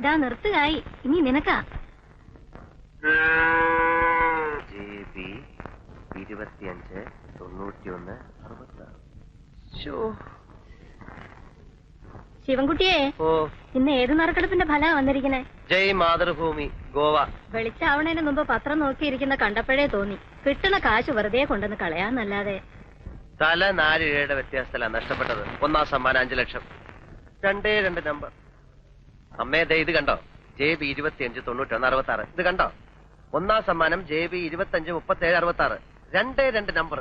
ഇതാ നിർത്തുകയായി. ഇനി നിനക്കാ. JB 25 91 66. ശിവൻകുട്ടിയെ, ഇന്ന് ഏത് നറുക്കെടുപ്പിന്റെ ഫലാ വന്നിരിക്കണേ? ജയ് മാതൃഭൂമി ഗോവ. വെളിച്ചാവണേന് മുമ്പ് പത്രം നോക്കിയിരിക്കുന്ന കണ്ടപ്പോഴേ തോന്നി കിട്ടുന്ന കാശ് വെറുതെ കൊണ്ടുവന്ന് കളയാന്നല്ലാതെ. തല 4 രൂപയുടെ വ്യത്യാസത്തിലാണ് നഷ്ടപ്പെട്ടത്. ഒന്നാം സമ്മാനം 5 ലക്ഷം. 2 നമ്പർ. അമ്മേ ദേ ഇത് കണ്ടോ? JB 25 91 66. ഇത് കണ്ടോ? ഒന്നാം സമ്മാനം JB 25 37 66. 2 നമ്പർ.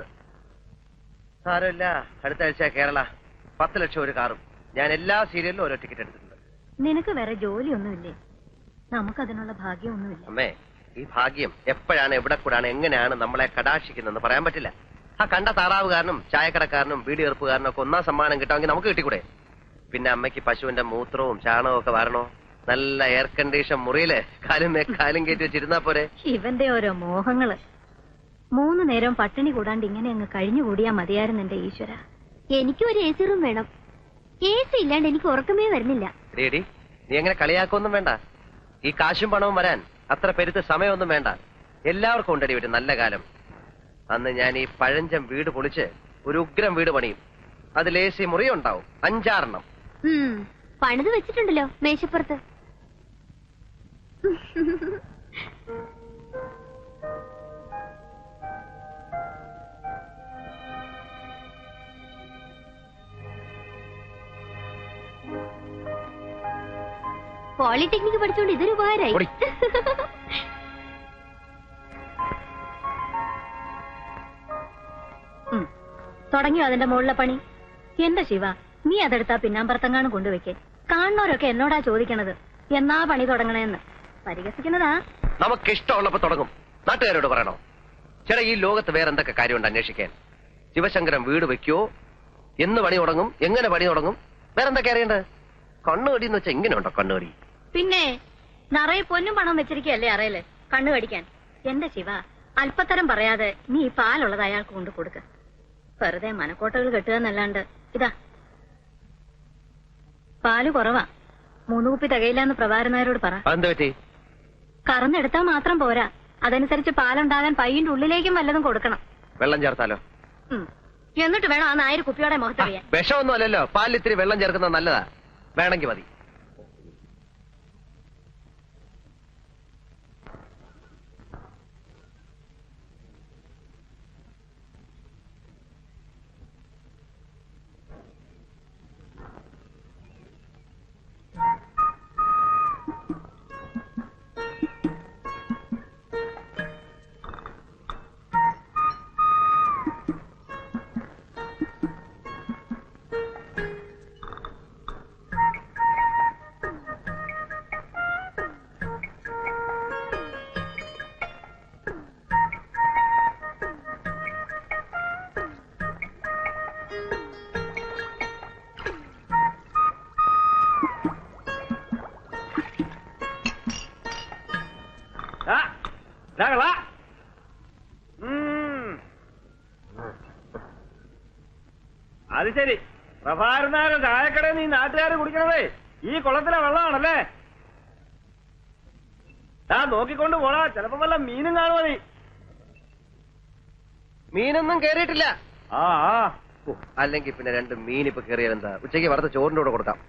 സാരമില്ല, അടുത്ത ആഴ്ച കേരള 10 ലക്ഷം ഒരു കാറും. ഞാൻ എല്ലാ സീരിയലിലും ഓരോ ടിക്കറ്റ് എടുത്തിട്ടുണ്ട്. നിനക്ക് വേറെ ജോലിയൊന്നുമില്ലേ? നമുക്കതിനുള്ള ഭാഗ്യമൊന്നുമില്ല. അമ്മേ, ഈ ഭാഗ്യം എപ്പോഴാണ്, എവിടെ കൂടാണ്, എങ്ങനെയാണ് നമ്മളെ കടാക്ഷിക്കുന്നതെന്ന് പറയാൻ പറ്റില്ല. ആ കണ്ട താറാവുകാരനും ചായക്കടക്കാരനും ബീഡി എറുപ്പുകാരനും ഒക്കെ ഒന്നാം സമ്മാനം കിട്ടാമെങ്കിൽ നമുക്ക് കിട്ടിക്കൂടെ? പിന്നെ അമ്മയ്ക്ക് പശുവിന്റെ മൂത്രവും ചാണകവും ഒക്കെ വരണോ? നല്ല എയർ കണ്ടീഷൻ മുറിയില് കാലും കയറ്റി വെച്ചിരുന്നാ പോരെ? ഇവന്റെ ഓരോ മോഹങ്ങള്. 3 നേരം പട്ടിണി കൂടാണ്ട് ഇങ്ങനെ അങ്ങ് കഴിഞ്ഞുകൂടിയാ മതിയായിരുന്നു എന്റെ ഈശ്വര. എനിക്കും ഒരു AC റൂം വേണം. AC ഇല്ലാണ്ട് എനിക്ക് ഉറക്കമേ വരുന്നില്ല. റെഡി, നീ എങ്ങനെ കളിയാക്കൊന്നും വേണ്ട. ഈ കാശും പണവും വരാൻ അത്ര പെരുത്ത് സമയമൊന്നും വേണ്ട. എല്ലാവർക്കും ഉണ്ടടി ഒരു നല്ല കാലം. അന്ന് ഞാൻ ഈ പഴഞ്ചം വീട് പൊളിച്ച് ഒരു ഉഗ്രം വീട് പണിയും. അതിൽ AC മുറിയുണ്ടാവും 5-6 എണ്ണം. പണിത് വെച്ചിട്ടുണ്ടല്ലോ മേശപ്പുറത്ത്. പോളിടെക്നിക് പഠിച്ചോണ്ട് ഇതൊരു ഉപകാരമായി. തുടങ്ങിയോ അതിന്റെ മുകളിലെ പണി? എന്റെ ശിവ, നീ അതെടുത്താ പിന്നാമ്പറത്തങ്ങാനും കൊണ്ടുവയ്ക്കേ. കാണുന്നവരൊക്കെ എന്നോടാ ചോദിക്കണത് എന്നാ പണി തുടങ്ങണേന്ന്. പരിഹസിക്കുന്നതാ. നമുക്ക് ഇഷ്ടമുള്ളപ്പോ തുടങ്ങും. നാട്ടുകാരോട് പറയണോ? ചേട്ടാ, ഈ ലോകത്ത് വേറെ എന്തൊക്കെ കാര്യമുണ്ട് അന്വേഷിക്കാൻ? ശിവശങ്കരൻ വീട് വെക്കോ? എന്ന് പണി തുടങ്ങും? എങ്ങനെ പണി തുടങ്ങും? വേറെന്തൊക്കെ അറിയണ്ടത്? കണ്ണുകടി എന്ന് വെച്ചാൽ ഇങ്ങനെ ഉണ്ടോ കണ്ണുകടി? പിന്നെ നിറയെ പൊന്നും പണം വെച്ചിരിക്കല്ലേ അറിയല്ലേ കണ്ണു കടിക്കാൻ. എന്റെ ശിവ, അല്പത്തരം പറയാതെ നീ ഈ പാലുള്ളത് അയാൾക്ക് കൊണ്ട് കൊടുക്ക. വെറുതെ മനക്കോട്ടകൾ കെട്ടുക എന്നല്ലാണ്ട്. ഇതാ പാല് കുറവാ, 3 കുപ്പി തികയില്ലാന്ന് പ്രഭാരനായരോട് പറ. കറന്നെടുത്താ മാത്രം പോരാ, അതനുസരിച്ച് പാലുണ്ടാകാൻ പയ്യന്റെ ഉള്ളിലേക്കും വല്ലതും കൊടുക്കണം. വെള്ളം ചേർത്താലോ? എന്നിട്ട് വേണം ആ 1000 കുപ്പിയോടെ മുഖത്തറിയാൻ. വിഷമൊന്നും അല്ലല്ലോ, പാലിൽ ഇത്തിരി വെള്ളം ചേർക്കുന്നത് നല്ലതാ. വേണമെങ്കിൽ മതി. അത് ശരി, പ്രഭാരനായ ചായക്കടയിൽ നീ നാട്ടുകാര് കുടിക്കണതേ ഈ കുളത്തിലെ വെള്ളമാണല്ലേ? നോക്കിക്കൊണ്ട് പോടാ, ചിലപ്പോ വല്ല മീനും കാണുമോ? നീ മീനൊന്നും കേറിയിട്ടില്ല. അല്ലെങ്കിൽ പിന്നെ 2 മീൻ ഇപ്പൊ കേറിയാലെന്താ? ഉച്ചയ്ക്ക് വറുത്ത ചോറിന്റെ കൂടെ കൊടുക്കാം.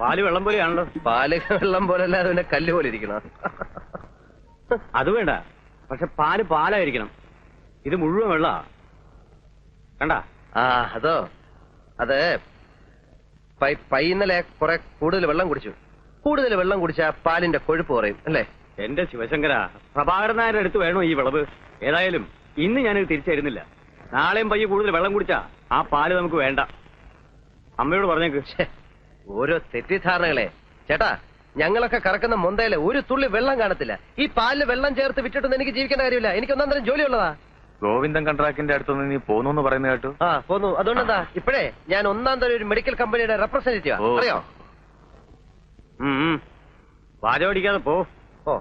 പാല് വെള്ളം പോലെയാണല്ലോ. പാല് വെള്ളം പോലല്ല, അത് പിന്നെ കല്ല് പോലെ ഇരിക്കണം. അത് വേണ്ട, പക്ഷെ പാല് പാലായിരിക്കണം. ഇത് മുഴുവൻ വെള്ള കണ്ട. അതോ, അത് ഇന്നലെ കുറെ കൂടുതൽ വെള്ളം കുടിച്ചു. കൂടുതൽ വെള്ളം കുടിച്ചാ പാലിന്റെ കൊഴുപ്പ് കുറയും അല്ലേ? എന്റെ ശിവശങ്കര, പ്രഭാകരൻ നായരുടെ അടുത്ത് വേണോ ഈ വിളവ്? ഏതായാലും ഇന്ന് ഞാനിത് തിരിച്ചരുന്നില്ല. നാളെയും പയ്യെ കൂടുതൽ വെള്ളം കുടിച്ചാ ആ പാല് നമുക്ക് വേണ്ട. അമ്മയോട് പറഞ്ഞേക്ക്. ഓരോ തെറ്റിദ്ധാരണകളെ ചേട്ടാ. ഞങ്ങളൊക്കെ കറക്കുന്ന മൊന്തയില് ഒരു തുള്ളി വെള്ളം കാണത്തില്ല. ഈ പാലില് വെള്ളം ചേർത്ത് വിറ്റിട്ടൊന്നും എനിക്ക് ജീവിക്കേണ്ട കാര്യമില്ല. എനിക്ക് ഒന്നാം തരം ജോലിയുള്ളതാ. ഗോവിന്ദൻ കൺട്രാക്ടിന്റെ അടുത്തൊന്ന് നീ പോന്നു പറയുന്ന കേട്ടു. പോന്നു. അതുകൊണ്ടെന്താ, ഇപ്പോഴേ ഞാൻ ഒന്നാം തരം ഒരു മെഡിക്കൽ കമ്പനിയുടെ റെപ്രസെന്റേറ്റീവാ. അറിയോ? വാചോടിക്കാതെ പോ. ഓ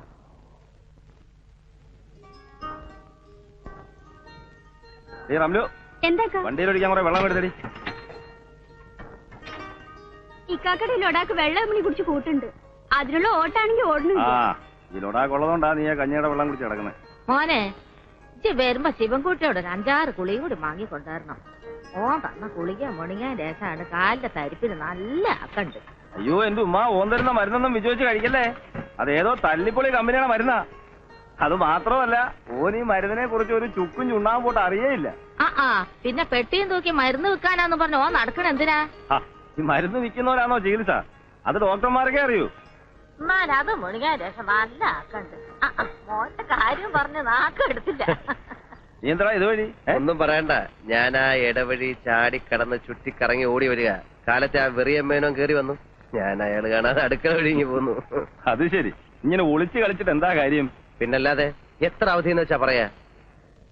റംലു, എന്താ വണ്ടിയിലൊടിക്കാൻ കുറെ വെള്ളം എടുത്തടി. ഇക്കാക്കടെ ലൊടാക്ക് വെള്ളം മണി കുടിച്ച് കൂട്ടുണ്ട്. അതിനുള്ള ഓട്ടാണെങ്കിൽ ഓടുന്നുണ്ട്. ഈ ലൊടാക്കുള്ളതുകൊണ്ടാ നീ കഞ്ഞിയുടെ വെള്ളം കുടിച്ച് കിടക്കുന്നത്. മോനെ വരുമ്പോ ശിവൻകുട്ടിയോട് 5-6 കുളിയും കൂടി വാങ്ങിക്കൊണ്ടുവരണം. ഓൻ തന്ന കുളിക്കാൻ മുണിങ്ങാൻ രസമാണ്. കാലിന്റെ തരിപ്പിന് നല്ല അക്കണ്ട്. അയ്യോ എന്റെ ഉമ്മ, ഓൻ തരുന്ന മരുന്നൊന്നും വിജയിച്ച് കഴിക്കല്ലേ. അതേതോ തല്ലിപ്പൊളി കമ്പനിയാണ് മരുന്നാ. അത് മാത്രമല്ല, ഓൻ ഈ മരുന്നിനെ കുറിച്ച് ഒരു ചുക്കും ചുണ്ണാൻ പോട്ട് അറിയേയില്ല. പിന്നെ പെട്ടിയും തൂക്കി മരുന്ന് വിൽക്കാനാന്ന് പറഞ്ഞു ഓൻ നടക്കണ എന്തിനാ? ഈ മരുന്ന് വിൽക്കുന്നവരാണോ ചികിത്സ? അത് ഡോക്ടർമാർക്കേ അറിയൂ. എന്നാലും അത് മുണിങ്ങാൻ രസം നല്ല അക്കണ്ട്. മോന്റെ കാര്യം പറഞ്ഞ് നാക്കെടുത്തില്ല. നീ എന്താ ഇതുവഴി? ഒന്നും പറയണ്ട, ഞാൻ ആ ഇടവഴി ചാടിക്കടന്ന് ചുറ്റിക്കറങ്ങി ഓടി വരിക. കാലത്തെ ആ വെറിയമ്മേനോ കേറി വന്നു. ഞാൻ അയാൾ കാണാതെ അടുക്കള ഒഴുങ്ങി പോന്നു. അത് ശരി, ഇങ്ങനെ ഒളിച്ചു കളിച്ചിട്ട് എന്താ കാര്യം? പിന്നല്ലാതെ എത്ര അവധിയെന്ന് വെച്ചാ പറയാ.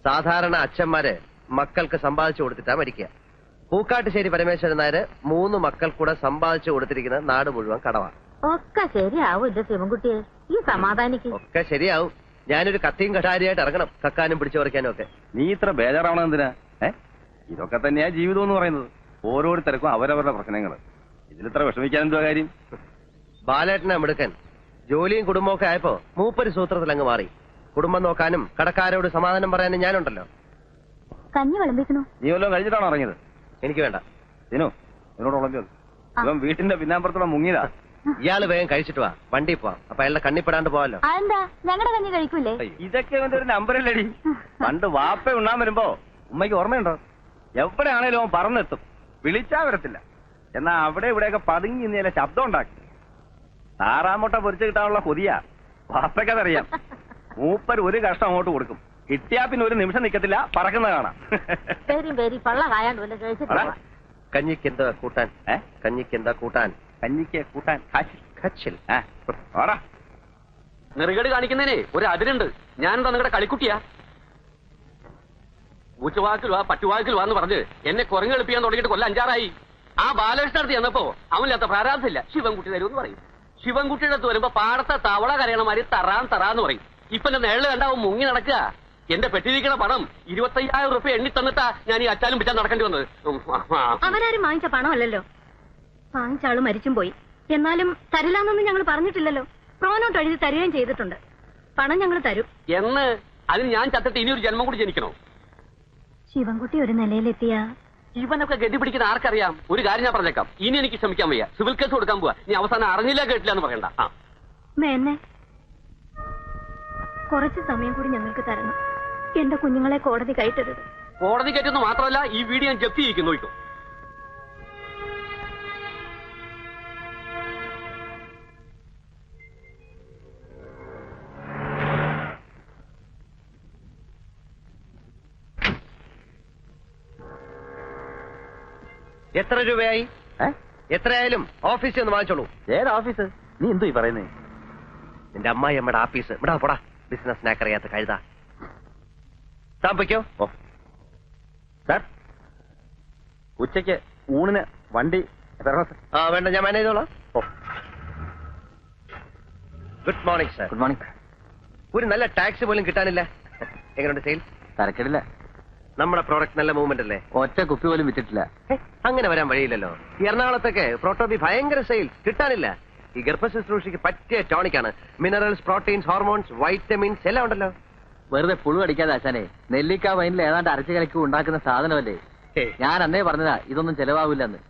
സാധാരണ അച്ഛന്മാര് മക്കൾക്ക് സമ്പാദിച്ചു കൊടുത്തിട്ടാ മരിക്കുക. പൂക്കാട്ടുശ്ശേരി പരമേശ്വരൻ നായര് 3 മക്കൾ കൂടെ സമ്പാദിച്ചു കൊടുത്തിരിക്കുന്ന നാട് മുഴുവൻ കടവാണ്. ഒക്കെ ശരിയാവും എന്റെ ശിവൻകുട്ടിയെ, ഈ സമാധാനിക്ക്. ഒക്കെ ശരിയാവും. ഞാനൊരു കത്തിയും കഠാരിയായിട്ട് ഇറങ്ങണം, കക്കാനും പിടിച്ചു പറിക്കാനും ഒക്കെ. നീ ഇത്ര ബേജാറാവണം എന്തിനാ? ഇതൊക്കെ തന്നെയാ ജീവിതം എന്ന് പറയുന്നത്. ഓരോരുത്തർക്കും അവരവരുടെ പ്രശ്നങ്ങൾ. ഇതിലിത്ര വിഷമിക്കാൻ എന്തോ കാര്യം? ബാലേട്ടനെ മിടുക്കൻ. ജോലിയും കുടുംബവും ഒക്കെ ആയപ്പോ മൂപ്പര് സൂത്രത്തിൽ അങ്ങ് മാറി. കുടുംബം നോക്കാനും കടക്കാരോട് സമാധാനം പറയാനും ഞാനുണ്ടല്ലോ. കഞ്ഞി വിളമ്പിക്കണു. നീ വല്ലതും കഴിച്ചിട്ടാണോ ഇറങ്ങിയത്? എനിക്ക് വേണ്ട. ദിനു, എന്നോട് ഉളഞ്ഞത് ഇവൻ വീട്ടിന്റെ പിന്നാമ്പുറത്തോടെ മുങ്ങിയതാ. ഇയാള് വേഗം കഴിച്ചിട്ട് വാ, വണ്ടി പോവാം. അപ്പൊ അയാളുടെ കണ്ണിപ്പെടാണ്ട് പോവാലോ. അതെന്താ, ഞങ്ങളുടെ കഞ്ഞി കഴിക്കൂലേ? ഇതൊക്കെ ഇവന്റെ ഒരു നമ്പറല്ലേടി. പണ്ട് വാപ്പ ഉണ്ണാൻ വരുമ്പോ ഉമ്മയ്ക്ക് ഓർമ്മയുണ്ടോ? എവിടെയാണേലും അവൻ പറന്നെത്തും, വിളിച്ചാ വരത്തില്ല. എന്നാ അവിടെ ഇവിടെയൊക്കെ പതുങ്ങി ഇന്നലെ ശബ്ദം ഉണ്ടാക്കി. താറാമുട്ട പൊരിച്ചു കിട്ടാനുള്ള കൊതിയാ. വാപ്പയ്ക്കതറിയാം. മൂപ്പര് ഒരു കഷ്ടം അങ്ങോട്ട് കൊടുക്കും. കിട്ടിയാ പിന്നെ ഒരു നിമിഷം നിക്കത്തില്ല, പറക്കുന്ന കാണാം. പള്ള കായാണ്ട് വല്ല കഴിച്ചിട്ട് കഞ്ഞിക്ക് എന്താ കൂട്ടാൻ? കഞ്ഞിക്ക് എന്താ കൂട്ടാൻ? കഞ്ഞിക്ക് കൂട്ടാൻ ഖച്ചിൽ. നെറുകേട് കാണിക്കുന്നതിനെ ഒരു അതിരുണ്ട്. ഞാനെന്താ നിങ്ങളുടെ കളിക്കുട്ടിയാ? പൂച്ചവാക്കിൽ വാ പട്ടുവാക്കിൽ വാന്ന് പറഞ്ഞ് എന്നെ കുരങ്ങെളുപ്പിക്കാൻ തുടങ്ങിയിട്ട് കൊല്ലം 5-6 ആ ബാലകൃഷ്ണടുത്ത് ചെന്നപ്പോ അവനില്ലാത്ത പ്രാരാബ്ധമില്ല. ശിവൻകുട്ടി തരുമെന്ന് പറയും. ശിവൻകുട്ടിയുടെ അടുത്ത് വരുമ്പോ പാടത്തെ തവള കരയണമാതിരി തറാന്ന് പറയും. ഇപ്പൊ എന്റെ നേളിൽ കണ്ടാവും മുങ്ങി നടക്കുക. എന്റെ പെട്ടിരിക്കണ പണം 25,000 രൂപ എണ്ണി തന്നിട്ടാ ഞാൻ ഈ അച്ചാലും പിച്ചാൻ നടക്കേണ്ടി വന്നത്. അവരാരും വാങ്ങിച്ച പണമല്ലല്ലോ. വാങ്ങിച്ച ആള് മരിച്ചും പോയി. എന്നാലും തരില്ലാന്നൊന്നും ഞങ്ങൾ പറഞ്ഞിട്ടില്ലല്ലോ. പ്രോനോട്ട് എഴുതി തരികയും ചെയ്തിട്ടുണ്ട്. പണം ഞങ്ങൾ തരും എന്ന്. അതിന് ഞാൻ ചത്തിട്ട് ഇനിയൊരു ജന്മം കൂടി ജനിക്കണോ? ശിവൻകുട്ടി ഒരു നിലയിലെത്തിയ ഇവനൊക്കെ ഗതി പിടിക്കുന്ന ആർക്കറിയാം? ഒരു കാര്യം ഞാൻ പറഞ്ഞേക്കാം, ഇനി എനിക്ക് ശ്രമിക്കാൻ വയ്യ. സിവിൽ കേസ് കൊടുക്കാൻ പോവാ. നീ അവസാനം അറിഞ്ഞില്ല കേട്ടില്ല എന്ന് പറയണ്ട. മേന്നെ കുറച്ച് സമയം കൂടി ഞങ്ങൾക്ക് തരണം. എന്റെ കുഞ്ഞുങ്ങളെ കോടതി കയറ്റരുത്. കോടതി കയറ്റുന്നത് മാത്രമല്ല, ഈ വീഡിയോ ഞാൻ ജപ്തി ചെയ്യിക്കും. നോക്കൂ. എത്ര രൂപയായി? എത്രയായാലും ഓഫീസിൽ ഒന്ന് വാങ്ങിച്ചോളൂ. ഏതാ ഓഫീസ്? നീ എന്തോ ഈ പറയുന്നേ? നിന്റെ അമ്മായി അമ്മയുടെ ആഫീസ്. ഇവിടെ പോടാ, ബിസിനസ് നാക്കറിയാത്ത കഴുതാ. താമ്പയ്ക്കോ? സാർ, ഉച്ചയ്ക്ക് ഊണിന് വണ്ടി വേണ്ട, ഞാൻ മാനേജ് ചെയ്തോളാം. Good morning sir. Good morning. ഒരു നല്ല ടാക്സി പോലും കിട്ടാനില്ല. എങ്ങനെയുണ്ട് സെയിൽ? തരക്കേടില്ല. നമ്മുടെ പ്രോഡക്റ്റ് നല്ല മൂവ്മെന്റ് അല്ലേ? ഒറ്റ കുപ്പി പോലും വിറ്റിട്ടില്ല. അങ്ങനെ വരാൻ വഴിയില്ലല്ലോ. ഈ എറണാകുളത്തൊക്കെ പ്രോട്ടോബി ഭയങ്കര സെയിൽ, കിട്ടാനില്ല. ഈ ഗർഭശുശ്രൂഷയ്ക്ക് പറ്റിയ ടോണിക്കാണ്. മിനറൽസ്, പ്രോട്ടീൻസ്, ഹോർമോൺസ്, വൈറ്റമിൻസ് എല്ലാം ഉണ്ടല്ലോ. വെറുതെ പുഴു അടിക്കാതെ ആശാനെ, നെല്ലിക്ക വൈനിൽ ഏതാണ്ട് അരച്ചു കലക്കി ഉണ്ടാക്കുന്ന സാധനമല്ലേ. ഞാൻ അന്നേ പറഞ്ഞതാ ഇതൊന്നും ചെലവാവില്ലെന്ന്.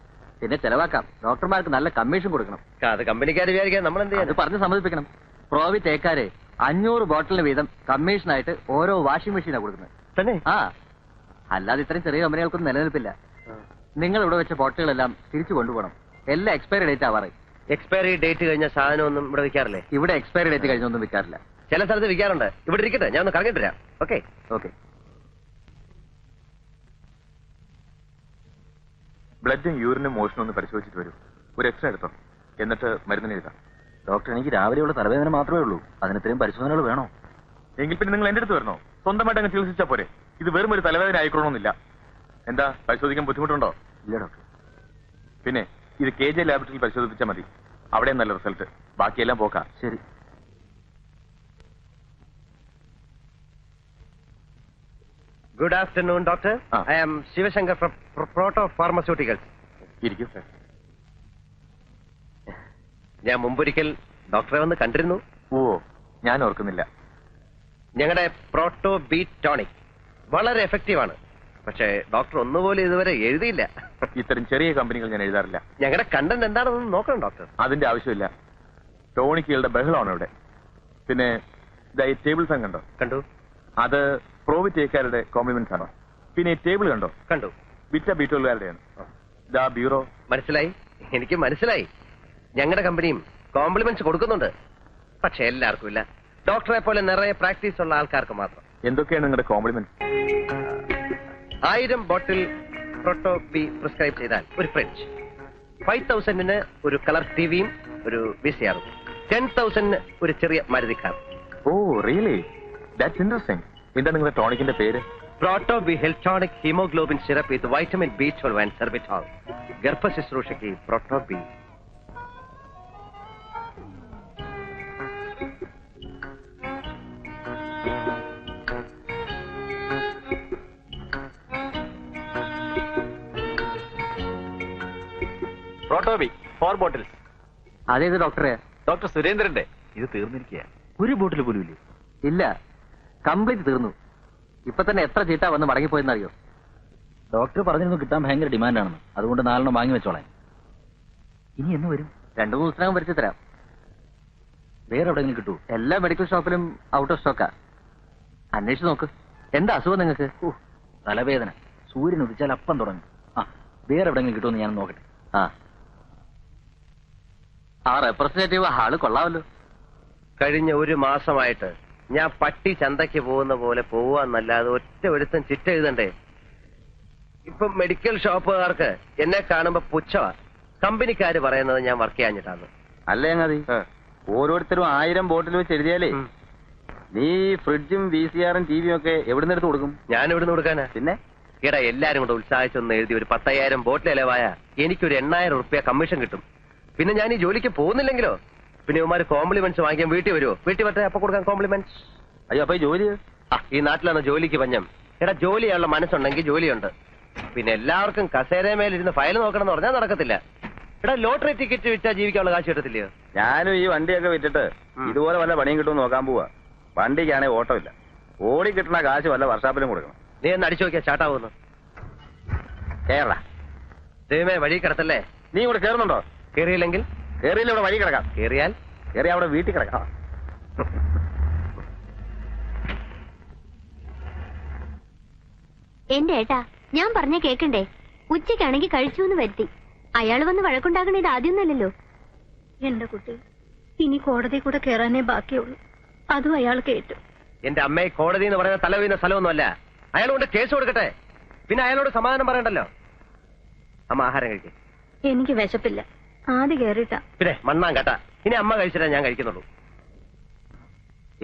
പിന്നെ ചെലവാക്കാം. ഡോക്ടർമാർക്ക് നല്ല കമ്മീഷൻ കൊടുക്കണം. അത് കമ്പനിക്കാർ വിചാരിക്കാൻ നമ്മൾ എന്ത് അത് പറഞ്ഞ് സമ്മതിപ്പിക്കണം. പ്രോവി തേക്കാരെ 500 ബോട്ടിലിന് വീതം കമ്മീഷനായിട്ട് ഓരോ വാഷിംഗ് മെഷീനാണ് കൊടുക്കുന്നത്. തന്നെ? അല്ലാതെ ഇത്രയും ചെറിയ കമ്പനികൾക്കൊന്നും നിലനിൽപ്പില്ല. നിങ്ങൾ ഇവിടെ വെച്ച ബോട്ടിലുകളെല്ലാം തിരിച്ചു കൊണ്ടുപോകണം. എല്ലാം എക്സ്പയറി ഡേറ്റ് ആവാറ്. എക്സ്പയറി ഡേറ്റ് കഴിഞ്ഞ സാധനം ഒന്നും ഇവിടെ വിൽക്കാറില്ലേ? ഇവിടെ എക്സ്പയറി ഡേറ്റ് കഴിഞ്ഞൊന്നും വിൽക്കാറില്ല. ചില സ്ഥലത്ത് വിൽക്കാറുണ്ട്. ഇവിടെ ഇരിക്കട്ടെ, ഞാൻ ഒന്ന് കറങ്ങിട്ട് വരാം. Okay okay. ബ്ലഡും യൂറിനും മോഷനും ഒന്ന് പരിശോധിച്ചിട്ട് വരൂ. ഒരു എക്സ്റേ എടുത്തോ, എന്നിട്ട് മരുന്നിന് എഴുതാം. ഡോക്ടർ, എനിക്ക് രാവിലെയുള്ള തലവേദന മാത്രമേ ഉള്ളൂ. അതിനിത്രയും പരിശോധനകൾ വേണോ? എങ്കിൽ പിന്നെ നിങ്ങൾ എന്റെ അടുത്ത് വരണോ? സ്വന്തമായിട്ട് അങ്ങ് ചികിത്സിച്ചാ പോരെ. ഇത് വെറും ഒരു തലവേദന ആയിക്കൊള്ളണമെന്നില്ല. എന്താ, പരിശോധിക്കാൻ ബുദ്ധിമുട്ടുണ്ടോ? ഇല്ല ഡോക്ടർ. പിന്നെ ഇത് KJ ലാബറട്ടറിയിൽ പരിശോധിപ്പിച്ചാൽ മതി. അവിടെ നല്ല റിസൾട്ട്. ബാക്കിയെല്ലാം പോക്കാം. ശരി. Good afternoon doctor. I am Shivashankar from Proto Pharmaceuticals. ഇരിക്കും സർ. ഞാൻ മുമ്പൊരിക്കൽ ഡോക്ടറെ വന്ന് കണ്ടിരുന്നു. ഓ, ഞാൻ ഓർക്കുന്നില്ല. ഞങ്ങളുടെ പ്രോട്ടോ ബീറ്റ് ടോണിക് വളരെ എഫക്റ്റീവാണ്. പക്ഷേ ഡോക്ടർ ഒന്നുപോലെ ഇതുവരെ എഴുതിയില്ല. ഇത്തരം ചെറിയ കമ്പനികൾ ഞാൻ എഴുതാറില്ല. ഞങ്ങളുടെ കണ്ടന്റ് എന്താണെന്ന് നോക്കണം ഡോക്ടർ. അതിന്റെ ആവശ്യമില്ല. ടോണിക്കുകളുടെ ബഹളമാണ് ഇവിടെ. പിന്നെ ഈ ടേബിൾ ഫാൻ കണ്ടോ? കണ്ടു. അത് പ്രോവിറ്റേക്കാരുടെ കോംപ്ലിമെന്റ്സ് ആണോ? പിന്നെ ഈ ടേബിൾ കണ്ടോ? കണ്ടു. വിറ്റ ബീറ്റോളുകാരുടെയാണ്. ദാ ബ്യൂറോ. മനസ്സിലായി, എനിക്ക് മനസ്സിലായി. ഞങ്ങളുടെ കമ്പനിയും കോംപ്ലിമെന്റ്സ് കൊടുക്കുന്നുണ്ട്. പക്ഷെ എല്ലാവർക്കും ഇല്ല. ഡോക്ടറെ പോലെ നിറയെ പ്രാക്ടീസ് ഉള്ള ആൾക്കാർക്ക് മാത്രം. എന്തൊക്കെയാണ് നിങ്ങളുടെ compliments? 1000 bottle Proto B prescribe ചെയ്താൽ ഒരു ഫ്രിഡ്ജ്, 5000 ഒരു കളർ ടിവിയും ഒരു VCRും, 10,000 ഒരു ചെറിയ Maruti car. Oh really, that's interesting. എന്താ നിങ്ങളുടെ ടോണിക്കിന്റെ പേര്? പ്രോട്ടോ ബി ഹെൽറ്റോണിക് haemoglobin syrup with vitamin B12 and sorbitol. ഗർഭ ശുശ്രൂഷയ്ക്ക് പ്രോട്ടോ ബി. പ്രോട്ടോബി 4 ബോട്ടിൽസ്. അതേത് ഡോക്ടറെ? ഡോക്ടർ സുരേന്ദ്രന്റെ. ഇത് തീർന്നിരിക്കുക. ഒരു ബോട്ടിൽ പോലും ഇല്ലേ? ഇല്ല, കംപ്ലീറ്റ് തീർന്നു. ഇപ്പൊ തന്നെ എത്ര ചീട്ടാ വന്ന് മടങ്ങിപ്പോയെന്നറിയോ? ഡോക്ടർ പറഞ്ഞിരുന്നു കിട്ടാൻ ഭയങ്കര ഡിമാൻഡാണെന്ന്. അതുകൊണ്ട് 4 വാങ്ങി വെച്ചോളാം. ഇനി എന്ന് വരും? 2-3 ദിവസത്തിനകം വരുത്തി തരാം. വേറെ എവിടെയെങ്കിലും കിട്ടൂ? എല്ലാ മെഡിക്കൽ ഷോപ്പിലും ഔട്ട് ഓഫ് സ്റ്റോക്കാ. അന്വേഷിച്ച് നോക്ക്. എന്താ അസുഖം നിങ്ങൾക്ക്? തലവേദന. സൂര്യൻ ഉദിച്ചാൽ അപ്പം തുടങ്ങും. വേറെ എവിടെയെങ്കിലും കിട്ടുമെന്ന് ഞാൻ നോക്കട്ടെ. ആ റെപ്രസെന്റേറ്റീവ് ആള് കൊള്ളാമല്ലോ. കഴിഞ്ഞ ഒരു മാസമായിട്ട് ഞാൻ പട്ടി ചന്തയ്ക്ക് പോകുന്ന പോലെ പോവാന്നല്ലാതെ ഒറ്റ ഒരുത്തൻ ചിറ്റ എഴുതണ്ടേ. ഇപ്പൊ മെഡിക്കൽ ഷോപ്പുകാർക്ക് എന്നെ കാണുമ്പോ പുച്ഛമാ. കമ്പനിക്കാര് പറയുന്നത് ഞാൻ വർക്ക് ചെയ്യാഞ്ഞിട്ടാണ്. അല്ലേ അങ്ങതി? ഓരോരുത്തരും 1000 ബോട്ടിൽ വെച്ച് എഴുതിയാലേ നീ ഫ്രിഡ്ജും VCRും ടിവിയും ഒക്കെ എവിടുന്ന് എടുത്ത് കൊടുക്കും? ഞാൻ എവിടുന്ന് കൊടുക്കാനാ? പിന്നെ ഈടാ എല്ലാരും കൂടെ ഉത്സാഹിച്ചൊന്ന് എഴുതി ഒരു 10,000 ബോട്ടിൽ ഇലവായ എനിക്കൊരു 8,000 റുപ്യ കമ്മീഷൻ കിട്ടും. പിന്നെ ഞാൻ ഈ ജോലിക്ക് പോകുന്നില്ലെങ്കിലോ? പിന്നെ ഇവന്മാര് കോംപ്ലിമെന്റ്സ് വാങ്ങിക്കാൻ വീട്ടിൽ വരുമോ? വീട്ടിൽ വരട്ടെ, അപ്പൊ കൊടുക്കാൻ കോംപ്ലിമെന്റ്സ്. അയ്യോ, അപ്പൊ ഈ ജോലി ഈ നാട്ടിലാണ് ജോലിക്ക് പഞ്ഞം. എടാ ജോലി ചെയ്യാനുള്ള മനസ്സുണ്ടെങ്കിൽ ജോലിയുണ്ട്. പിന്നെ എല്ലാവർക്കും കസേരമേലിരുന്ന് ഫയൽ നോക്കണം എന്ന് പറഞ്ഞാൽ നടക്കത്തില്ല. എടാ ലോട്ടറി ടിക്കറ്റ് വിറ്റാ ജീവിക്കാനുള്ള കാശ് കിട്ടത്തില്ലയോ? ഞാനും ഈ വണ്ടിയൊക്കെ വിറ്റിട്ട് ഇതുപോലെ വല്ല പണിയും കിട്ടുമെന്ന് നോക്കാൻ പോവാ. വണ്ടിക്കാണെങ്കിൽ ഓട്ടോ ഇല്ല. ഓടി കിട്ടുന്ന കാശ് വല്ല വർഷാപ്പിലും കൊടുക്കണം. നീ ഒന്ന് അടിച്ചു നോക്കിയാ ചാട്ടാവുന്നു. കേരള ദൈവമേ, വഴി കിടത്തല്ലേ. നീ ഇവിടെ കയറുന്നുണ്ടോ? കേറിയില്ലെങ്കിൽ? കേറിയില്ല, ഇവിടെ വഴി കിടക്കാം. കേറിയാൽ? കേറിയാ അവിടെ വീട്ടിൽ കിടക്കാം. എന്റെ ഏട്ടാ, ഞാൻ പറഞ്ഞ കേക്കണ്ടേ? ഉച്ചയ്ക്കാണെങ്കിൽ കഴിച്ചു എന്ന് വരുത്തി. അയാൾ വന്ന് വഴക്കുണ്ടാക്കണ ഇത് ആദ്യമൊന്നല്ലല്ലോ. എന്റെ കുട്ടി, ഇനി കോടതി കൂടെ കയറാനേ ബാക്കിയുള്ളൂ. അതും അയാൾ കേട്ടു. എന്റെ അമ്മയെ കോടതി എന്ന് പറയുന്ന തല വീഴുന്ന സ്ഥലമൊന്നുമല്ല. അയാൾ കൊണ്ട് കേസ് കൊടുക്കട്ടെ. പിന്നെ അയാളോട് സമാധാനം പറയണ്ടല്ലോ. അമ്മ ആഹാരം കഴിക്കേ. എനിക്ക് വിശപ്പില്ല. ആദ്യം കേറിട്ടാ. പിന്നെ മണ്ണാൻ കേട്ടാ. ഇനി അമ്മ കഴിച്ചിട്ടാ ഞാൻ കഴിക്കുന്നുള്ളൂ.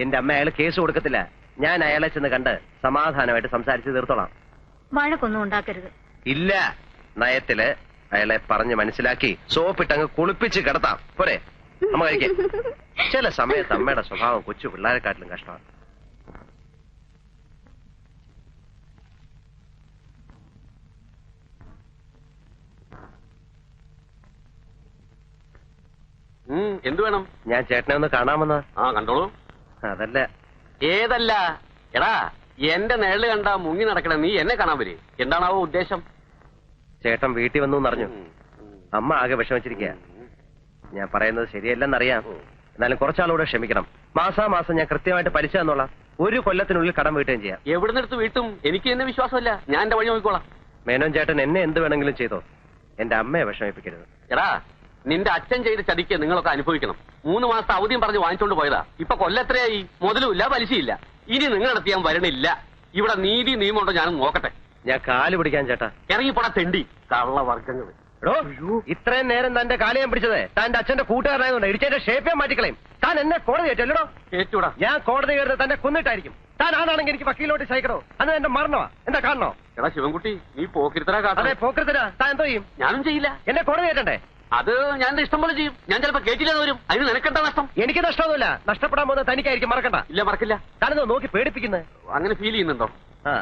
എന്റെ അമ്മ അയാൾ കേസ് കൊടുക്കത്തില്ല. ഞാൻ അയാളെ ചെന്ന് കണ്ട് സമാധാനമായിട്ട് സംസാരിച്ച് തീർത്തോളാം. വഴക്കൊന്നും ഉണ്ടാക്കരുത്. ഇല്ല, നയത്തില് അയാളെ പറഞ്ഞ് മനസ്സിലാക്കി സോപ്പിട്ടങ്ങ് കുളിപ്പിച്ച് കിടത്താം. പോരെ? അമ്മ കഴിക്കേ. ചില സമയത്ത് അമ്മയുടെ സ്വഭാവം കൊച്ചു പിള്ളേരെക്കാട്ടിലും കഷ്ടമാണ്. എന്ത് വേണം? ഞാൻ ചേട്ടനെ ഒന്ന് കാണാമെന്ന്. കണ്ടോളൂ. അതല്ല. ഏതല്ല? എടാ, എന്റെ നിഴല് കണ്ടാ മുങ്ങി നടക്കണേ, നീ എന്നെ കാണാൻ വരെ. എന്താണാവോ ഉദ്ദേശം? ചേട്ടൻ വീട്ടിൽ വന്നു എന്നറിഞ്ഞു. അമ്മ ആകെ വിഷമിച്ചിരിക്കുക. ഞാൻ പറയുന്നത് ശരിയല്ലെന്നറിയാം. എന്നാലും കുറച്ചാളൂടെ ക്ഷമിക്കണം. മാസാമാസം ഞാൻ കൃത്യമായിട്ട് പലിശ തന്നോളാം. 1 കൊല്ലത്തിനുള്ളിൽ കടം വീട്ടുകയും ചെയ്യാം. എവിടുന്നെടുത്ത് വീട്ടും? എനിക്ക് എന്നെ വിശ്വാസമില്ല. ഞാൻ എന്റെ വഴി നോക്കിക്കോളാം. മേനോൻ ചേട്ടൻ എന്നെ എന്ത് വേണമെങ്കിലും ചെയ്തോ. എന്റെ അമ്മയെ വിഷമിപ്പിക്കരുത്. എടാ, നിന്റെ അച്ഛൻ ചെയ്ത ചതിക്ക് നിങ്ങളൊക്കെ അനുഭവിക്കണം. 3 മാസത്തെ അവധിയും പറഞ്ഞ് വാങ്ങിച്ചോണ്ട് പോയതാ. ഇപ്പൊ കൊല്ലത്രയായി. മുതലുമില്ല, പലിശയില്ല. ഇനി നിങ്ങളടുത്ത് ഞാൻ വരണില്ല. ഇവിടെ നീതി നിയമമുണ്ടോ ഞാനും നോക്കട്ടെ. ഞാൻ കാല് പിടിക്കാൻ ചേട്ടാ. ഇറങ്ങിപ്പോടാ തെണ്ടി കള്ളവർഗ്ഗങ്ങൾ. ഇത്രയും നേരം തന്റെ കാല് ഞാൻ പിടിച്ചത് തന്റെ അച്ഛന്റെ കൂട്ടുകാരനായതുകൊണ്ട് ഇടിച്ചതിന്റെ ഷേപ്പേ മാറ്റിക്കളയും. താൻ എന്നെ കോടതി കയറ്റല്ലോ. ഏറ്റുടാ. ഞാൻ കോടതി കയറുന്നത് തന്നെ കൊന്നിട്ടായിരിക്കും. താൻ ആണാണെങ്കിൽ എനിക്ക് വക്കീലോട്ട് സഹിക്കണോ? അന്ന് എന്റെ മരണമാ. എന്താ കാണണോ? എടാ ശിവൻകുട്ടി, നീ പോക്കിരുത്തരാ അതെ, കാട്ടെ. പോക്കരുത്തരാ. താൻ എന്തോ ചെയ്യും? ഞാനും ചെയ്യില്ല. എന്നെ കോടതി കയറ്റണ്ടേ? അത് ഞാൻ ഇഷ്ടം പോലെ ചെയ്യും. ഞാൻ ചിലപ്പോ കേട്ടില്ലെന്ന് വരും. അതിന് നിനക്കെന്താ നഷ്ടം? എനിക്ക് നഷ്ടമൊന്നുമില്ല. നഷ്ടപ്പെടാൻ പോകുന്ന തനിക്കായിരിക്കും, മറക്കണ്ട. ഇല്ല, മറക്കില്ല. ഞാനെന്തോ നോക്കി പേടിപ്പിക്കുന്നത്? അങ്ങനെ ഫീൽ ചെയ്യുന്നുണ്ടോ? ആ,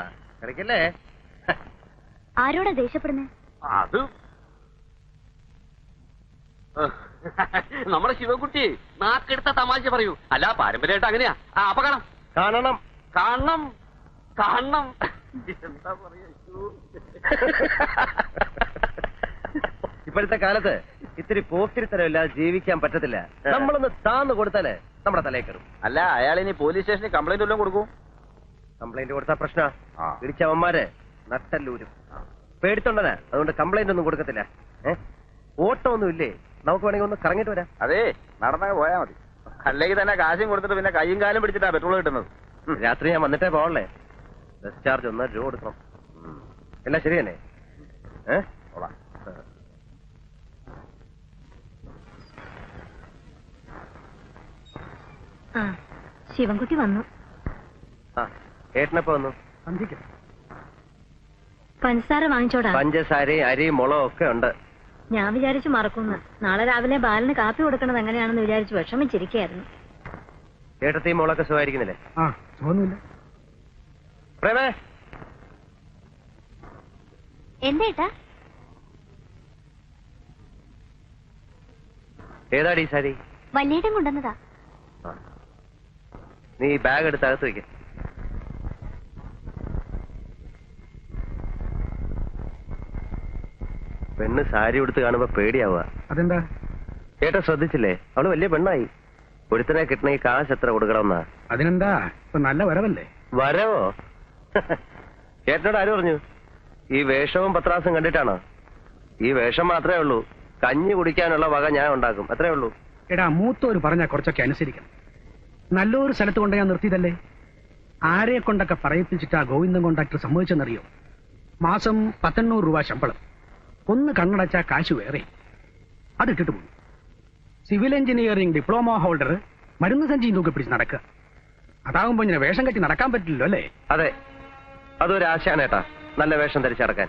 കളിക്കല്ലേ. ആരോടാ ദേഷ്യപ്പെടുന്നേ? അത് നമ്മുടെ ശിവൻകുട്ടി നാക്കെടുത്ത തമാശ പറയൂ. അല്ല, പാരമ്പര്യമായിട്ട് അങ്ങനെയാ. അപ്പൊ കാണാം. കാണണം കാണണം കാണണം. എന്താ പറയാ, ഇപ്പോഴത്തെ കാലത്ത് ഇത്തിരി പോക്കിരിത്തരമില്ലാതെ ജീവിക്കാൻ പറ്റത്തില്ല. നമ്മളൊന്ന് താന്ന് കൊടുത്താലേ നമ്മുടെ തലയിൽ കയറും. അല്ല, അയാൾ ഇനി പോലീസ് സ്റ്റേഷനിൽ കംപ്ലൈന്റ് വല്ലതും കൊടുക്കും? കംപ്ലൈന്റ് കൊടുത്താ പ്രശ്ന. പിടിച്ചവന്മാര് നട്ടല്ലൂരും. പേടിത്തൊണ്ടനാ, അതുകൊണ്ട് കംപ്ലൈന്റ് ഒന്നും കൊടുക്കത്തില്ല. ഓട്ടം ഒന്നും ഇല്ലേ? നമുക്ക് വേണമെങ്കിൽ ഒന്ന് കറങ്ങിട്ട് വരാം. അതെ, നടന്നങ്ങ് പോയാ മതി. അല്ലെങ്കിൽ തന്നെ കാശും കൊടുത്തിട്ട് പിന്നെ കൈയും കാലും പിടിച്ചിട്ടാ പെട്രോൾ കിട്ടുന്നത്. രാത്രി ഞാൻ വന്നിട്ടേ പോവല്ലേ. ബസ് ചാർജ് 1 രൂപ കൊടുക്കണം. എല്ലാം ശരി തന്നെ. ശിവൻകുട്ടി വന്നു. ഏട്ടനപ്പോ വന്നു. പഞ്ചസാര വാങ്ങിച്ചോടാ. പഞ്ചസാരയും അരിയും മുളകും ഒക്കെ ഉണ്ട്. ഞാൻ വിചാരിച്ചു മറക്കുന്നു. നാളെ രാവിലെ ബാലിന് കാപ്പി കൊടുക്കണത് എങ്ങനെയാണെന്ന് വിചാരിച്ചു വിഷമിച്ചിരിക്കായിരുന്നു. ഏട്ടത്തെയും മോളൊക്കെ സുഖമായിരിക്കുന്നില്ലേ? പ്രേമേ, എന്താ ഏതാടി ഈ സാരി? വല്യേട്ടൻ കൊണ്ടുവന്നതാ. നീ ബാഗ് എടുത്ത് അകത്ത് വയ്ക്ക. പെണ്ണ് സാരി ഉടുത്ത് കാണുമ്പോ പേടിയാവുക. അതെന്താ? ചേട്ടാ ശ്രദ്ധിച്ചില്ലേ? അവള് വലിയ പെണ്ണായി. ഒരുത്തനെ കിട്ടണമെങ്കിൽ കാശ് എത്ര കൊടുക്കണമെന്നാ? അതിനെന്താ, ഇപ്പൊ നല്ല വരവല്ലേ? വരവോ? ചേട്ടനോട് ആര് പറഞ്ഞു? ഈ വേഷവും പത്രാസും കണ്ടിട്ടാണോ? ഈ വേഷം മാത്രമേ ഉള്ളൂ. കഞ്ഞി കുടിക്കാനുള്ള വക ഞാൻ ഉണ്ടാക്കും, അത്രേ ഉള്ളൂ. എടാ, മൂത്തോര് പറഞ്ഞാൽ കുറച്ചൊക്കെ അനുസരിക്കണം. നല്ലൊരു സ്ഥലത്ത് കൊണ്ട് ഞാൻ നിർത്തിയതല്ലേ. ആരെ കൊണ്ടൊക്കെ പറയിപ്പിച്ചിട്ടാ ഗോവിന്ദൻ കോൺട്രാക്ടർ സമ്മതിച്ചെന്നറിയോ? മാസം 1800 രൂപ ശമ്പളം. ഒന്ന് കണ്ണടച്ചാ കാശ് വേറെ. അതിട്ടിട്ട് പോകും. സിവിൽ എഞ്ചിനീയറിംഗ് ഡിപ്ലോമ ഹോൾഡർ മരുന്ന് സഞ്ചിയും തൂക്കി പിടിച്ച് നടക്കുക. അതാകുമ്പോ ഇങ്ങനെ വേഷം കെട്ടി നടക്കാൻ പറ്റില്ലല്ലോ അല്ലേ? അതെ, അതൊരു ആശയാണ് ഏട്ടാ, നല്ല വേഷം ധരിച്ചടക്കാൻ.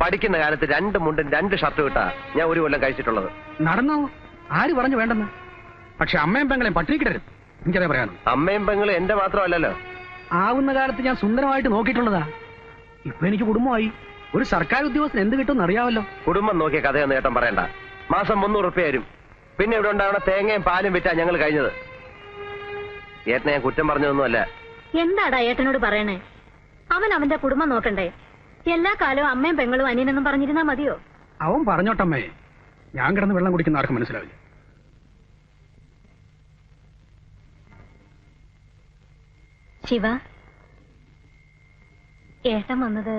പഠിക്കുന്ന കാലത്ത് 2 മുണ്ടും 2 ഷർട്ടും ഇട്ടാ ഞാൻ 1 കൊല്ലം കഴിച്ചിട്ടുള്ളത്. നടന്നോ? ആര് പറഞ്ഞു വേണ്ടെന്ന്? പക്ഷെ അമ്മയും പെങ്ങളെയും പട്ടിണിക്കിടരുത്, എനിക്കതേ പറയാനുള്ളൂ. അമ്മയും പെങ്ങളും എന്റെ മാത്രമല്ലല്ലോ. ആവുന്ന കാലത്ത് ഞാൻ സുന്ദരമായിട്ട് നോക്കിയിട്ടുള്ളതാ. ഇപ്പൊ എനിക്ക് കുടുംബമായി. ഒരു സർക്കാർ ഉദ്യോഗസ്ഥന് എന്ത് കിട്ടുമെന്ന് അറിയാമല്ലോ. കുടുംബം നോക്കിയ കഥയൊന്നും ഏട്ടൻ പറയണ്ട. മാസം 300 റുപ്യ വരും. പിന്നെ ഇവിടെ ഉണ്ടാവണ തേങ്ങയും പാലും വിറ്റാ ഞങ്ങൾ കഴിഞ്ഞത്. ഏട്ടനെ ഞാൻ കുറ്റം പറഞ്ഞതൊന്നുമല്ല. എന്താടാ ഏട്ടനോട് പറയണേ? അവൻ അവന്റെ കുടുംബം നോക്കണ്ടേ? എല്ലാ കാലവും അമ്മയും പെങ്ങളും അനിയനെന്നും പറഞ്ഞിരുന്നാ മതിയോ? അവൻ പറഞ്ഞോട്ടമ്മേ, ഞാൻ കിടന്ന് വെള്ളം കുടിക്കുന്ന ആർക്കും മനസ്സിലാവില്ല. ശിവ, ഏട്ടൻ വന്നത്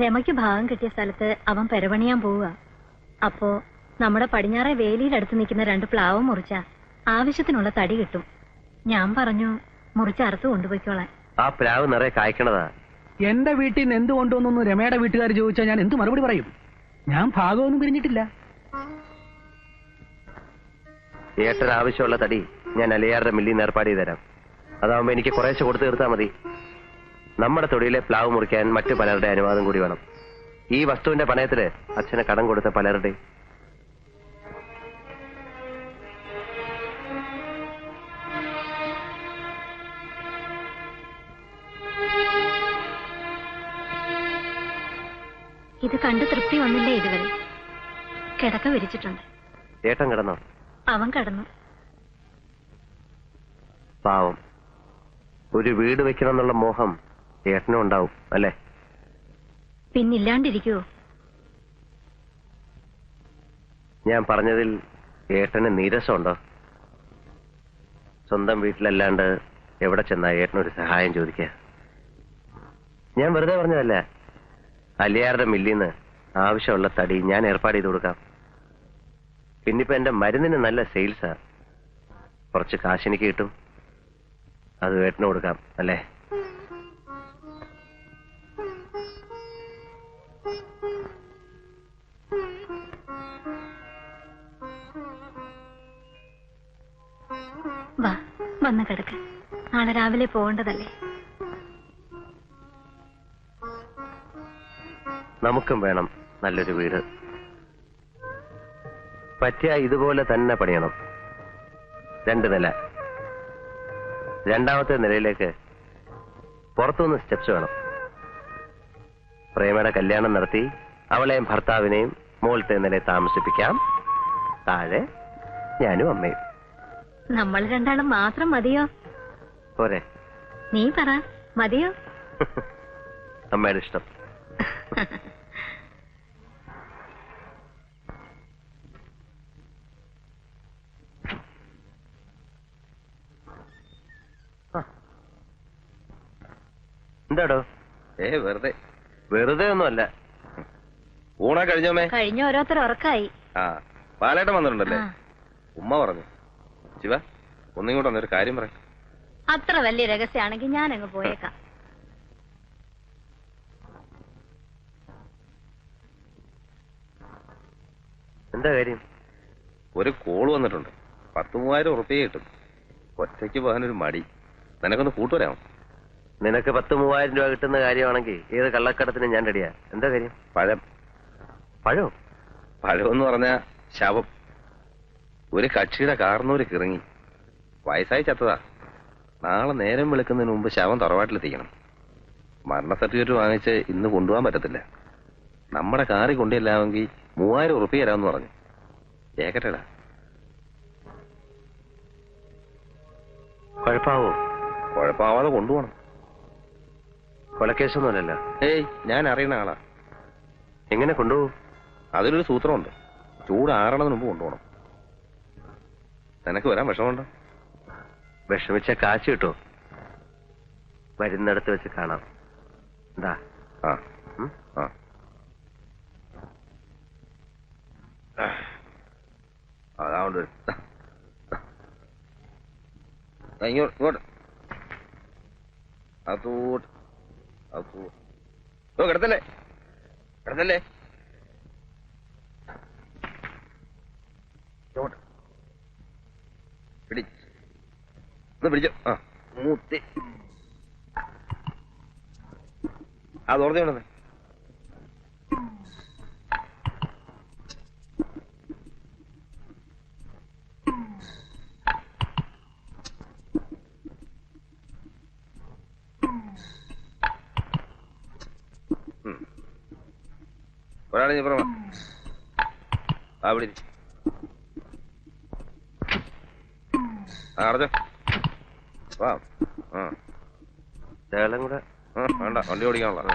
രമയ്ക്ക് ഭാഗം കിട്ടിയ സ്ഥലത്ത് അവൻ പെരപണിയാൻ പോവുക. അപ്പോ നമ്മുടെ പടിഞ്ഞാറെ വേലിയിലടുത്ത് നിൽക്കുന്ന 2 പ്ലാവ് മുറിച്ച ആവശ്യത്തിനുള്ള തടി കിട്ടും. ഞാൻ പറഞ്ഞു മുറിച്ചറുത്ത് കൊണ്ടുപോയിക്കോളാൻ. ആ പ്ലാവ് നിറയെ കായ്ക്കണതാ. എന്റെ വീട്ടിൽ നിന്ന് എന്ത് കൊണ്ടുവന്നു രമയുടെ വീട്ടുകാർ ചോദിച്ചാൽ ഞാൻ എന്ത് മറുപടി പറയും? ഞാൻ ഭാഗമൊന്നും പിരിഞ്ഞിട്ടില്ല. ഏട്ടന് ആവശ്യമുള്ള തടി ഞാൻ അലിയാറുടെ മില്ലിൽ നിന്ന് ഏർപ്പാട് ചെയ്ത് തരാം. അതാവുമ്പോ എനിക്ക് കുറേശ്ശെ കൊടുത്തു തീർത്താൽ മതി. നമ്മുടെ തൊടിയിലെ പ്ലാവ് മുറിക്കാൻ മറ്റു പലരുടെ അനുവാദം കൂടി വേണം. ഈ വസ്തുവിന്റെ പണയത്തില് അച്ഛന് കടം കൊടുത്ത പലരുടെ. ഇത് കണ്ട് തൃപ്തി വന്നില്ലേ ഇതുവരെ? കിടക്ക വിരിച്ചിട്ടുണ്ട്. ഏട്ടൻ കിടന്നോ? അവൻ കിടന്നു. പാവം. ഒരു വീട് വെക്കണം എന്നുള്ള മോഹം ഏട്ടനും ഉണ്ടാവും അല്ലേ? പിന്നില്ലാണ്ടിരിക്കുവോ? ഞാൻ പറഞ്ഞതിൽ ഏട്ടന് നീരസമുണ്ടോ? സ്വന്തം വീട്ടിലല്ലാണ്ട് എവിടെ ചെന്നാ ഏട്ടനൊരു സഹായം ചോദിക്കുക? ഞാൻ വെറുതെ പറഞ്ഞതല്ല. അലിയാറുടെ മില്ലിന്ന് ആവശ്യമുള്ള തടി ഞാൻ ഏർപ്പാട് ചെയ്ത് കൊടുക്കാം. പിന്നിപ്പോ എന്റെ മരുന്നിന് നല്ല സെയിൽസാ. കുറച്ച് കാശ് എനിക്ക് കിട്ടും. അത് ഏട്ടന് കൊടുക്കാം അല്ലേ? വാ, വന്ന് കിടക്ക്. നാളെ രാവിലെ പോകേണ്ടതല്ലേ? നമുക്കും വേണം നല്ലൊരു വീട്. പറ്റിയ ഇതുപോലെ തന്നെ പണിയണം. 2 നില. 2ാമത്തെ നിലയിലേക്ക് പുറത്തുനിന്ന് സ്റ്റെപ്സ് വേണം. പ്രേമയുടെ കല്യാണം നടത്തി അവളെയും ഭർത്താവിനെയും മുകളിലത്തെ നിലയിൽ താമസിപ്പിക്കാം. താഴെ ഞാനും അമ്മയും. നമ്മൾ രണ്ടാളും മാത്രം മതിയോ? പോരെ? നീ പറ, മതിയോ? അമ്മയുടെ ഇഷ്ടം. എന്താടോ? വെറുതെ. വെറുതെ ഒന്നുമല്ല. ഊണാ കഴിഞ്ഞോമേ? കഴിഞ്ഞ ഓരോരുത്തർ ഉറക്കായി. പാലേട്ടൻ വന്നിട്ടുണ്ടല്ലേ? ഉമ്മ പറഞ്ഞു. ശിവ, ഒന്നിങ്ങോട്ട് വന്നൊരു കാര്യം പറയാം. അത്ര വലിയ രഹസ്യമാണെങ്കിൽ ഞാൻ അങ്ങ് പോയേക്കാം. എന്താ കാര്യം? ഒരു കോള് വന്നിട്ടുണ്ട്. 10,000 ഉറുപ്പിക കിട്ടും. ഒറ്റയ്ക്ക് പോകാനൊരു മടി. നിനക്കൊന്ന് കൂട്ടുവരാമോ? നിനക്ക് 10,000 രൂപ കിട്ടുന്ന കാര്യമാണെങ്കിൽ ഏത് കള്ളക്കടത്തിന് ഞാൻ റെഡിയാ. എന്താ കാര്യം? പഴം. പഴോ? പഴമെന്ന് പറഞ്ഞ ശവം. ഒരു കക്ഷിയുടെ കാർന്നൂര് കിറങ്ങി. വയസ്സായി ചത്തതാ. നാളെ നേരം വെളുക്കുന്നതിന് മുമ്പ് ശവം തറവാട്ടിലെത്തിക്കണം. മരണ സർട്ടിഫിക്കറ്റ് വാങ്ങിച്ച് ഇന്ന് കൊണ്ടുപോകാൻ പറ്റത്തില്ല. നമ്മുടെ കാറി കൊണ്ടില്ലാമെങ്കിൽ 3,000 ഉറുപ്പിക തരാമെന്ന് പറഞ്ഞു. കേക്കട്ടെടാ. കുഴപ്പാവോ? കുഴപ്പമാവാതെ കൊണ്ടുപോകണം. കൊലക്കേസൊന്നുമല്ലല്ലോ. ഞാൻ അറിയുന്ന ആളാ. എങ്ങനെ കൊണ്ടുപോകും? അതിലൊരു സൂത്രമുണ്ട്. ചൂടാറണതിന് മുമ്പ് കൊണ്ടുപോകണം. നിനക്ക് വരാൻ വിഷമമുണ്ടോ? വിഷമിച്ച കാശ് കിട്ടോ? വരുന്നിടത്ത് വെച്ച് കാണാം. എന്താ? അതാണ്ട് ഇങ്ങോട്ട് അതോട്ട് കിടത്തല്ലേ കിടത്തല്ലേ പിടിച്ചോ. മൂത്തി അതോർത്തേ. ഒരാളെ പുറമ വിളി. അടച്ചോ. വാ. ശകലം കൂടെ വേണ്ട, വണ്ടി ഓടിക്കാനുള്ള.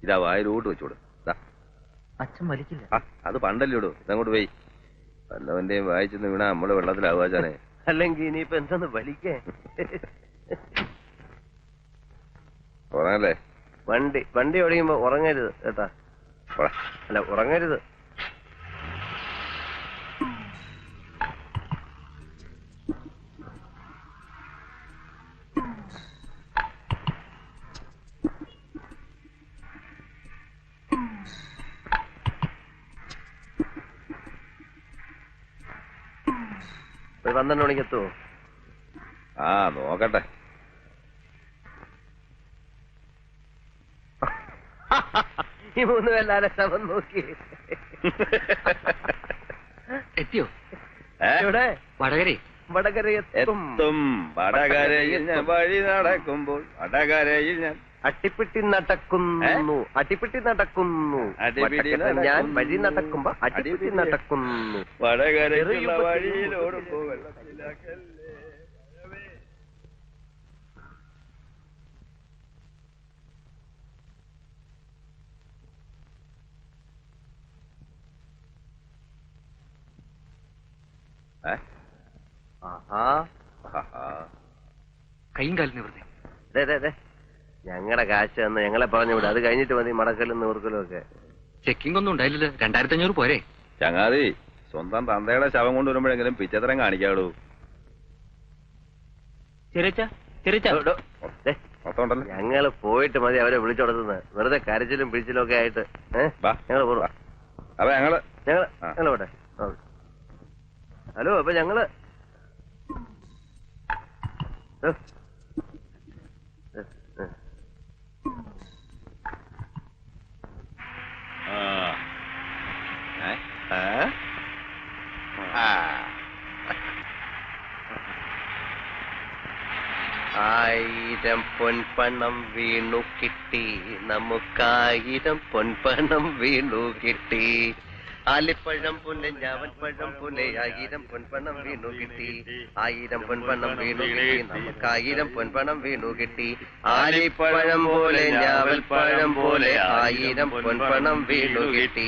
ഇതാ വായിലോട്ട് വെച്ചോട്. അച്ഛൻ വലിക്കില്ല. അത് പണ്ടല്ലേ ഇടൂ. ഇതങ്ങോട്ട് പോയി. വല്ലവന്റെയും വായിച്ചെന്ന് വീണാ നമ്മള് വെള്ളത്തിലാവാച്ചാനെ. അല്ലെങ്കിൽ ഇനിയിപ്പോ എന്തെന്ന് വലിക്കേ? ഉറങ്ങല്ലേ? വണ്ടി ഓടിക്കുമ്പോ ഉറങ്ങരുത് കേട്ടാ. അല്ല, ഉറങ്ങരുത്. ഒരു 12 മണിക്ക് എത്തുമോ? നോക്കട്ടെ. ഈ 3 പേരുടെ ശവം നോക്കി എത്തിയോ? ഇവിടെ വടകരയിൽ എത്തും. വടകരയിൽ ഞാൻ വഴി നടക്കുമ്പോൾ വടകരയിൽ ഞാൻ അട്ടിപ്പിട്ടി നടക്കുന്നു. ഞാൻ വഴി നടക്കുമ്പോ അട്ടിപ്പിട്ടി നടക്കുന്നു. വടകരയിലുള്ള വഴിയിലോടുമ്പോ വെള്ളത്തിലാക്കല്ലേ. കൈയും കാലും നിവർത്തി. ഞങ്ങളുടെ കാശ് തന്ന് ഞങ്ങളെ പറഞ്ഞു വിടും. അത് കഴിഞ്ഞിട്ട് മതി മടക്കലും നിവർക്കലും ഒക്കെ. ചെക്കിംഗ് ഒന്നും ഉണ്ടായില്ലല്ലോ. 2,500 പോരെ? ചങ്ങാതി, സ്വന്തം തന്തയുടെ ശവം കൊണ്ടുവരുമ്പോഴെങ്കിലും പിച്ചത്തരം കാണിക്കാടൂ. ഞങ്ങള് പോയിട്ട് മതി അവരെ വിളിച്ചോടത്തുന്നത്. വെറുതെ കരച്ചിലും പിടിച്ചിലും ഒക്കെ ആയിട്ട്. ഞങ്ങള് പോവാ. അപ്പൊ ഞങ്ങള് പോട്ടെ. ഹലോ അപ്പൊ ഞങ്ങള് ആയിരം പൊൻപണം വീണു കിട്ടി, നമുക്കായിരം പൊൻപണം വീണു കിട്ടി. ആലിപ്പഴം പോലെ ഞാവൽപ്പഴം പോലെ ആയിരം പൊൻപണം വീണു കിട്ടി, ആയിരം പൊൻപണം വീണു കിട്ടി, നമുക്കായിരം പൊൻപണം വീണു കിട്ടി. ആലിപ്പഴം പോലെ ഞാവൽപ്പഴം പോലെ ആയിരം പൊൻപണം വീണു കിട്ടി.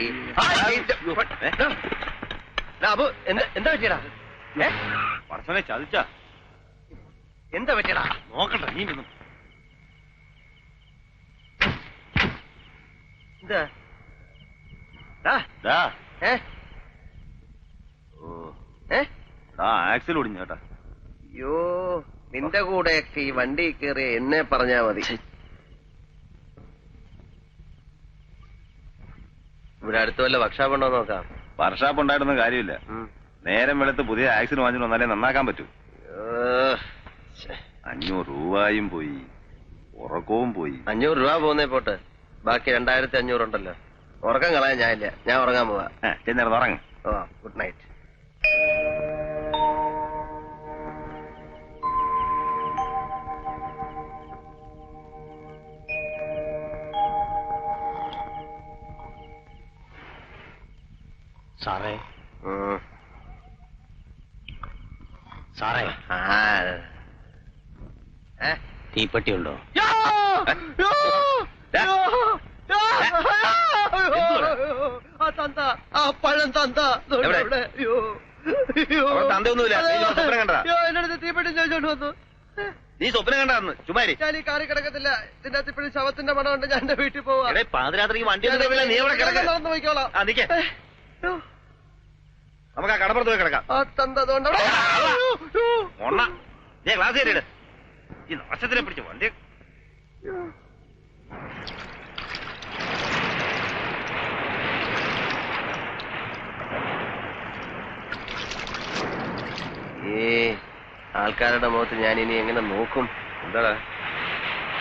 അബു എന്താ പറ്റിയടാ? പറച്ചനെ ചതിച്ച എന്താ പറ്റിയടാ? നോക്കട്ടെ നീ ആക്സിൽ ഓടിഞ്ഞ കേട്ടാ. അയ്യോ, നിന്റെ കൂടെയൊക്കെ ഈ വണ്ടി കയറി എന്നെ പറഞ്ഞാ മതി. ഇവിടെ അടുത്ത വല്ല വർക്ക്ഷോപ്പ് ഉണ്ടോ നോക്കാം. വർക്ക്ഷോപ്പ് ഉണ്ടായിരുന്ന കാര്യമില്ല. നേരം വെളുത്ത് പുതിയ ആക്സിൽ വാങ്ങിച്ചു വന്നാലേ നന്നാക്കാൻ പറ്റൂ. 500 രൂപയും പോയി, ഉറക്കവും പോയി. 500 രൂപ പോകുന്നേ പോട്ടെ, ബാക്കി 2500 ഉണ്ടല്ലോ. ഉറക്കം കളയാൻ ഞാനില്ല, ഞാൻ ഉറങ്ങാൻ പോവാ. ചെന്നേരം ഉറങ്ങ. ഓ, ഗുഡ് നൈറ്റ്. സാറേ സാറേ തീപ്പെട്ടി ഉണ്ടോ? പഴം തന്ത തന്തയൊന്നുമില്ല. എന്നോട് തീപ്പെട്ടി ചോദിച്ചോണ്ട് വന്നു. നീ സ്വപ്നം കണ്ടാന്ന് ചുമ്മാരി. ഞാൻ ഈ കാറി കിടക്കത്തില്ല, ഇതിന്റെ അകത്ത് ഇപ്പോഴും ശവത്തിന്റെ മണം കൊണ്ട് ഞാൻ എന്റെ വീട്ടിൽ പോവാ. പാതിരാത്രിക്ക് വണ്ടി നീ ഇവിടെ നടന്നു പോയിക്കോളാം. നമുക്ക് ആ കടപ്പുറത്ത് പോയി കിടക്കാം. നീ ക്ലാസ് കയറിയിട്. ഈ നാശത്തിനെ പിടിച്ച് വണ്ടി ആൾക്കാരുടെ മുഖത്ത് ഞാൻ ഇനി എങ്ങനെ നോക്കും? എന്താടാ?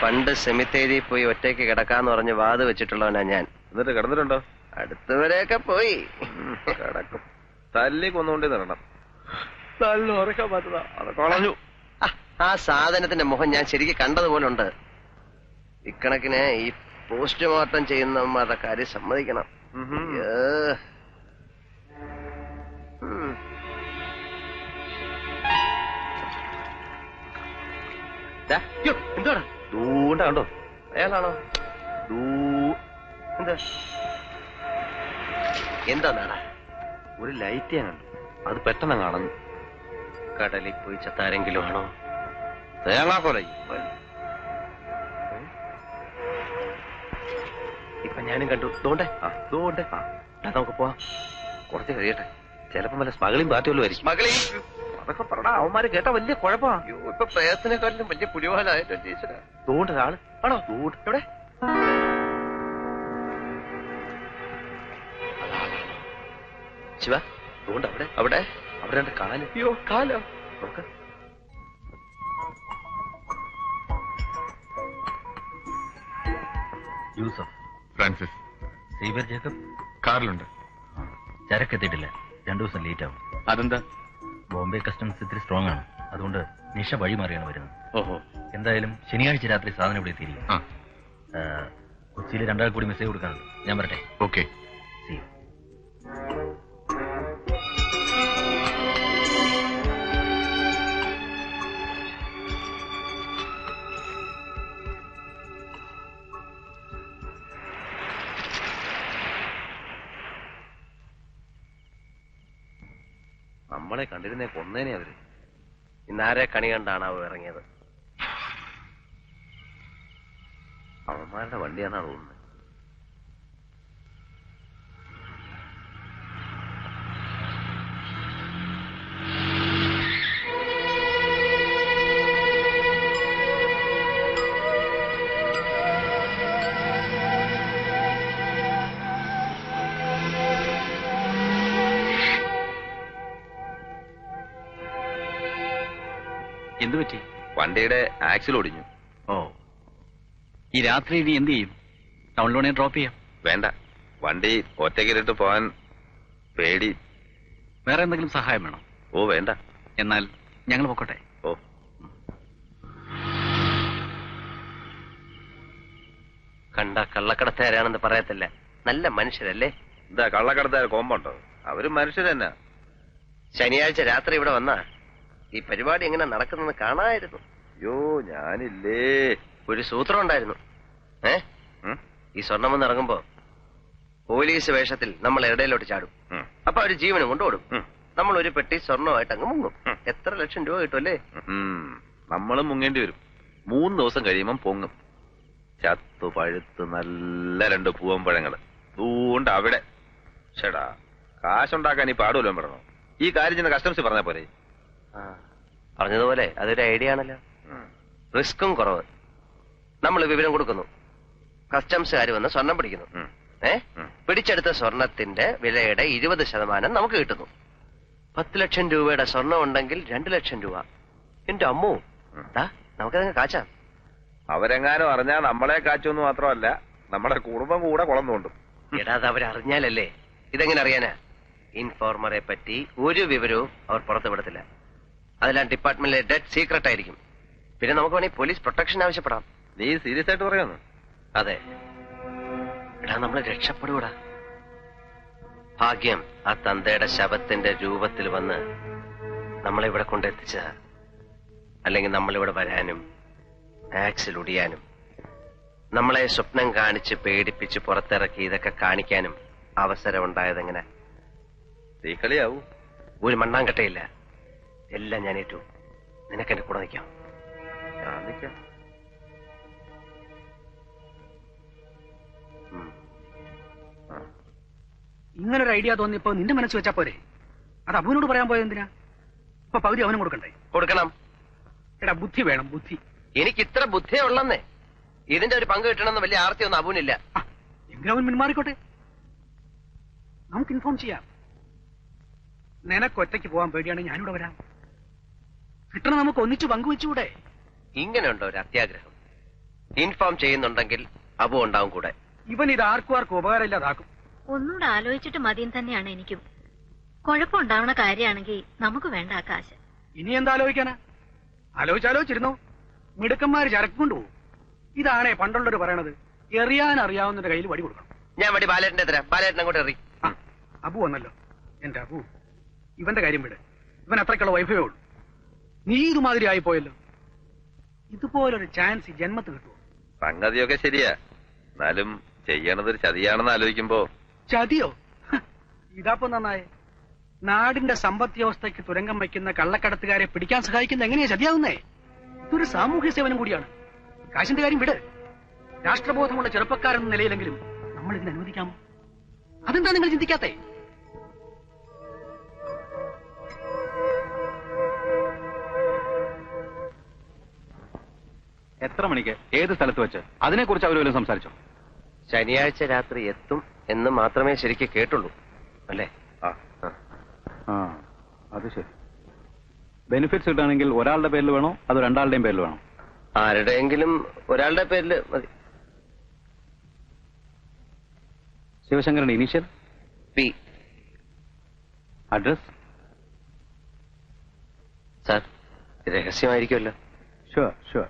പണ്ട് സെമിത്തേരി പോയി ഒറ്റയ്ക്ക് കിടക്കാന്ന് പറഞ്ഞ് വാത് വെച്ചിട്ടുള്ളവനാ ഞാൻ. എന്നിട്ട് കിടന്നിട്ടുണ്ടോ? അടുത്തവരെയൊക്കെ പോയി കിടക്കും. തല്ലി കൊന്നുകൊണ്ടേ നടണം. നല്ല ഉറക്കാൻ പറ്റുന്ന അത് കളഞ്ഞു. ആ സാധനത്തിന്റെ മുഖം ഞാൻ ശരിക്കും കണ്ടതുപോലുണ്ട്. ഇക്കണക്കിന് ഈ പോസ്റ്റ്മോർട്ടം ചെയ്യുന്നവന്മാരുടെ കാര്യം സമ്മതിക്കണം. എന്താണ് ദൂണ്ട കണ്ടോ? അയാളാണോ? എന്താ നാടാ? ഒരു ലൈറ്റ് ഞാൻ കണ്ടു, അത് പെട്ടെന്ന് കാണുന്നു. കടലിൽ പോയി ചത്താരെങ്കിലും ആണോ? തേങ്ങാക്കൊലൈ. ഇപ്പൊ ഞാനും കണ്ടു. ദോണ്ടേ നമുക്ക് പോവാം. കുറച്ച് കഴിയട്ടെ, ചിലപ്പോ വല്ല സ്മഗ്ലിംഗ് പാർട്ടികളും ആയിരിക്കും. അതൊക്കെ പറടാ, അവന്മാര് കേട്ട വലിയ കുഴപ്പമാ. ഇപ്പൊ പ്രയത്നക്കാരിലും വലിയ പുലിവാലായിട്ടോ ടീച്ചറാ. ദൂണ്ട ആള് ആണോ? എവിടെ? ശിവ, ദൂണ്ട അവിടെ അവിടെ അവിടെ രണ്ട് കാല്. അയ്യോ, കാലോ? നോക്ക്. യൂസഫ്, ഫ്രാൻസിസ്, സേവ്യർ ജേക്കബ് കാറിലുണ്ട്. ചരക്കെത്തിയിട്ടില്ല, 2 ദിവസം ലേറ്റ് ആവും. അതെന്താ? ബോംബെ കസ്റ്റംസ് ഇത്തിരി സ്ട്രോങ് ആണ്, അതുകൊണ്ട് നിഷ വഴി മാറിയാണ് വരുന്നത്. ഓഹോ. എന്തായാലും ശനിയാഴ്ച രാത്രി സാധനം ഇവിടെ എത്തിയിരിക്കും. കൊച്ചിയിൽ 2 ആൾ കൂടി മെസ്സേജ് കൊടുക്കാനുണ്ട്. ഞാൻ വരട്ടെ? ഓക്കെ. നമ്മളെ കണ്ടിരുന്നേ കൊന്നേനെ അവര്. ഇന്നാരെ കണി കണ്ടാണ് അവ ഇറങ്ങിയത്. അവന്മാരുടെ വണ്ടിയാണെന്നാ തോന്നുന്നത്. എന്തു പറ്റി? വണ്ടിയുടെ ആക്സിൽ ഒടിഞ്ഞു. ഓ, ഈ രാത്രി ഇനി എന്ത് ചെയ്യും? ടൗണിലോണെ ഡ്രോപ്പ് ചെയ്യാം. വേണ്ട, വണ്ടി ഒറ്റയ്ക്കിട്ട് പോകാൻ പേടി. വേറെ എന്തെങ്കിലും സഹായം വേണോ? ഓ വേണ്ട. എന്നാൽ ഞങ്ങൾ പൊക്കോട്ടെ. ഓ, കണ്ട കള്ളക്കടത്തുകാരാണെന്ന് പറയത്തില്ല. നല്ല മനുഷ്യരല്ലേ? എന്താ കള്ളക്കടത്തുകാർ കോമ്പുണ്ടോ? അവരും മനുഷ്യർ തന്നെ. ശനിയാഴ്ച രാത്രി ഇവിടെ വന്നാ ഈ പരിപാടി എങ്ങനെ നടക്കുന്നെന്ന് കാണാമായിരുന്നു. അയ്യോ, ഞാനില്ലേ. ഒരു സൂത്രം ഉണ്ടായിരുന്നു. ഈ സ്വർണ്ണമെന്ന് ഇറങ്ങുമ്പോ പോലീസ് വേഷത്തിൽ നമ്മൾ ഇടയിലോട്ട് ചാടും. അപ്പൊ അവര് ജീവനും കൊണ്ടോടും. നമ്മൾ ഒരു പെട്ടി സ്വർണ്ണമായിട്ട് അങ്ങ് മുങ്ങും. എത്ര ലക്ഷം രൂപ കിട്ടുമല്ലേ? നമ്മളും മുങ്ങേണ്ടി വരും. 3 ദിവസം കഴിയുമ്പം പൊങ്ങും. ചത്തു പഴുത്ത് നല്ല 2 പൂവമ്പഴങ്ങള് ദൂണ്ട് അവിടെ. ചേടാ, കാശുണ്ടാക്കാൻ ഈ പാടുമല്ലോ പറഞ്ഞോ. ഈ കാര്യം ചെന്ന് കസ്റ്റംസ് പറഞ്ഞ പോലെ. പറഞ്ഞതുപോലെ അതൊരു ഐഡിയ ആണല്ലോ. റിസ്ക്കും കുറവ്. നമ്മൾ വിവരം കൊടുക്കുന്നു, കസ്റ്റംസുകാർ വന്ന് സ്വർണം പിടിക്കുന്നു. പിടിച്ചെടുത്ത സ്വർണത്തിന്റെ വിലയുടെ 20% നമുക്ക് കിട്ടുന്നു. 10 ലക്ഷം രൂപയുടെ സ്വർണം ഉണ്ടെങ്കിൽ 2 ലക്ഷം രൂപ. എന്റെ അമ്മോ, നമുക്കതങ്ങ് കാച്ചാം. അവരെങ്ങാനും അറിഞ്ഞാൽ നമ്മളെ കാച്ചൊന്നും മാത്രമല്ല, നമ്മുടെ കുടുംബം കൂടെ കുളം തോണ്ടും. എടാ, അത് അവരറിഞ്ഞാലല്ലേ. ഇതെങ്ങനെ അറിയാനാ? ഇൻഫോർമറെ പറ്റി ഒരു വിവരവും അവർ പുറത്തു വിടത്തില്ല. അതെല്ലാം ഡിപ്പാർട്ട്മെന്റിലെ ഡെഡ് സീക്രട്ട് ആയിരിക്കും. പിന്നെ നമുക്ക് വേണമെങ്കിൽ പോലീസ് പ്രൊട്ടക്ഷൻ ആവശ്യപ്പെടാം. നീ സീരിയസ് ആയിട്ട് പറയാന്നു? അതെ. എടാ, നമ്മൾ രക്ഷപ്പെടൂടാ. ഭാഗ്യം ആ തന്തയുടെ ശവത്തിന്റെ രൂപത്തിൽ വന്ന് നമ്മളിവിടെ കൊണ്ടെത്തിച്ചതാ. അല്ലെങ്കിൽ നമ്മളിവിടെ വരാനും ആക്സിൽ ഒടിയാനും നമ്മളെ സ്വപ്നം കാണിച്ച് പേടിപ്പിച്ച് പുറത്തിറക്കി ഇതൊക്കെ കാണിക്കാനും അവസരം ഉണ്ടായതെങ്ങനെ? തീക്കളിയാവൂ. ഒരു മണ്ണാങ്കട്ടയില്ല. എല്ലാം ഞാൻ ഏറ്റു. നിനക്കെന്റെ കൂടെ നിൽക്കാം. നിൽക്കാം. ഇങ്ങനൊരു ഐഡിയ തോന്നിയപ്പോ നിന്റെ മനസ്സ് വെച്ചാ പോരെ? അത് അബുവിനോട് പറയാൻ പോയത് എന്തിനാ? ഇപ്പൊ പകുതി അവനും കൊടുക്കണ്ടേ? കൊടുക്കണം. എടാ, ബുദ്ധി വേണം, ബുദ്ധി. എനിക്ക് ഇത്ര ബുദ്ധിയേ ഉള്ളന്നേ. ഇതിന്റെ ഒരു പങ്ക് കിട്ടണമെന്ന് വലിയ ആർത്തിയൊന്നും അബുവിനില്ല. എങ്കിലും അവൻ പിന്മാറിക്കോട്ടെ. നമുക്ക് ഇൻഫോം ചെയ്യാം. നിനക്ക് ഒറ്റയ്ക്ക് പോകാൻ പേടിയാണെങ്കിൽ ഞാനിവിടെ വരാം. കിട്ടണം നമുക്ക് ഒന്നിച്ച് പങ്കുവെച്ചുകൂടെ? ഇങ്ങനെയുണ്ടോ ഒരു അത്യാഗ്രഹം? ഇൻഫോം ചെയ്യുന്നുണ്ടെങ്കിൽ അബു ഉണ്ടാവും കൂടെ. ഇവൻ ഇത് ആർക്കും ഉപകാരമില്ലാതാക്കും. ഒന്നുകൂടെ ആലോചിച്ചിട്ട് മതിയും തന്നെയാണ് എനിക്കും. കുഴപ്പമുണ്ടാവണ കാര്യമാണെങ്കിൽ നമുക്ക് വേണ്ട ആ കാശ്. ഇനി എന്താ ആലോചിക്കാനാ? ആലോചിച്ചിരുന്നോ? മിടുക്കന്മാര് ചരക്ക് കൊണ്ടുപോകും. ഇതാണേ പണ്ടുള്ളവർ പറയണത്, എറിയാൻ അറിയാവുന്നതിന്റെ കയ്യിൽ വടി കൊടുക്കണം. ഞാൻ വടി ബാലേട്ടന്റെ തരാം. ബാലേട്ടൻ അങ്ങോട്ട് എറി. അബു വന്നല്ലോ. എന്റെ അബു, ഇവന്റെ കാര്യം വിട്. ഇവൻ അത്രയ്ക്കുള്ള വൈഭവേ ഉള്ളൂ. നീ ഇതുമാതിരി ആയിപ്പോയല്ലോ. ഇതുപോലൊരു ചാൻസ് ജന്മത്ത് കിട്ടുമോ? സംഗതിയൊക്കെ ശരിയാ. എന്നാലും ചെയ്യണതൊരു ചതിയാണെന്ന് ആലോചിക്കുമ്പോ. ചതിയോ? ഇതാപ്പോ നന്നായേ. നാടിന്റെ സമ്പദ് വ്യവസ്ഥയ്ക്ക് തുരങ്കം വയ്ക്കുന്ന കള്ളക്കടത്തുകാരെ പിടിക്കാൻ സഹായിക്കുന്ന എങ്ങനെയാ ചതിയാവുന്നേ? ഇതൊരു സാമൂഹ്യ സേവനം കൂടിയാണ്. കാശിന്റെ കാര്യം വിട്. രാഷ്ട്രബോധമുള്ള ചെറുപ്പക്കാരെന്ന നിലയിലെങ്കിലും നമ്മൾ ഇതിന് അനുവദിക്കാമോ? അതെന്താ നിങ്ങൾ ചിന്തിക്കാത്തേ? എത്ര മണിക്ക് ഏത് സ്ഥലത്ത് വെച്ച് അതിനെക്കുറിച്ച് അവർ വല്ലതും സംസാരിച്ചോ? ശനിയാഴ്ച രാത്രി എത്തും എന്ന് മാത്രമേ ശരിക്കും കേട്ടുള്ളൂ, അല്ലേ? അത് ശരി. ബെനിഫിറ്റ്സ് കിട്ടുകയാണെങ്കിൽ ഒരാളുടെ പേരിൽ വേണോ അതോ 2 പേരിൽ വേണോ? ആരുടെയെങ്കിലും ഒരാളുടെ പേരിൽ മതി. ശിവശങ്കരന്റെ ഇനീഷ്യൽ? പി. അഡ്രസ്? സാർ, രഹസ്യമായിരിക്കുമല്ലോ. ഷുവർ.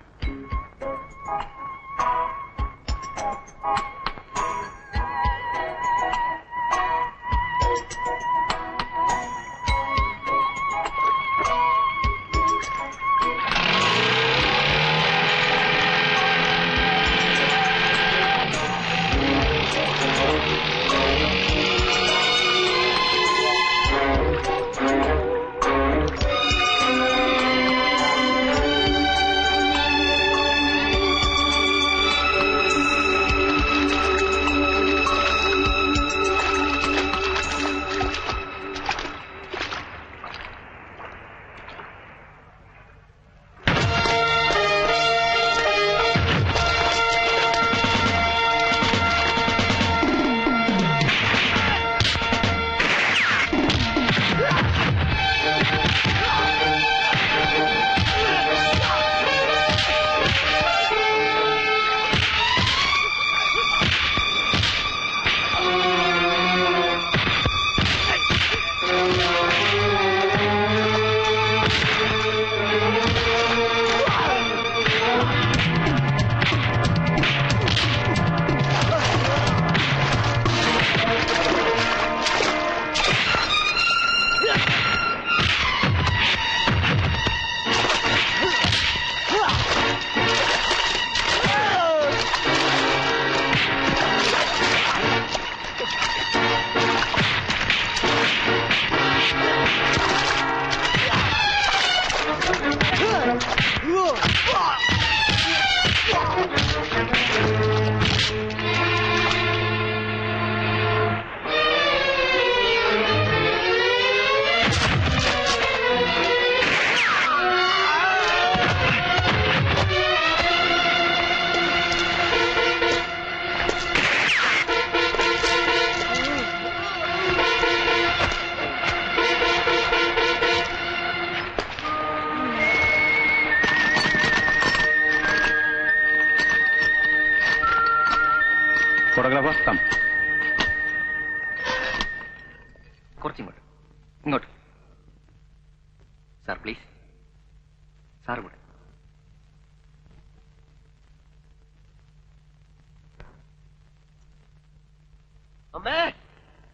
കുറച്ചിങ്ങോട്ട്, ഇങ്ങോട്ട്. സാർ പ്ലീസ്, സാർ കൂടെ. അമ്മേ,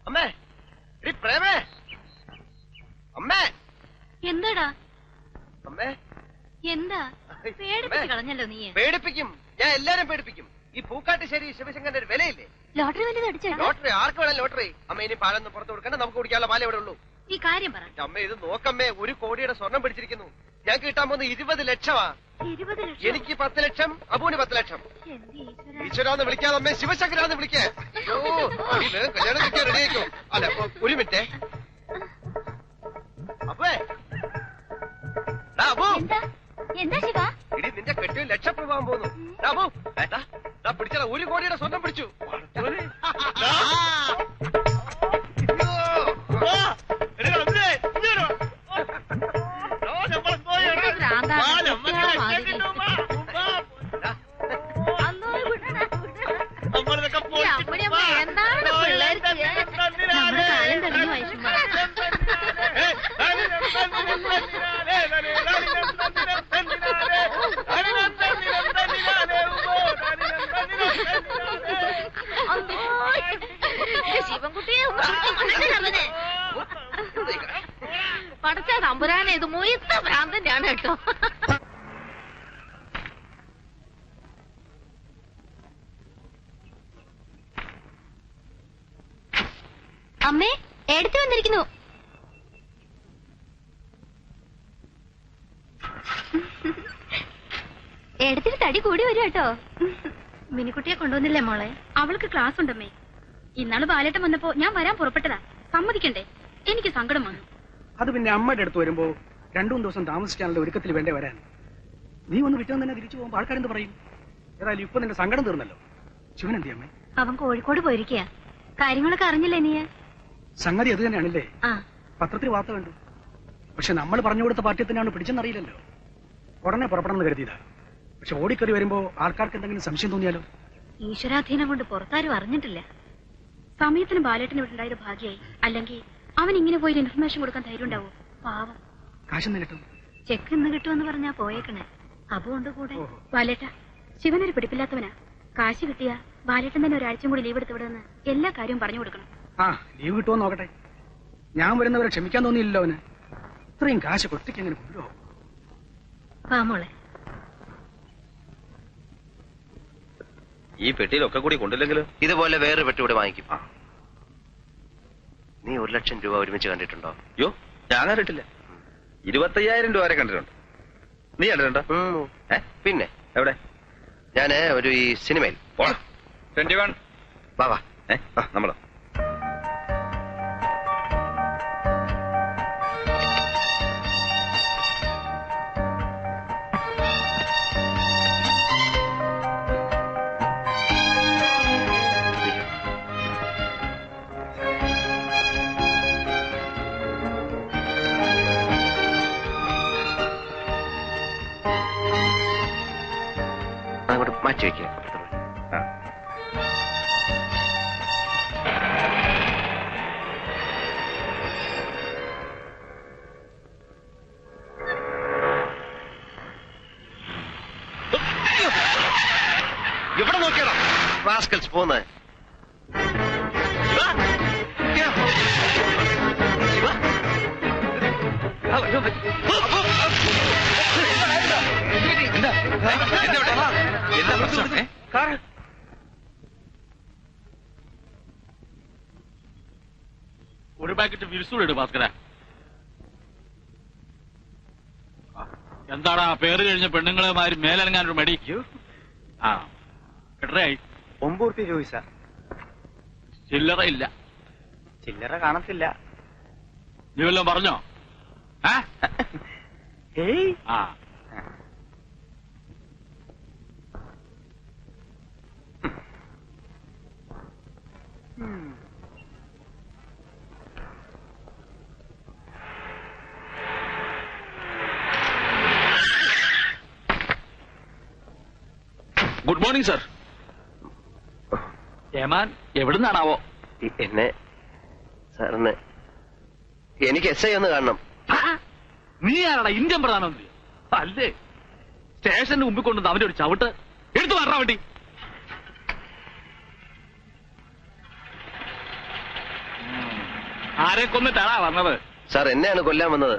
അമ്മേ, എടി പ്രേമേ, അമ്മേ, എന്താടാ? അമ്മേ, എന്താ പേടിപ്പിച്ച് കളഞ്ഞല്ലോ നീ? പേടിപ്പിക്കും, ഞാൻ എല്ലാരും പേടിപ്പിക്കും. ഈ പൂക്കാട്ടുശ്ശേരി ശിവശങ്കരന്റെ ഒരു വിലയില്ലേ? ലോട്ടറി വല്ലതും അടിച്ചോ? ലോട്ടറി ആർക്ക് വേണം ലോട്ടറി? അമ്മ ഇനി പാലൊന്നും പുറത്ത് കൊടുക്കണ്ട, നമുക്ക് കുടിക്കാനുള്ള പാല ഇവിടെ ഉള്ളൂ. ഈ കാര്യം പറ. അമ്മ ഇത് നോക്കമ്മേ, 1 കോടിയുടെ സ്വർണം പിടിച്ചിരിക്കുന്നു. ഞങ്ങൾക്ക് കിട്ടാൻ പോകുന്ന 20 ലക്ഷമാ. 20 ലക്ഷം? എനിക്ക് 10 ലക്ഷം, അബുവിന് 10 ലക്ഷം. ഈശ്വരാന്ന് വിളിക്കാതെ അമ്മേ, ശിവശങ്കരാന്ന് വിളിക്കേ. കല്യാണം കഴിക്കാൻ റെഡി ആയിക്കോ. അല്ല, 1 മിനിറ്റ്. അപ്പേ അബു, എന്താ ശിവ? ഇടി നിന്റെ കെട്ടിൽ ലക്ഷപ്രഭാവം പോകുന്നു. അബു പിടിച്ചാ 1 കോടിയുടെ സ്വർണം പിടിച്ചു. പടച്ച തമ്പുരാനെ, ഇത് മൊയ്ത്ത ഭ്രാന്തന്റെയാണ് കേട്ടോ. അമ്മേ, എടുത്തു വന്നിരിക്കുന്നു. എടുത്തിട്ട് തടി കൂടി വരും കേട്ടോ. മിനിക്കുട്ടിയെ കൊണ്ടുവന്നില്ലേ മോളെ? അവൾക്ക് ക്ലാസ് ഉണ്ടമ്മേ. ഇന്നാള് ബാലേട്ടൻ വന്നപ്പോ ഞാൻ വരാൻ പുറപ്പെട്ടതാ. സമ്മതിക്കണ്ടേ? എനിക്ക് സങ്കടം വന്നു. അത് പിന്നെ അമ്മയുടെ അടുത്ത് വരുമ്പോ 2-3 ദിവസം താമസിക്കാനുള്ള ഒരുക്കത്തിൽ വേണ്ടേ വരാൻ. നീ ഒന്ന് വിട്ടാൻ തന്നെ തിരിച്ചു പോകുമ്പോ ആൾക്കാരെന്ത് പറയും? ഏതായാലും ഇപ്പൊ നിന്റെ സങ്കടം തീർന്നല്ലോ. ശിവൻ എന്തി അമ്മേ? അവൻ കോഴിക്കോട് പോയിരിക്കുക. കാര്യങ്ങളൊക്കെ അറിഞ്ഞില്ലേ നീ? സംഗതി അത് തന്നെയാണല്ലേ? ആ, പത്രത്തിൽ വാർത്ത കണ്ടു. പക്ഷെ നമ്മൾ പറഞ്ഞു കൊടുത്ത പാർട്ടി തന്നെയാണ് പിടിച്ചെന്നറിയില്ലല്ലോ. ഉടനെ പുറപ്പെടണമെന്ന് കരുതിയതാ. പക്ഷെ ഓടിക്കറി വരുമ്പോ ആൾക്കാർക്ക് എന്തെങ്കിലും സംശയം തോന്നിയാലോ? ഈശ്വരാധീനം കൊണ്ട് പുറത്താരും അറിഞ്ഞിട്ടില്ല. സമയത്തിന് ബാലേട്ടന് ഇവിടെ ഉണ്ടായത് ഭാഗ്യായി. അല്ലെങ്കിൽ അവൻ ഇങ്ങനെ പോയി ഇൻഫർമേഷൻ കൊടുക്കാൻ ധൈര്യം ഉണ്ടാവോ? പാവം. കാശെന്ന് കിട്ടും? ചെക്ക് ഇന്ന് കിട്ടുമെന്ന് പറഞ്ഞാ പോയേക്കണേ. അതുകൊണ്ട് കൂടെ ബാലേട്ട, ശിവനൊരു പിടിപ്പില്ലാത്തവനാ. കാശ് കിട്ടിയാ ബാലേട്ടൻ തന്നെ 1 ആഴ്ചയും കൂടി ലീവ് എടുത്ത് വിടുമെന്ന് എല്ലാ കാര്യവും പറഞ്ഞു കൊടുക്കണം. ആ, ലീവ് കിട്ടുമോ നോക്കട്ടെ. ഞാൻ വരുന്നവരെ ക്ഷമിക്കാൻ തോന്നിയില്ലല്ലോ അവന്. ഇത്രയും കാശ് കൊട്ടിക്ക് എങ്ങനെ കൊണ്ടുപോകും? വാ മോളെ. ഈ പെട്ടിയിലൊക്കെ കൂടി കൊണ്ടില്ലെങ്കിലും ഇതുപോലെ വേറെ പെട്ടി ഇവിടെ വാങ്ങിക്കും. നീ 1 ലക്ഷം രൂപ ഒരുമിച്ച് കണ്ടിട്ടുണ്ടോ? യോ, ഞാൻ കണ്ടിട്ടില്ല. 25,000 രൂപ വരെ കണ്ടിട്ടുണ്ട്. നീ കണ്ടിട്ടുണ്ടോ? പിന്നെ എവിടെ? ഞാന് ഒരു ഈ സിനിമയിൽ 21 വാ നമ്മളോ? അങ്ങോട്ട് മാറ്റി വയ്ക്കുക. എവിടെ നോക്കിയടാ റാസ്കൽസ് പോന്ന്? എന്താ പ്രശ്നം? ഒരു പാക്കറ്റ് വിരിസൂടെ ഭാസ്കര. എന്താടാ പേര് കഴിഞ്ഞ പെണ്ണുങ്ങളെമാര് മേലനങ്ങാനൊരു മടി? ആ, എത്രയായി? 9 രൂപ ചോദിച്ചാ. ചില്ലറ ഇല്ല. ചില്ലറ കാണത്തില്ല. നീ വല്ലതും പറഞ്ഞോ? ഏയ്, ആ, ഗുഡ് മോർണിംഗ് സർ. ഏമാൻ എവിടുന്നാണാവോ? എന്നെ സാറിന് എനിക്ക് SI ഒന്ന് കാണണം. നീ ആരാടാ? ഇന്ത്യൻ പ്രധാനമന്ത്രി അല്ലേ? സ്റ്റേഷന്റെ മുമ്പിൽ കൊണ്ടുവന്ന് അവന്റെ ഒരു ചവിട്ട് എടുത്തു മാറാൻ വേണ്ടി. ആരെ കൊന്നിട്ടാണാ വന്നത്? സാർ എന്നെയാണ് കൊല്ലാൻ വന്നത്.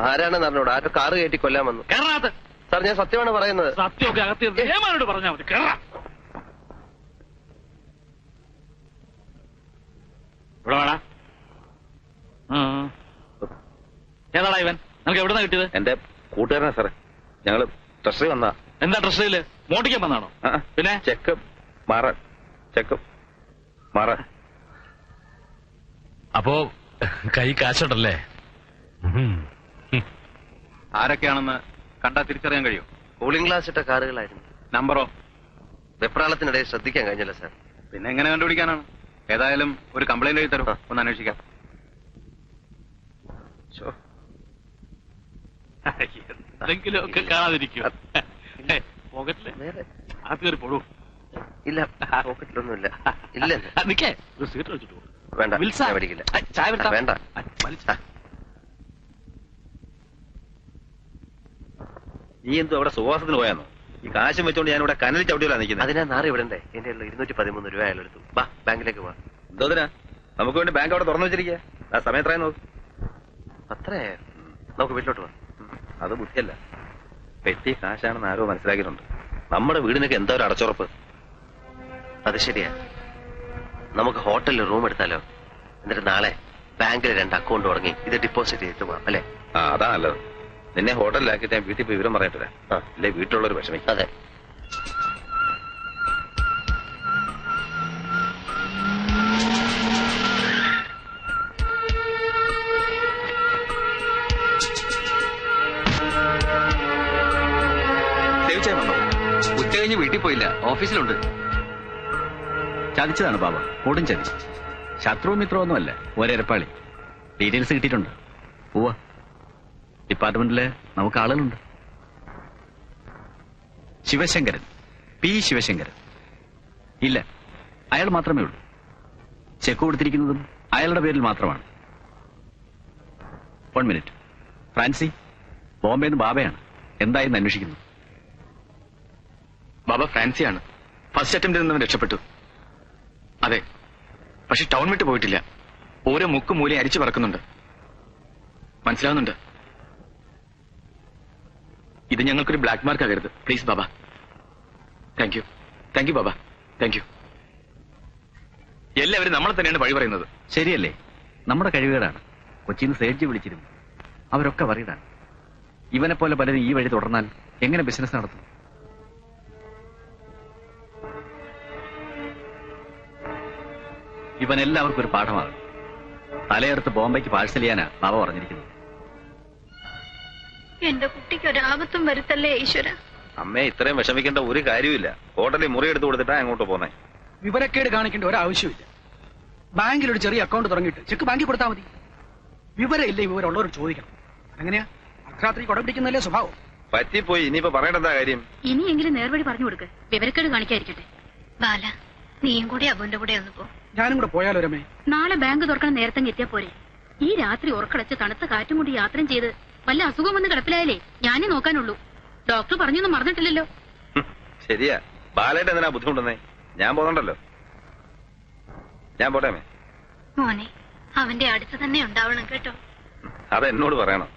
ആരാണെന്ന് അറിഞ്ഞൂടാ. ആരോ കാറ് കയറ്റി കൊല്ലാൻ വന്നു. കേരളത്ത് സാർ ഞാൻ സത്യമാണ് പറയുന്നത്. സത്യമൊക്കെ അകത്തിയോട് പറഞ്ഞാൽ മതി. കേരള ഇവിടെ വേടാ. ഏതാടാ ഇവൻ? നമുക്ക് എവിടുന്നാ കിട്ടിയത്? എന്റെ കൂട്ടുകാരനാ സാറേ. ഞങ്ങള് ട്രഷറി വന്നാ. എന്താ ട്രഷറിയില് മോട്ടിക്കാൻ വന്നാണോ? പിന്നെ ചെക്ക് മാറാൻ. അപ്പോ കൈ കാശുണ്ടല്ലേ? ആരൊക്കെയാണെന്ന് കണ്ടാ തിരിച്ചറിയാൻ കഴിയും? കൂളിംഗ് ഗ്ലാസ് ഇട്ട കാറുകളായിരുന്നു. നമ്പറോ? വെപ്രാളത്തിനിടയിൽ ശ്രദ്ധിക്കാൻ കഴിഞ്ഞില്ല സാർ. പിന്നെ എങ്ങനെ കണ്ടുപിടിക്കാനാണ്? ഏതായാലും ഒരു കംപ്ലൈന്റ് എഴുതി തരും, ഒന്ന് അന്വേഷിക്കാം. എന്തെങ്കിലും ഒക്കെ കാണാതിരിക്കും. പോക്കറ്റില് അത് കയറി പോടൂ. ഇല്ല, പോക്കറ്റിലൊന്നുമില്ല. ഇല്ല, നിക്കേ ഒരു സീറ്റ് വെച്ചിട്ട് പോകും. വേണ്ട, മേടിക്കില്ല. ചായ വേണ്ട. നീ എന്തോ അവിടെ സുവാസത്തിന് പോയാന്നോ? ഈ കാശും വെച്ചോണ്ട് ഞാൻ ഇവിടെ കനലി ചവിട്ടിയിലാ നിൽക്കുന്നത്. അതിനാ നാറി വിടണ്ടേ? എന്റെ 213 രൂപ അയാൾ എടുത്തു. വാ, ബാങ്കിലേക്ക് പോവാ. എന്തോതിനാ? നമുക്ക് വേണ്ടി ബാങ്ക് അവിടെ തുറന്നു വെച്ചിരിക്കുക. ആ സമയം എത്രയും നോക്ക്. അത്രേ? നമുക്ക് വീട്ടിലോട്ട് പോവാം. അത് ബുദ്ധിയല്ല. പെട്ടി കാശാണെന്ന് ആരോ മനസ്സിലാക്കിയിട്ടുണ്ട്. നമ്മുടെ വീടിനൊക്കെ എന്താ ഒരു അടച്ചുറപ്പ്. അത് ശരിയാ. നമുക്ക് ഹോട്ടലിൽ റൂം എടുത്താലോ? എന്നിട്ട് നാളെ ബാങ്കിൽ 2 അക്കൗണ്ട് തുടങ്ങി ഇത് ഡിപ്പോസിറ്റ് ചെയ്തിട്ട് പോവാം, അല്ലേ? ആ, അതാ നല്ലത്. നിന്നെ ഹോട്ടലിലാക്കിയിട്ട് ഞാൻ വീട്ടിൽ പോയി വിവരം പറഞ്ഞിട്ട് വരാം. അല്ലേ വീട്ടിലുള്ളൊരു വിഷമിക്കും. അതെ. ഉച്ച കഴിഞ്ഞ് വീട്ടിൽ പോയില്ല, ഓഫീസിലുണ്ട്. ചതിച്ചതാണ് ബാബ, കൊടും ചതി. ശത്രുവും മിത്രമൊന്നുമല്ല, ഒരേരപ്പാളി. ഡീറ്റെയിൽസ് കിട്ടിയിട്ടുണ്ട്. പോവാ. ഡിപ്പാർട്ട്മെന്റില് നമുക്ക് ആളുകളുണ്ട്. ശിവശങ്കരൻ, P. ശിവശങ്കരൻ. ഇല്ല, അയാൾ മാത്രമേ ഉള്ളൂ. ചെക്ക് കൊടുത്തിരിക്കുന്നതും അയാളുടെ പേരിൽ മാത്രമാണ്. 1 മിനിറ്റ്. ഫ്രാൻസി, ബോംബെന്ന് ബാബയാണ്. എന്തായെന്ന് അന്വേഷിക്കുന്നു. ബാബ ഫ്രാൻസിയാണ്. ഫസ്റ്റ് അറ്റംപ്റ്റിൽ നിന്നും രക്ഷപ്പെട്ടു. അതെ, പക്ഷെ ടൗൺ വിട്ട് പോയിട്ടില്ല. ഓരോ മുക്കും മൂലയും അരിച്ചു പറക്കുന്നുണ്ട്. മനസ്സിലാവുന്നുണ്ട്. ഇത് ഞങ്ങൾക്കൊരു ബ്ലാക്ക് മാർക്ക് ആകരുത്, please Baba. Thank you Baba, thank you. എല്ലാവരും നമ്മളെ തന്നെയാണ് വഴി പറയുന്നത്. ശരിയല്ലേ? നമ്മുടെ കഴിവുകളാണ്. കൊച്ചിന്ന് സേഡ്ജി വിളിച്ചിരുന്നു. അവരൊക്കെ വറിയതാണ്. ഇവനെ പോലെ പലരും ഈ വഴി തുടർന്നാൽ എങ്ങനെ ബിസിനസ് നടത്തും? ഇവൻ എല്ലാവർക്കും ഒരു പാഠമാകും. തലയെടുത്ത് ബോംബെക്ക് പാഴ്സൽ ചെയ്യാനാ ബാബ പറഞ്ഞിരിക്കുന്നത്. എന്റെ കുട്ടിക്ക് ഒരാപത്തും വരുത്തല്ലേ ഈശ്വര. അമ്മേ, ഇത്രയും വിഷമിക്കേണ്ട ഒരു കാര്യമില്ല. ഹോട്ടലിൽ മുറി എടുത്തു കൊടുത്തിട്ടാ അങ്ങോട്ട് പോന്നെ. വിവരക്കേട് കാണിക്കേണ്ട ഒരാവശ്യമില്ല. ബാങ്കിൽ ഒരു ചെറിയ അക്കൗണ്ട് തുടങ്ങിയിട്ട് ചെക്ക് ബാങ്കിൽ കൊടുത്താൽ മതി. വിവരമില്ലേ വിവരമുള്ളവർ ചോദിക്കണം. അങ്ങനെയാ അർദ്ധരാത്രി കൊട പിടിക്കുന്നതല്ലേ സ്വഭാവം. പറ്റിപ്പോയി. ഇനിയിപ്പോ പറയേണ്ട കാര്യം? ഇനിയെങ്കിലും നേർവഴി പറഞ്ഞു കൊടുക്ക്. വിവരക്കേട് കാണിക്കാതിരിക്കട്ടെ. ബാല, നീയും കൂടി അബുന്റെ കൂടെ ഒന്ന് പോ. ഞാനും കൂടെ പോയാലോ രമേ? നാളെ ബാങ്ക് തുറക്കണം നേരത്തെ എത്തിയാ പോരെ? ഈ രാത്രി ഉറക്കളച്ച് തണുത്ത കാറ്റും കൊണ്ട് യാത്രയും ചെയ്ത് വല്ല അസുഖം വന്ന് കിടപ്പിലായാലേ ഞാനേ നോക്കാനുള്ളൂ. ഡോക്ടർ പറഞ്ഞൊന്നും മറന്നിട്ടില്ലല്ലോ. ശരിയാ. ബാലേട്ട് എന്തിനാ ബുദ്ധിമുട്ടുന്നേ? ഞാൻ പോകണ്ടല്ലോ. ഞാൻ പോട്ടെ. മോനെ, അവന്റെ അടുത്ത് തന്നെ ഉണ്ടാവണം കേട്ടോ. അതെന്നോട് പറയണം.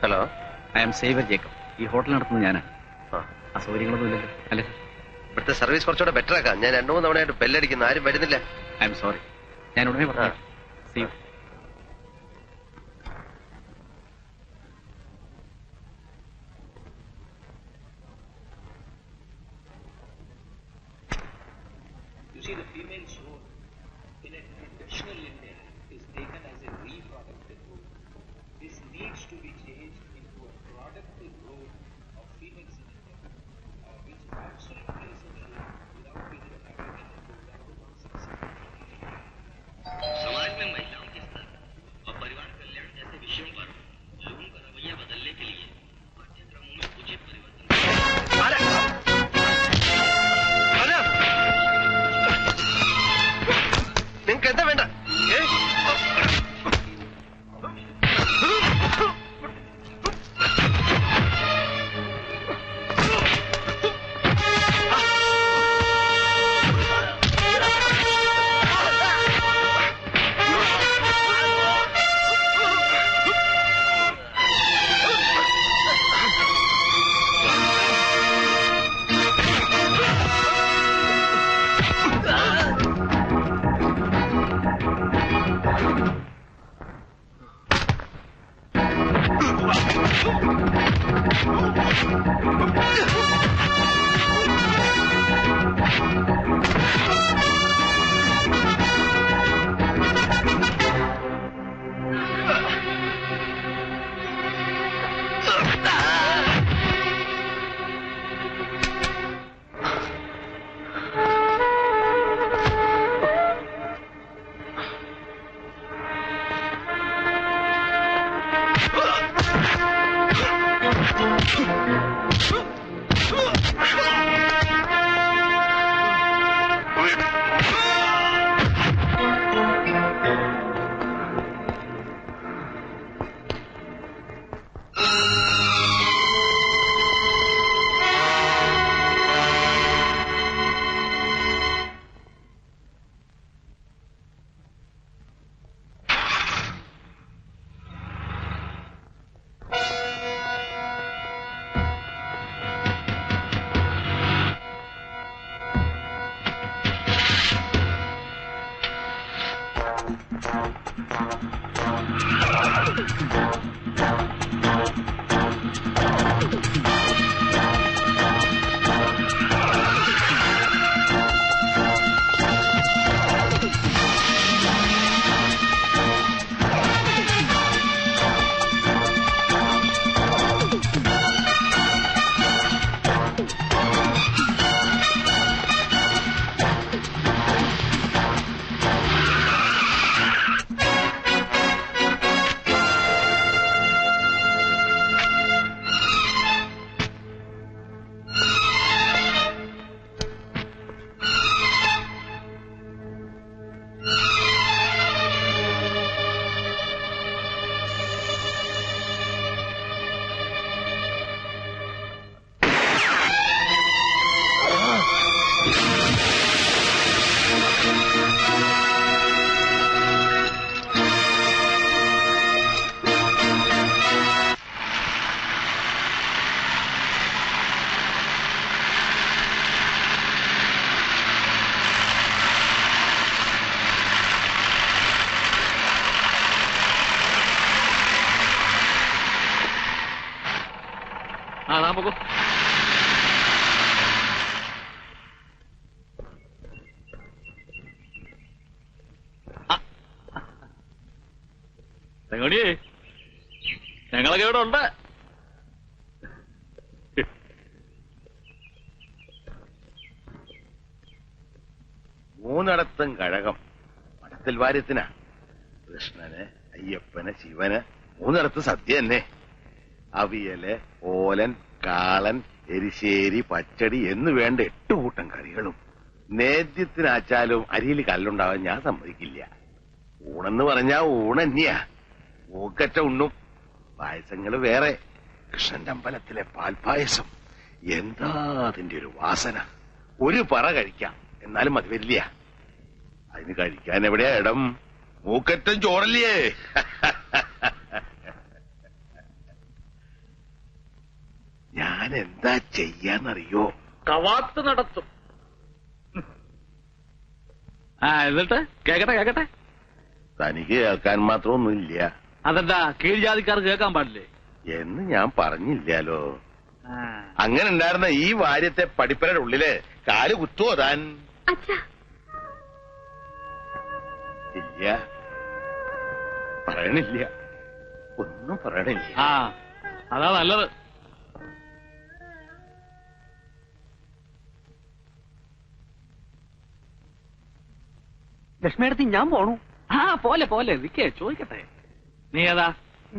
Hello, I am Xavier Jacob. ഈ ഹോട്ടൽ നടത്തുന്നത് ഞാനാണ്. അസൗകര്യങ്ങളൊന്നും ഇല്ലല്ലോ അല്ലേ? ഇവിടുത്തെ സർവീസ് കുറച്ചുകൂടെ ബെറ്റർ ആക്കാം. ഞാൻ 2-3 തവണയായിട്ട് ബെല്ലടിക്കുന്നു, ആരും വരുന്നില്ല. I am sorry. ഞാൻ ഉടനെ പറഞ്ഞു. See you. You see, the female's role in a traditional India is taken as a reproductive role. This needs to be changed into a productive role of females in India, which absolutely is essential without being a negative program to success. समाज में महिलाओं के स्तर और परिवार कल्याण जैसे विषयों पर लोगों का रवैया बदलने के लिए पाठ्यक्रमों में उचित परिवर्तन നിങ്ങൾക്ക് എന്താ വേണ്ട? പോകൂ. തെങ്ങോടിയേ, ഞങ്ങളൊക്കെ ഇവിടെ ഉണ്ട്. മൂന്നിടത്തും കഴകം. മഠത്തിൽ വാര്യത്തിനാ. കൃഷ്ണന്, അയ്യപ്പന്, ശിവന്. മൂന്നിടത്ത് സദ്യ തന്നെ. അവിയല്, ഓലൻ, കാളൻ, എരിശ്ശേരി, പച്ചടി എന്ന് വേണ്ട 8 കൂട്ടം കറികളും. നേദ്യത്തിനാച്ചാലും അരിയിൽ കല്ലുണ്ടാവാൻ ഞാൻ സമ്മതിക്കില്ല. ഊണെന്ന് പറഞ്ഞാ ഊണന്നെയാ. മൂക്കറ്റ ഉണ്ണും. പായസങ്ങള് വേറെ. കൃഷ്ണന്റെ അമ്പലത്തിലെ പാൽപായസം എന്താ അതിന്റെ ഒരു വാസന. ഒരു പറ കഴിക്കാം, എന്നാലും അത് വരില്ല. അതിന് കഴിക്കാൻ എവിടെയാ ഇടം? മൂക്കറ്റം ചോറല്ലേ. ഞാൻ എന്താ ചെയ്യാന്നറിയോ? കവാത്ത് നടത്തും. എന്നിട്ട് കേക്കട്ടെ. തനിക്ക് കേൾക്കാൻ മാത്രമൊന്നുമില്ല. അതെന്താ കീഴ്ജാതിക്കാർ കേൾക്കാൻ പാടില്ലേ എന്ന് ഞാൻ പറഞ്ഞില്ലാലോ. അങ്ങനെ ഉണ്ടായിരുന്ന ഈ വാര്യത്തെ പടിപ്പരയുടെ ഉള്ളില് കാല് കുത്തുവോ താൻ? ഇല്ല, പറയണില്ല, ഒന്നും പറയണില്ല. അതാ നല്ലത്. ലക്ഷ്മിയടുത്ത് ഞാൻ പോണു. പോലെ നിക്കേ ചോദിക്കട്ടെ. നീ ഏതാ?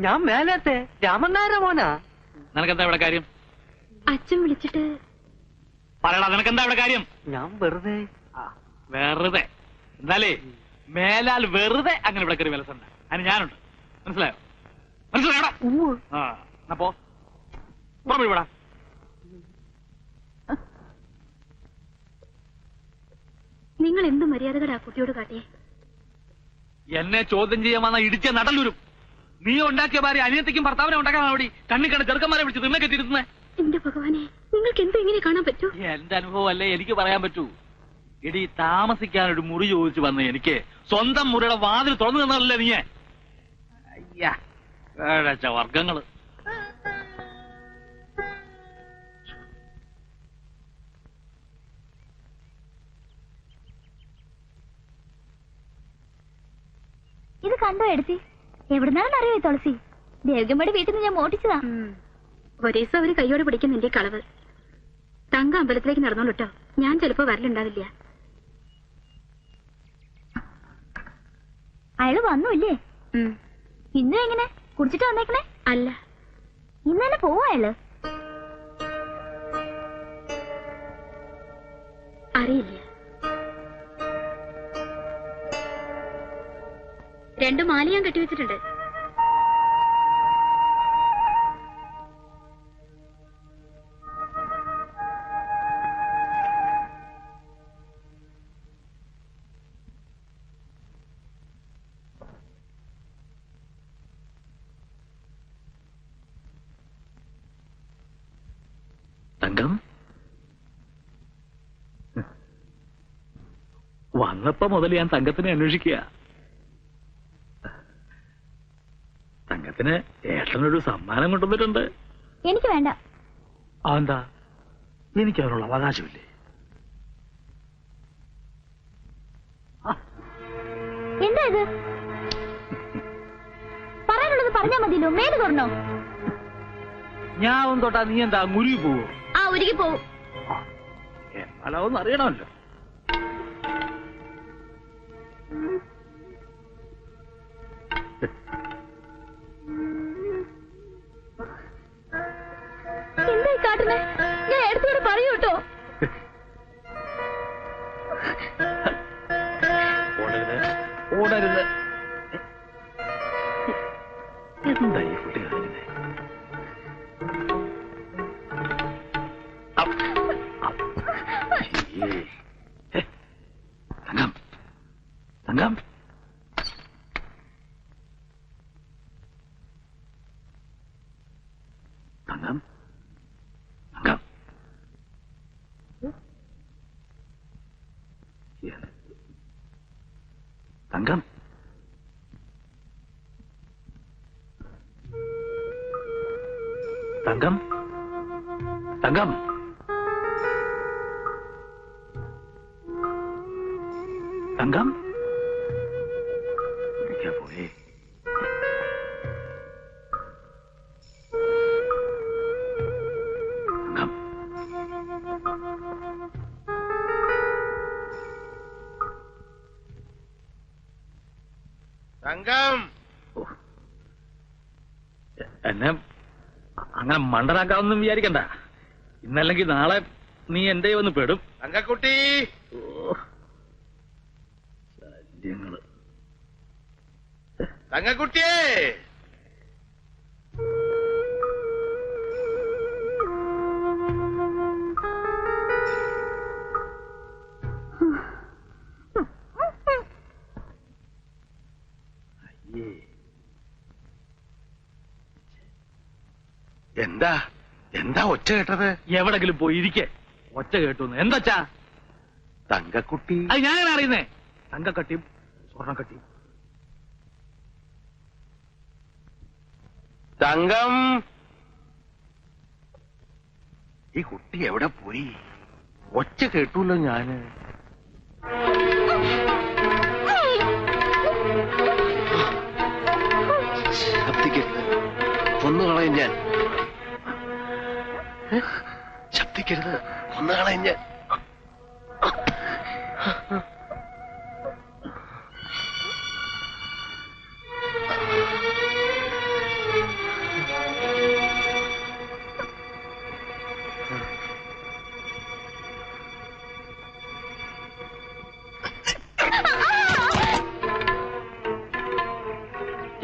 ഞാൻ മേലത്തെ രാമനായര മോനാ. നിനക്കെന്താ ഇവിടെ കാര്യം? അച്ഛൻ വിളിച്ചിട്ട് പറയടാ, നിനക്കെന്താ ഇവിടെ കാര്യം? ഞാൻ വെറുതെ എന്നാലേ മേലാൽ വെറുതെ അങ്ങനെ ഇവിടെ കയറി വിലസണ്ട. അതിന് ഞാനുണ്ട്. മനസ്സിലായോടാ? അപ്പോ ഇവിടെ നിങ്ങൾ എന്ത് മര്യാദകടാ കുട്ടിയോട് കാട്ടിയേ? എന്നെ ചോദ്യം ചെയ്യാൻ വന്ന ഇടിച്ച നടല്ലൂരും. നീ ഉണ്ടാക്കിയ ഭാര്യ അനിയത്തിക്കും ഭർത്താവിനെ ഉണ്ടാക്കാൻ അവിടെ കണ്ണി കണ്ട ചെറുക്കന്മാരെ വിളിച്ച് നിന്നെ കെട്ടിയിരുന്നേ. എന്റെ ഭഗവാനെ, നിങ്ങൾക്ക് എന്ത് ഇങ്ങനെ കാണാൻ പറ്റൂ? എന്റെ അനുഭവം അല്ലേ എനിക്ക് പറയാൻ പറ്റൂ. ഇടി താമസിക്കാനൊരു മുറി ചോദിച്ചു വന്ന എനിക്ക് സ്വന്തം മുറിയുടെ വാതിൽ തുറന്നു തന്നതല്ലേ നീ? അയ്യ വർഗങ്ങള്. ഇത് കണ്ടോ എടുത്തി? എവിടുന്നാണെന്ന് അറിയോ തുളസി? ദേവകമ്മയുടെ വീട്ടിൽ നിന്ന് ഞാൻ മോട്ടിച്ചതാ. ഒരേ ദിവസം അവര് കൈയോടെ പിടിക്കുന്ന എന്റെ കളവ്. തങ്ക അമ്പലത്തിലേക്ക് നടന്നോളൂട്ടോ, ഞാൻ ചിലപ്പോ വരലുണ്ടാവില്ല. അയാള് വന്നൂല്ലേ? ഇന്നും എങ്ങനെ കുടിച്ചിട്ട് വന്നേക്കണേ? അല്ല, ഇന്ന് തന്നെ പോവാ അയാള്. അറിയില്ല. 2 മാല ഞാൻ കെട്ടിവെച്ചിട്ടുണ്ട്. തങ്കം വന്നപ്പോ മുതൽ ഞാൻ തങ്കത്തിനെ അന്വേഷിക്കുക. തങ്കത്തിന് ഏട്ടനൊരു സമ്മാനം കൊണ്ടുവന്നിട്ടുണ്ട്. എനിക്ക് വേണ്ട. അതെന്താ? എനിക്ക് അതിനുള്ള അവകാശമില്ലേ? എന്താ ഇത്? പറയാനുള്ളത് പറഞ്ഞാ മതിയല്ലോ, മേല് തുറന്നോ? ഞാൻ തൊട്ടാ നീ എന്താ മുരുകി പോവോ? ഉരുകി പോവും. എന്നാലൊന്നും അറിയണമല്ലോ. എന്തായി കാട്ടുന്നേ? ഞാൻ എടുത്തോട് പറയൂ കേട്ടോ. ഓടരുത്. എന്താ ഈ കുട്ടി കാണിക്കുന്നേ? തങ്കം തങ്കം തങ്കം തങ്കം തങ്കം തങ്കം തങ്കം തങ്കം വിളിക്കാ പോയേ. തങ്കം തങ്കം എന്നെ അങ്ങനെ മണ്ടനാക്കാവൊന്നും വിചാരിക്കണ്ട. ഇന്നല്ലെങ്കിൽ നാളെ നീ എന്റെ വന്ന് പെടും. തങ്കക്കുട്ടി ശല്യങ്ങള്. തങ്കക്കുട്ടിയേ, എന്താ എന്താ ഒച്ച കേട്ടത്? എവിടെങ്കിലും പോയി ഇരിക്കേ. ഒച്ച കേട്ടു എന്താച്ചാ? തങ്കക്കുട്ടി. അത് ഞാനാണ് അറിയുന്നേ. തങ്കക്കട്ടിയും സ്വർണ്ണക്കട്ടിയും. തങ്കം, ഈ കുട്ടി എവിടെ പോയി? ഒച്ച കേട്ടൂല്ലോ ഞാന്. ശബ്ദിക്കരുത്, കൊന്നുകളയും ഞാൻ. ശബ്ദിക്കരുത്, കൊന്നുകളയും ഞാൻ.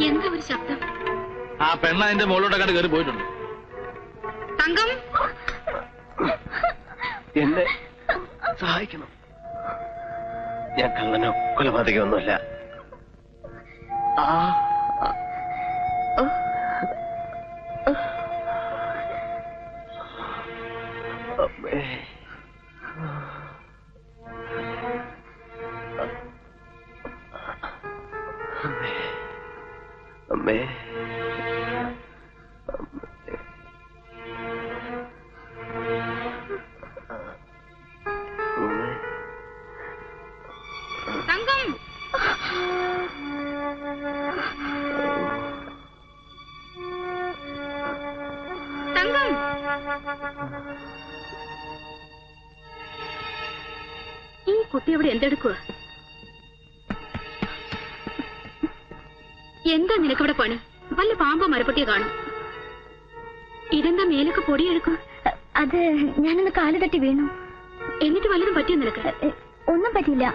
എന്താ ഒരു ശബ്ദം? ആ പെണ്ണ അതിന്റെ മുകളിലോട്ടൊക്കെ കയറി പോയിട്ടുണ്ട്. തങ്കം, എന്നെ സഹായിക്കണം. ഞാൻ കള്ളനോ കൊലപാതകമൊന്നുമല്ല. അമ്മേ, അമ്മേ, തങ്കം, തങ്കം. ഈ കുട്ടി അവിടെ എന്തെടുക്കുക? എന്താ നിനക്കിവിടെ പണി? വല്ല പാമ്പോ മരപ്പട്ടിയോ കാണും. ഇതെന്താ മേലൊക്കെ പൊടിയെടുക്കും? അത് ഞാനൊന്ന് കാല് തട്ടി വീണു. എന്നിട്ട് വല്ലതും പറ്റിയോ നിനക്ക്? ഒന്നും പറ്റിയില്ല.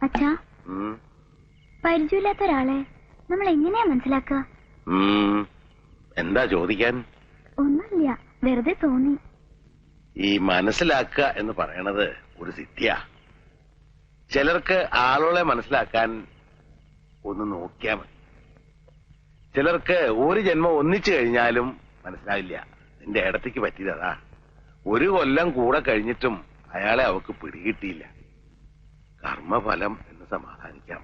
അച്ഛാ, പരിചയമില്ലാത്ത ഒരാളെ നമ്മൾ എങ്ങനെയാ മനസ്സിലാക്കുക? എന്താ ചോദിക്കാൻ? ഒന്നുമില്ല, വെറുതെ തോന്നി. ഈ മനസ്സിലാക്കുക എന്ന് പറയണത് ഒരു സിദ്ധിയാ. ചിലർക്ക് ആളുകളെ മനസ്സിലാക്കാൻ ഒന്ന് നോക്കിയാൽ മതി. ചിലർക്ക് ഒരു ജന്മം ഒന്നിച്ചു കഴിഞ്ഞാലും മനസ്സിലാവില്ല. നിന്റെ ഇടത്തേക്ക് പറ്റിയതാ. 1 കൊല്ലം കൂടെ കഴിഞ്ഞിട്ടും അയാളെ അവക്ക് പിടികിട്ടിയില്ല. കർമ്മഫലം എന്ന് സമാധാനിക്കാം.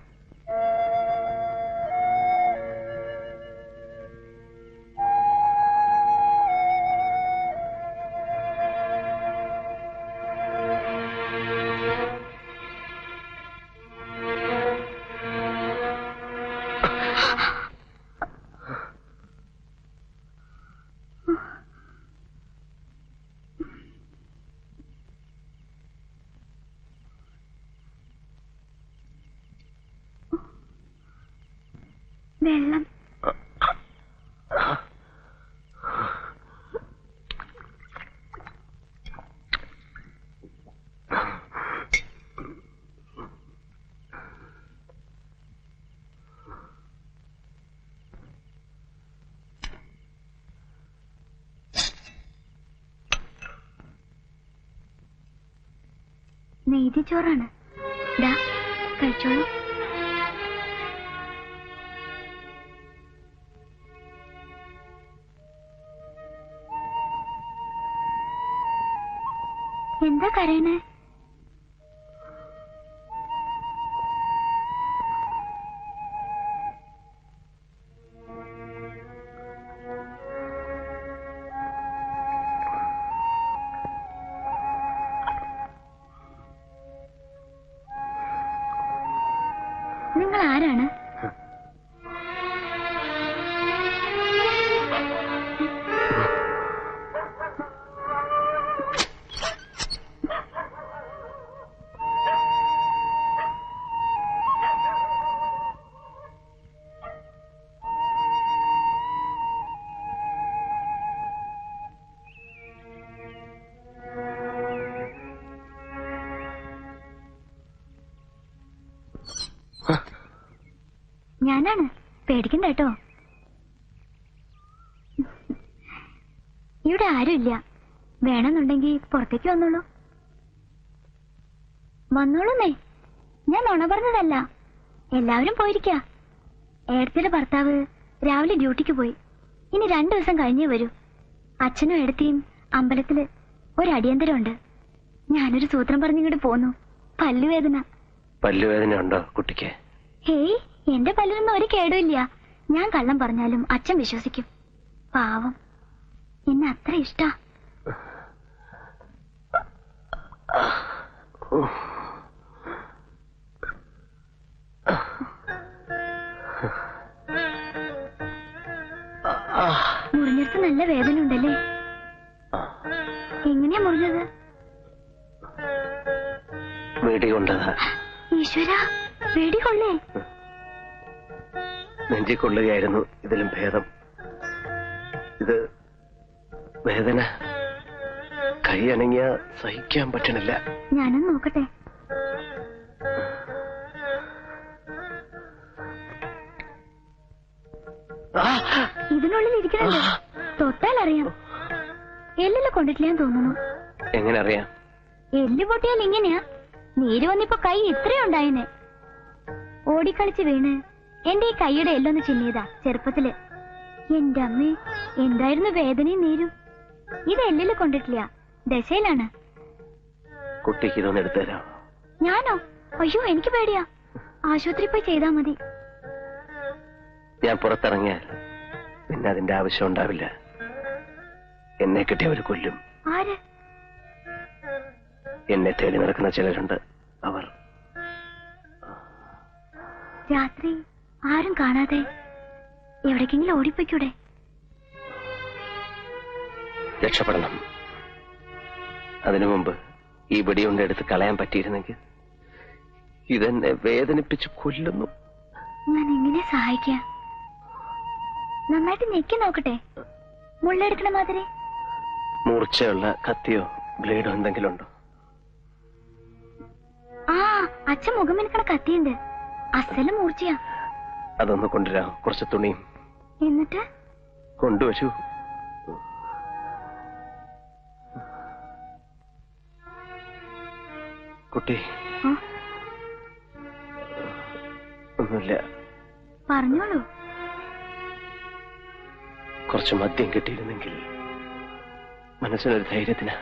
വെള്ളം. നെയ്തിച്ചോറാണ്. ദാ കഴിച്ചോളൂ. എന്താ കരയണേ? നിങ്ങൾ ആരാണ്? ഞാനാണ്, പേടിക്കണ്ട കേട്ടോ. ഇവിടെ ആരുമില്ല, വേണമെന്നുണ്ടെങ്കിൽ പുറത്തേക്ക് വന്നോളൂ. വന്നോളൂന്നേ, ഞാൻ നുണ പറഞ്ഞതല്ല. എല്ലാവരും പോയിരിക്ക. ഏടത്തിയുടെ ഭർത്താവ് രാവിലെ ഡ്യൂട്ടിക്ക് പോയി. ഇനി 2 ദിവസം കഴിഞ്ഞേ വരൂ. അച്ഛനും ഏടത്തിയും അമ്പലത്തില് ഒരടിയന്തരമുണ്ട്. ഞാനൊരു സൂത്രം പറഞ്ഞിങ്ങോട്ട് പോന്നു. പല്ലുവേദന. പല്ലുവേദന ഉണ്ടോ കുട്ടിക്ക്? ഹേയ്, എന്റെ പല്ലിനൊന്നും ഒരു കേടുമില്ല. ഞാൻ കള്ളം പറഞ്ഞാലും അച്ഛൻ വിശ്വസിക്കും. പാവം, എന്നെ അത്ര ഇഷ്ടാ. മുറിഞ്ഞിടത്ത് നല്ല വേദന ഉണ്ടല്ലേ? എങ്ങനെയാ മുറിഞ്ഞത്? വെടികൊണ്ടതാ. ഈശ്വര, വെടികൊള്ളേ? നെഞ്ചിക്കൊള്ളുകയായിരുന്നു ഇതിലും ഭേദം. ഇത് വേദന കൈ അണങ്ങിയ സഹിക്കാൻ പറ്റണില്ല. ഞാനൊന്ന് നോക്കട്ടെ. ഇതിനുള്ളിൽ ഇരിക്കണല്ലോ, തൊട്ടാൽ അറിയാം. എല്ലില് കൊണ്ടിട്ടില്ലാന്ന് തോന്നുന്നു. എങ്ങനെ അറിയാം? എല്ല് പൊട്ടിയാൽ ഇങ്ങനെയാ. നീര് വന്നിപ്പോ കൈ ഇത്രയും ഉണ്ടായിനെ. ഓടിക്കളിച്ച് വീണ് എന്റെ ഈ കൈയുടെ എല്ലൊന്ന് ചിന്നിയതാ ചെറുപ്പത്തില്. എന്റെ അമ്മേ, എന്തായിരുന്നു വേദനയും നീരും. ഇത് എല്ലില് കൊണ്ടിട്ടില്ല, ദശയിലാണ്. കുട്ടിക്ക് ഇതൊന്ന് എടുത്തു തരാം. ഞാനോ? അയ്യോ, എനിക്ക് പേടിയാ. ആശുപത്രി പോയി ചെയ്താ മതി. ഞാൻ പുറത്തിറങ്ങിയാൽ പിന്നെ അതിന്റെ ആവശ്യം ഉണ്ടാവില്ല. എന്നെ കിട്ടിയവർ കൊല്ലും. ആര്? എന്നെ തേടി നടക്കുന്ന ചിലരുണ്ട്. അവർ രാത്രി ആരും കാണാതെ എവിടേക്കെങ്കിലും ഓടിപ്പോയിക്കൂടെ? രക്ഷപ്പെടണം. അതിനു മുമ്പ് ഈ വെടിയുണ്ട എടുത്ത് കളയാൻ പറ്റിയിരുന്നെങ്കിൽ. ഇതെന്നെ വേദനിപ്പിച്ച് കൊല്ലുന്നു. ഞാൻ എങ്ങനെ സഹായിക്കാം? നന്നായിട്ട് ഞെക്കി നോക്കട്ടെ, മുള്ളെടുക്കണ മാതിരി. മൂർച്ചയുള്ള കത്തിയോ ബ്ലേഡോ എന്തെങ്കിലും ഉണ്ടോ? ആ, അച്ഛൻ മുഖം എനിക്കണ കത്തിയുണ്ട്. അസല് മൂർച്ചയാ. അതൊന്ന് കൊണ്ടുവരാം. കുറച്ച് തുണിയും. എന്നിട്ട് കൊണ്ടുവരൂ. കുട്ടി, ഒന്നുമില്ല. പറഞ്ഞോളൂ. കുറച്ച് മദ്യം കിട്ടിയിരുന്നെങ്കിൽ മനസ്സിനൊരു ധൈര്യത്തിന്.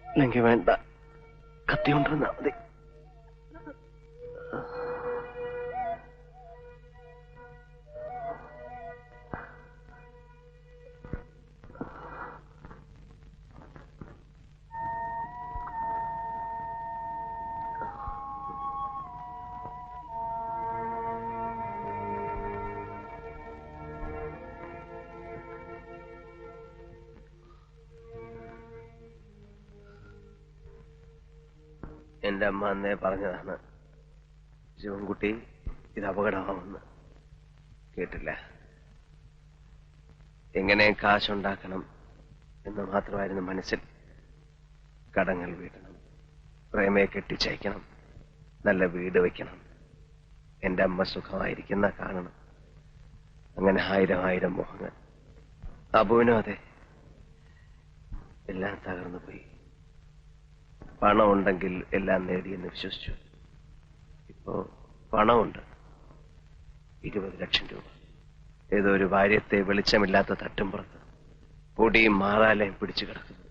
അല്ലെങ്കിൽ വേണ്ട, കത്തി കൊണ്ടുവന്നാ മതി. എന്റെ അമ്മ അന്നേ പറഞ്ഞതാണ്, ശിവൻകുട്ടി ഇത് അപകടമാവുമെന്ന്. കേട്ടില്ല. എങ്ങനെ കാശുണ്ടാക്കണം എന്ന് മാത്രമായിരുന്നു മനസ്സിൽ. കടങ്ങൾ വീട്ടണം, പ്രേമയെ കെട്ടിച്ചയക്കണം, നല്ല വീട് വെക്കണം, എന്റെ അമ്മ സുഖമായിരിക്കുന്ന കാണണം. അങ്ങനെ 1000 മോഹങ്ങൾ. അബുവിനും അതെ. എല്ലാം തകർന്നു പോയി. പണം ഉണ്ടെങ്കിൽ എല്ലാം നേടിയെന്ന് വിശ്വസിച്ചു. ഇപ്പോ പണമുണ്ട്, 20 ലക്ഷം രൂപ. ഏതോ ഒരു ഭാര്യത്തെ വെളിച്ചമില്ലാത്ത തട്ടുംപുറത്ത് പൊടിയും മാറാലയും പിടിച്ചു കിടക്കുന്നു.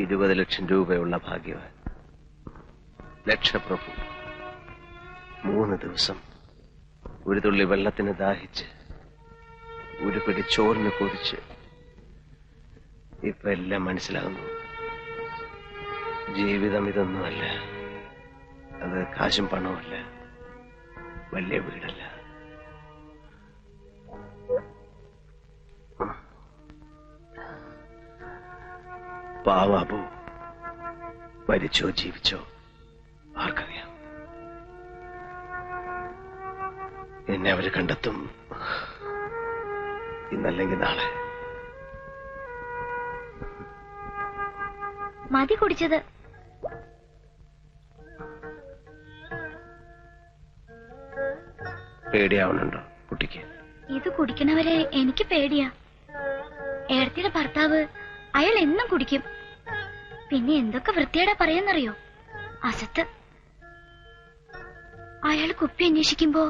20 ലക്ഷം രൂപയുള്ള ഭാഗ്യവാൻ, ലക്ഷപ്രഭു. 3 ദിവസം ഒരു തുള്ളി വെള്ളത്തിന് ദാഹിച്ച്, ഒരു പിടി ചോറിന് കൊതിച്ച്. ഇപ്പൊ എല്ലാം മനസ്സിലാകുന്നു. ജീവിതം ഇതൊന്നുമല്ല. അത് കാശും പണവുമല്ല, വലിയ വീടല്ല. പാവാബു മരിച്ചോ ജീവിച്ചോ ആർക്കറിയാം. എന്നെ അവര് കണ്ടെത്തും, ഇന്നല്ലെങ്കിൽ നാളെ. മതി കുടിച്ചത്. പേടിയാവണുണ്ടോ കുട്ടിക്ക്? ഇത് കുടിക്കണവരെ എനിക്ക് പേടിയാ. ഏടത്തിയുടെ ഭർത്താവ് അയാൾ എന്നും കുടിക്കും. പിന്നെ എന്തൊക്കെ വൃത്തിയേടാ പറയാന്നറിയോ? അസത്ത്. അയാൾ കുപ്പി അന്വേഷിക്കുമ്പോ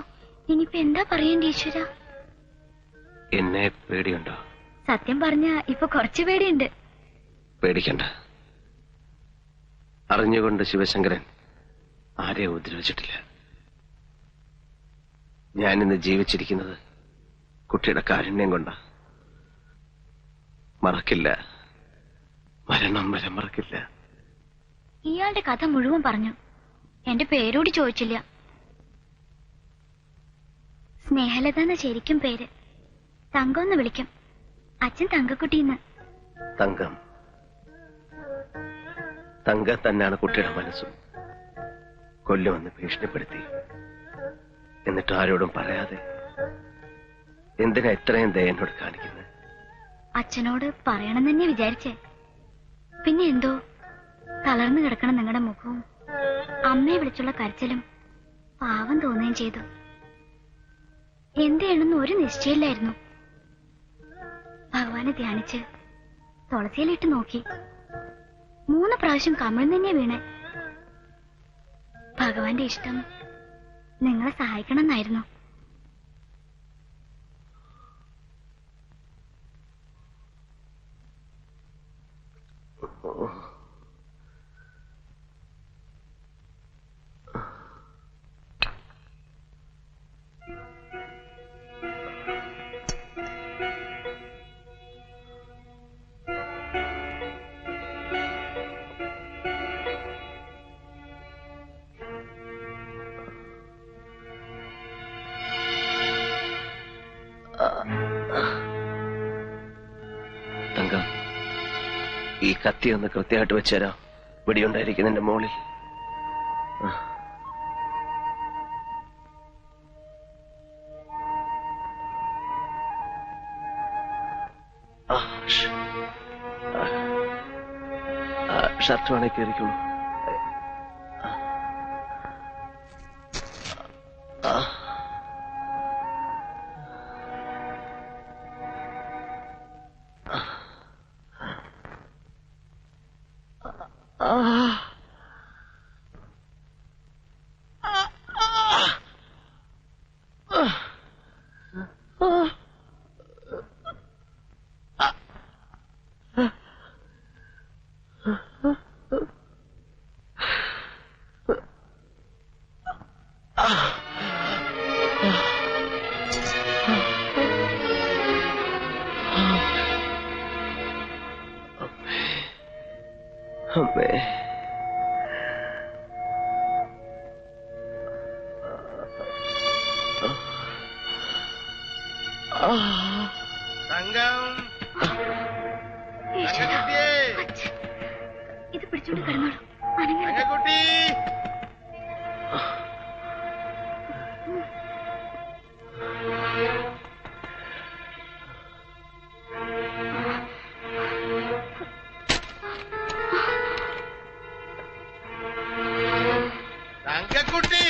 ഇനിയിപ്പോ എന്താ പറയേണ്ടി ഈശ്വര? എന്നെ പേടിയുണ്ടോ? സത്യം പറഞ്ഞ ഇപ്പൊ കുറച്ചു പേടിയുണ്ട്. പേടിക്കണ്ട. അറിഞ്ഞുകൊണ്ട് ശിവശങ്കരൻ ആരെയും ഉപദ്രവിച്ചിട്ടില്ല. ഞാനിന്ന് ജീവിച്ചിരിക്കുന്നത് കുട്ടിയുടെ കാരുണ്യം കൊണ്ടാ. മറക്കില്ല, മരണം വരെ മറക്കില്ല. ഇയാളുടെ കഥ മുഴുവൻ പറഞ്ഞു. എന്റെ പേരോട് ചോദിച്ചില്ല. സ്നേഹലത എന്ന ശരിക്കും പേര്. തങ്കം എന്ന് വിളിക്കും. അച്ഛൻ തങ്കക്കുട്ടിന്ന്. തങ്കം. തങ്ക തന്നെയാണ് കുട്ടിയുടെ മനസ്സും. കൊല്ലുമെന്ന് ഭീഷണിപ്പെടുത്തി. എന്നിട്ട് ആരോടും പറയാതെ എന്തിനാ ഇത്രയും ദയ എന്നോട് കാണിക്കുന്നത്? അച്ഛനോട് പറയണം തന്നെ വിചാരിച്ചേ. പിന്നെ എന്തോ തളർന്നു കിടക്കണം നിങ്ങളുടെ മുഖവും അമ്മയെ വിളിച്ചുള്ള കരച്ചിലും പാവം തോന്നുകയും ചെയ്തു. എന്ത് ചെയ്യണമെന്ന് ഒരു നിശ്ചയില്ലായിരുന്നു. ഭഗവാനെ ധ്യാനിച്ച് തുളസിയിലിട്ട് നോക്കി. 3 പ്രാവശ്യം കമിഴ്ന്ന് തന്നെ വീണേ. ഭഗവാന്റെ ഇഷ്ടം നിങ്ങളെ സഹായിക്കണമെന്നായിരുന്നു. തങ്കം, ഈ കത്തി ഒന്ന് കൃത്യമായിട്ട് വെച്ചേരാ. വെടിയുണ്ടായിരിക്കുന്നതിന്റെ മുകളിൽ. ഷർട്ട് വേണേ കയറിക്കോളൂ. അമ്മേ, ഇത് പിടിച്ചോണ്ട് കിടന്നോളൂ. അനങ്ങരുത്. തങ്കക്കുട്ടി,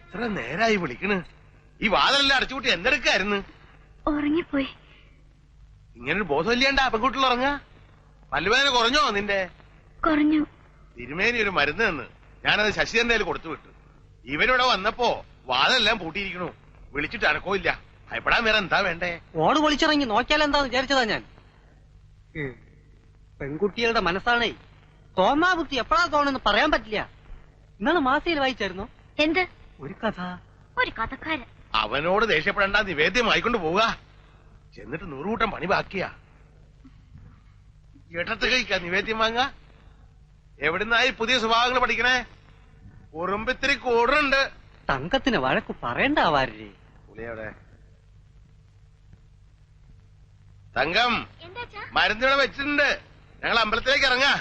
ഇത്ര നേരായി വിളിക്കണ്. ഈ വാതിലെല്ലാം അടച്ചുകൂട്ടി എന്തെടുക്കായിരുന്നു? ഉറങ്ങിപ്പോയി. ഇങ്ങനൊരു ബോധമില്ലാണ്ട പെൺകുട്ടികൾ ഉറങ്ങാ? പല്ലുവേദന കുറഞ്ഞോ നിന്റെ? കുറഞ്ഞു. തിരുമേനി ഒരു മരുന്ന് തന്ന് ഞാനത് ശശിധരന്റെ കയ്യിൽ കൊടുത്തു വിട്ടു. ഇവനിവിടെ വന്നപ്പോ വാതിലെല്ലാം പൂട്ടിയിരിക്കണു. വിളിച്ചിട്ട് അനക്കമില്ല. ഭയപ്പെടാൻ വേറെ എന്താ വേണ്ടേ? ഓട് പൊളിച്ചിറങ്ങി നോക്കിയാലെന്താന്ന് വിചാരിച്ചതാ ഞാൻ. പെൺകുട്ടികളുടെ മനസ്സാണേ. തോമാബുദ്ധി എപ്പോഴാ തോന്നുന്നു പറയാൻ പറ്റില്ല. ഇന്നാണ് മാസികയിൽ വായിച്ചായിരുന്നു. എന്ത്? ഒരു കഥ. ഒരു കഥക്കാരൻ. അവനോട് ദേഷ്യപ്പെടേണ്ട, നിവേദ്യമായിക്കൊണ്ട് പോവുക. ചെന്നിട്ട് 100 കൂട്ടം പണി ബാക്കിയാ. ഇടത്ത് കഴിക്കാ നിവേദ്യം വാങ്ങ. എവിടുന്നായി പുതിയ സ്വഭാവങ്ങൾ പഠിക്കണേ? ഉറുമ്പിത്തിരി കൂടുന്നുണ്ട്. തങ്കത്തിന് വഴക്ക് പറയണ്ടാവാരേ. പുളിയവിടെ തങ്കം മരുന്നിവിടെ വെച്ചിട്ടുണ്ട്. ഞങ്ങൾ അമ്പലത്തിലേക്ക് ഇറങ്ങാ.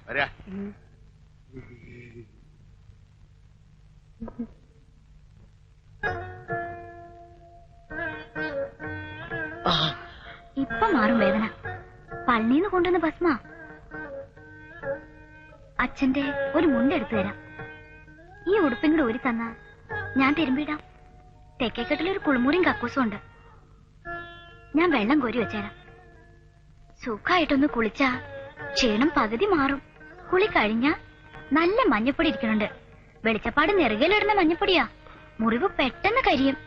വരാ. ഇപ്പൊ മാറും വേദന. പള്ളിന്ന് കൊണ്ടുവന്ന ഭസ്മ. അച്ഛന്റെ ഒരു മുണ്ടെടുത്തു തരാം. ഈ ഉടുപ്പും കൂടെ ഊരി തന്നാ ഞാൻ തിരുമ്പിടാം. തെക്കേക്കെട്ടിലൊരു കുളിമുറിയും കക്കൂസും ഉണ്ട്. ഞാൻ വെള്ളം കോരി വെച്ചേരാം. സുഖമായിട്ടൊന്ന് കുളിച്ചാ ക്ഷീണം പകുതി മാറും. കുളി കഴിഞ്ഞാ നല്ല മഞ്ഞപ്പൊടി ഇരിക്കുന്നുണ്ട്. വെളിച്ചപ്പാട് നെറുകയിലിടുന്ന മഞ്ഞപ്പൊടിയാ. മുറിവ് പെട്ടെന്ന് കരിയും.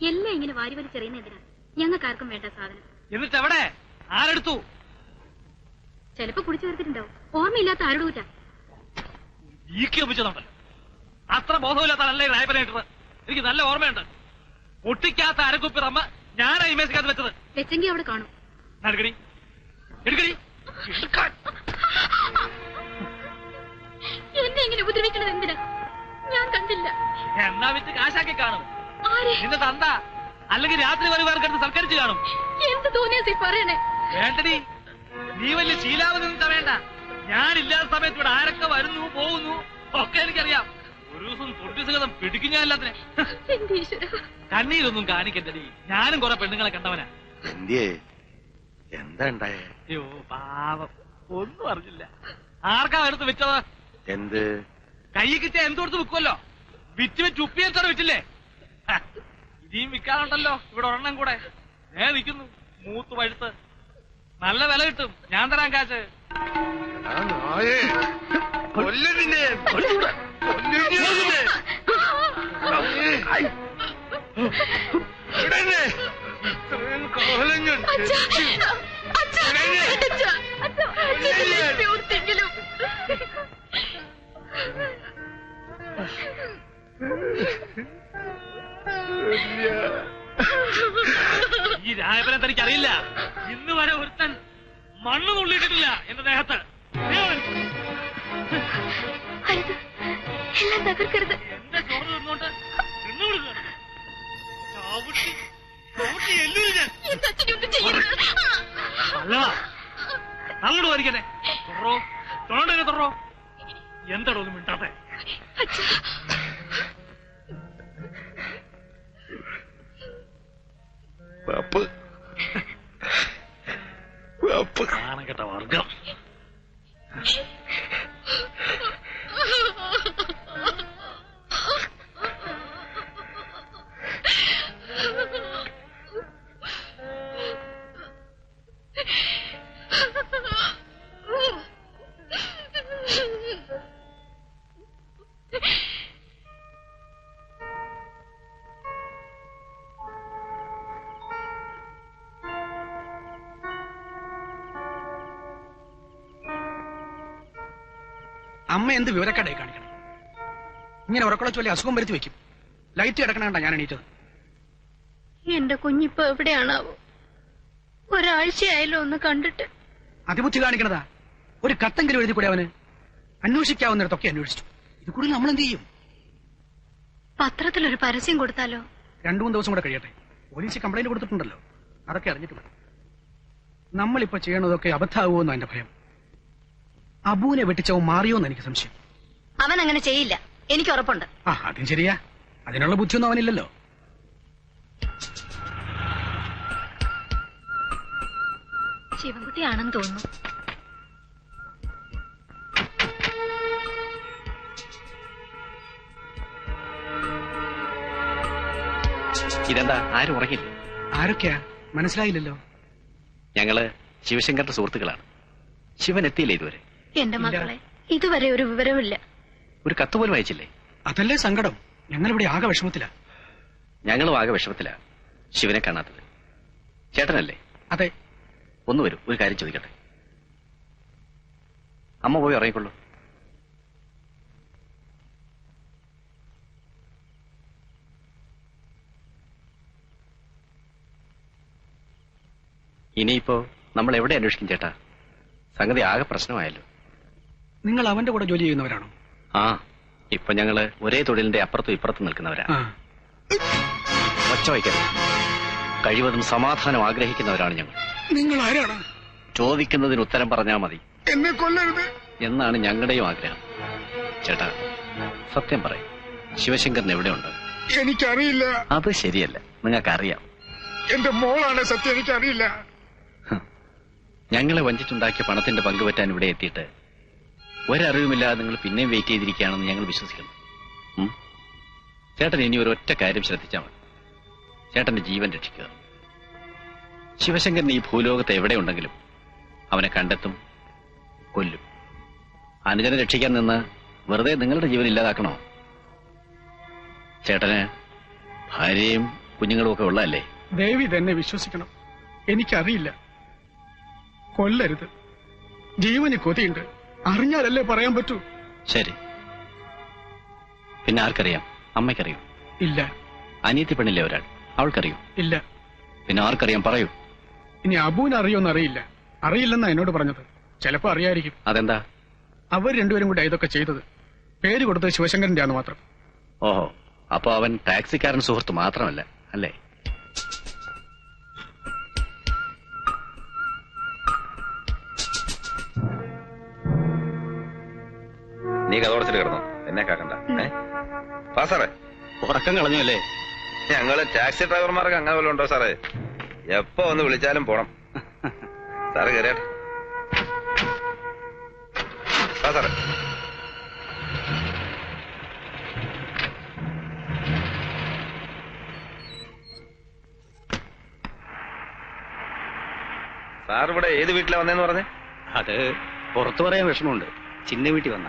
എല്ലാം ഇങ്ങനെ വാരി വലിച്ചെറിയുന്നതിനാ ഞങ്ങൾക്കാർക്കും വേണ്ട സാധനം. എന്നിട്ട് എവിടെ ആരെടുത്തു? ചിലപ്പോ കുടിച്ചു തീർത്തിട്ടുണ്ടാവും. ഓർമ്മയില്ലാത്ത ആരോടുകൂറ്റാ ഈക്കി ഒപ്പിച്ചതുണ്ടല്ലോ. അത്ര ബോധമില്ലാത്ത നല്ല രായപ്പനായിട്ടത് എനിക്ക് നല്ല ഓർമ്മയുണ്ട്. പൊട്ടിക്കാത്ത അരക്കുപ്പി റമ്മ ഞാനാ ഈ മേശക്കകത്ത് വെച്ചത്. വെച്ചെങ്കിൽ അവിടെ കാണും. എടുക്കടി എടുക്കടി. എന്നെ ഇങ്ങനെ ഉപദ്രവിക്കണത് എന്തിനാ? ഞാൻ കണ്ടില്ല. എന്നാ വിറ്റ് കാശാക്കി കാണും. ആരെ? നിന്റെ തന്ത. അല്ലെങ്കിൽ രാത്രി വരുവാർക്കെടുത്ത് സൽക്കരിച്ച് കാണും. എന്ത് തോന്നിയാ പറയണേ? വേണ്ടടി, നീ വലിയ ശീലാവ് നിന്നിട്ട വേണ്ട. ഞാനില്ലാത്ത സമയത്ത് ഇവിടെ ആരൊക്കെ വരുന്നു പോകുന്നു ഒക്കെ എനിക്കറിയാം. ഒരു ദിവസം തൊട്ടിസുഗതം പിടിക്കും ഞാൻ എല്ലാത്തിനെ. കണ്ണീരൊന്നും കാണിക്കണ്ടടി. ഞാനും കുറെ പെണ്ണുങ്ങളെ കണ്ടവനാ. എന്താ ഉണ്ടായേ? അയ്യോ പാവം, ഒന്നും അറിഞ്ഞില്ല. ആർക്കാ എടുത്ത് വെച്ചത്? എന്ത് കൈ കിട്ടിയ എന്തുകൊടുത്ത് വിൽക്കുമല്ലോ. വിറ്റ് വിറ്റ് ഉപ്പിയേറ്റാണ് വിറ്റില്ലേ? ഇനിയും വിൽക്കാനുണ്ടല്ലോ ഇവിടെ ഒരെണ്ണം കൂടെ. ഞാൻ നിൽക്കുന്നു മൂത്ത് പഴുത്ത്. നല്ല വില കിട്ടും. ഞാൻ തരാൻ കാശ്. ഈ രായപ്പനെ തനിക്കറിയില്ല. ഇന്ന് വരെ ഒരുത്തൻ മണ്ണ് നുള്ളിയിട്ടിട്ടില്ല എന്റെ ദേഹത്ത്. എല്ലാം തകർക്കരുത്. എന്റെ ചോറ് തിന്നോണ്ട് അല്ല അങ്ങോട്ട് വരിക്കണേ. തൊറോ തൊണ്ടേ തൊറോ. എന്താടോ ഒന്നും മിണ്ടാത്തെ? കാണാൻ കേട്ട വർഗം. അമ്മ എന്ത് വിവരക്കാടായി കാണിക്കണം? ഇങ്ങനെ ഉറക്കുളച്ച് വലിയ അസുഖം വരുത്തി വെക്കും. ലൈറ്റ് കിടക്കണണ്ട ഞാൻ എണീറ്റത്. എന്റെ കുഞ്ഞിപ്പോ എവിടെയാണാവോ? ഒരാഴ്ചയായല്ലോ ഒന്ന് കണ്ടിട്ട്. അതിബുദ്ധി കാണിക്കണതാ. ഒരു കത്തെങ്കിലും എഴുതി കൂടെ അവന്. അന്വേഷിക്കാവുന്നിടത്തൊക്കെ അന്വേഷിച്ചു. ഇത് കൂടി നമ്മൾ എന്ത് ചെയ്യും? പത്രത്തിലൊരു പരസ്യം കൊടുത്താലോ? 2-3 ദിവസം കൂടെ കഴിയട്ടെ. പോലീസ് കംപ്ലൈന്റ് കൊടുത്തിട്ടുണ്ടല്ലോ. അതൊക്കെ അറിഞ്ഞിട്ടുണ്ട്. നമ്മളിപ്പോ ചെയ്യണതൊക്കെ അബദ്ധാവുമെന്നോ എന്റെ ഭയം. അബുവിനെ വെട്ടിച്ചവൻ മാറിയോന്ന് എനിക്ക് സംശയം. അവൻ അങ്ങനെ ചെയ്യില്ല, എനിക്ക് ഉറപ്പുണ്ട്. അതും ശരിയാ. അതിനുള്ള ബുദ്ധിയൊന്നും അവനില്ലല്ലോ. ശിവൻകുട്ടിയാണെന്ന് തോന്നുന്നു. ഇതെന്താ ആരും ഉറങ്ങില്ലേ? ആരൊക്കെയാ മനസ്സിലായില്ലല്ലോ. ഞങ്ങള് ശിവശങ്കറിന്റെ സുഹൃത്തുക്കളാണ്. ശിവൻ എത്തിയില്ലേ ഇതുവരെ? എന്റെ മക്കളെ ഇതുവരെ ഒരു വിവരമില്ല. ഒരു കത്ത് പോലും അയച്ചില്ലേ? അതല്ലേ സങ്കടം. ഞങ്ങളിവിടെ ആകെ വിഷമത്തിലാ. ഞങ്ങളും ആകെ വിഷമത്തിലാ ശിവനെ കാണാത്തത്. ചേട്ടനല്ലേ? അതെ. ഒന്ന് വരൂ, ഒരു കാര്യം ചോദിക്കട്ടെ. അമ്മ പോയി ഇറങ്ങിക്കൊള്ളൂ. ഇനിയിപ്പോ നമ്മൾ എവിടെ അന്വേഷിക്കും ചേട്ടാ? സംഗതി ആകെ പ്രശ്നമായല്ലോ. നിങ്ങൾ അവന്റെ കൂടെ ജോലി ചെയ്യുന്നവരാണോ? ആ, ഇപ്പൊ ഞങ്ങള് ഒരേ തൊഴിലിന്റെ അപ്പുറത്തും ഇപ്പുറത്തും നിൽക്കുന്നവരാ. ഒച്ച വയ്ക്കരുത്. കഴിവതും സമാധാനം ആഗ്രഹിക്കുന്നവരാണ് ഞങ്ങൾ. നിങ്ങൾ ആരാണ്? ചോദിക്കുന്നതിന് ഉത്തരം പറഞ്ഞാൽ മതി. എന്നെ കൊല്ലരുത് എന്നാണ് ഞങ്ങളുടെയും ആഗ്രഹം. ചേട്ടാ, സത്യം പറയും, ശിവശങ്കരൻ എവിടെയുണ്ട്? എനിക്കറിയില്ല. അത് ശരിയല്ല, നിങ്ങൾക്കറിയാം. എന്റെ മോളാണ് സത്യം, എനിക്കറിയില്ല. ഞങ്ങളെ വഞ്ചിച്ചുണ്ടാക്കിയ പണത്തിന്റെ പങ്കുപറ്റാൻ ഇവിടെ എത്തിയിട്ട് ഒരറിവുമില്ലാതെ നിങ്ങൾ പിന്നെയും വെയിറ്റ് ചെയ്തിരിക്കുകയാണെന്ന് ഞങ്ങൾ വിശ്വസിക്കുന്നു. ചേട്ടൻ ഇനി ഒരൊറ്റ കാര്യം ശ്രദ്ധിച്ചാൽ മതി. ചേട്ടന്റെ ജീവൻ രക്ഷിക്കുക. ശിവശങ്കരൻ ഈ ഭൂലോകത്ത് എവിടെയുണ്ടെങ്കിലും അവനെ കണ്ടെത്തും, കൊല്ലും. അനുജനെ രക്ഷിക്കാൻ നിന്ന് വെറുതെ നിങ്ങളുടെ ജീവൻ ഇല്ലാതാക്കണോ? ചേട്ടന് ഭാര്യയും കുഞ്ഞുങ്ങളും ഒക്കെ ഉള്ളതല്ലേ? ദേവി തന്നെ വിശ്വസിക്കണം, എനിക്കറിയില്ല. കൊല്ലരുത്, ജീവന് കൊതിയുണ്ട്. അറിഞ്ഞാലല്ലേ പറയാൻ പറ്റൂ. ശരി, പിന്നെ ആർക്കറിയാം? അമ്മയ്ക്കറിയും? ഇല്ല. അനിയത്തി പെണ്ണില്ലേ ഒരാൾ, അവൾക്കറിയും? ഇല്ല. പിന്നെ ആർക്കറിയാം? പറയൂ. ഇനി അബുവിന് അറിയോന്ന് അറിയില്ല. അറിയില്ലെന്നാ എന്നോട് പറഞ്ഞത്. ചിലപ്പോ അറിയായിരിക്കും. അതെന്താ? അവർ രണ്ടുപേരും കൂടെ ഇതൊക്കെ ചെയ്തത്. പേര് കൊടുത്തത് ശിവശങ്കരന്റെ ആന്ന് മാത്രം. ഓഹോ, അപ്പൊ അവൻ ടാക്സിക്കാരൻ സുഹൃത്ത് മാത്രമല്ല അല്ലേ? നീ കഥോടച്ചിട്ട് കിടന്നോ, എന്നെ കാക്കണ്ട. സാറേ ഉറക്കം കളഞ്ഞു അല്ലേ? ഞങ്ങള് ടാക്സി ഡ്രൈവർമാർക്ക് അങ്ങനെ വല്ലതും ഉണ്ടോ സാറേ? എപ്പോ ഒന്ന് വിളിച്ചാലും പോണം. സാറ് കയറിയാട്ടെ. സാറേ സാർ ഇവിടെ ഏത് വീട്ടിലാ വന്നേന്ന് പറഞ്ഞേ? അത് പുറത്തു പറയാൻ വിഷമമുണ്ട്. ചിന്ന വീട്ടിൽ വന്ന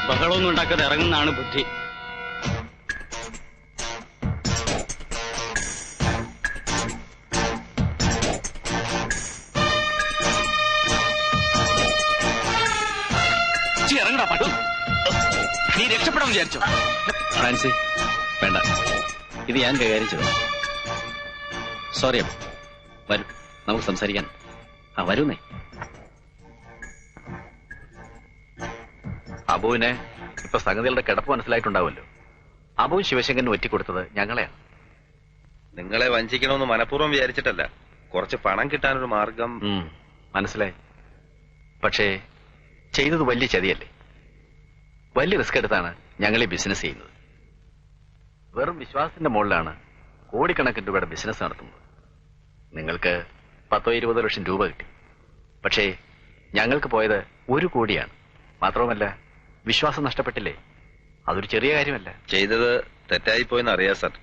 ബഹളമൊന്നും ഉണ്ടാക്കാതെ ഇറങ്ങുന്നതാണ് ബുദ്ധി. ഇറങ്ങടാ പട്ടു, നീ രക്ഷപ്പെടാൻ വിചാരിച്ചോ? ഫ്രാൻസി വേണ്ട, ഇത് ഞാൻ കൈകാര്യം ചെയ്തു. സോറി അപ്പ, വരൂ നമുക്ക് സംസാരിക്കാൻ. വരൂന്നേ. അബുവിനെ ഇപ്പൊ സംഗതികളുടെ കിടപ്പ് മനസ്സിലായിട്ടുണ്ടാവുമല്ലോ. അബു ശിവശങ്കരന് ഒറ്റിക്കൊടുത്തത് ഞങ്ങളെയാണ്. നിങ്ങളെ വഞ്ചിക്കണമെന്ന് മനഃപൂർവ്വം വിചാരിച്ചിട്ടല്ല, കുറച്ച് പണം കിട്ടാനൊരു മാർഗം. മനസ്സിലായി. പക്ഷേ ചെയ്തത് വലിയ ചതിയല്ലേ? വലിയ റിസ്ക് എടുത്താണ് ഞങ്ങൾ ഈ ബിസിനസ് ചെയ്യുന്നത്. വെറും വിശ്വാസത്തിന്റെ മുകളിലാണ് കോടിക്കണക്കിന് രൂപയുടെ ബിസിനസ് നടത്തുന്നത്. നിങ്ങൾക്ക് 10-20 ലക്ഷം രൂപ കിട്ടി. പക്ഷേ ഞങ്ങൾക്ക് പോയത് 1 കോടിയാണ്. മാത്രവുമല്ല വിശ്വാസം നഷ്ടപ്പെട്ടില്ലേ? അതൊരു ചെറിയ കാര്യമല്ല. ചെയ്തത് തെറ്റായിപ്പോയെന്ന് അറിയാം സാർ.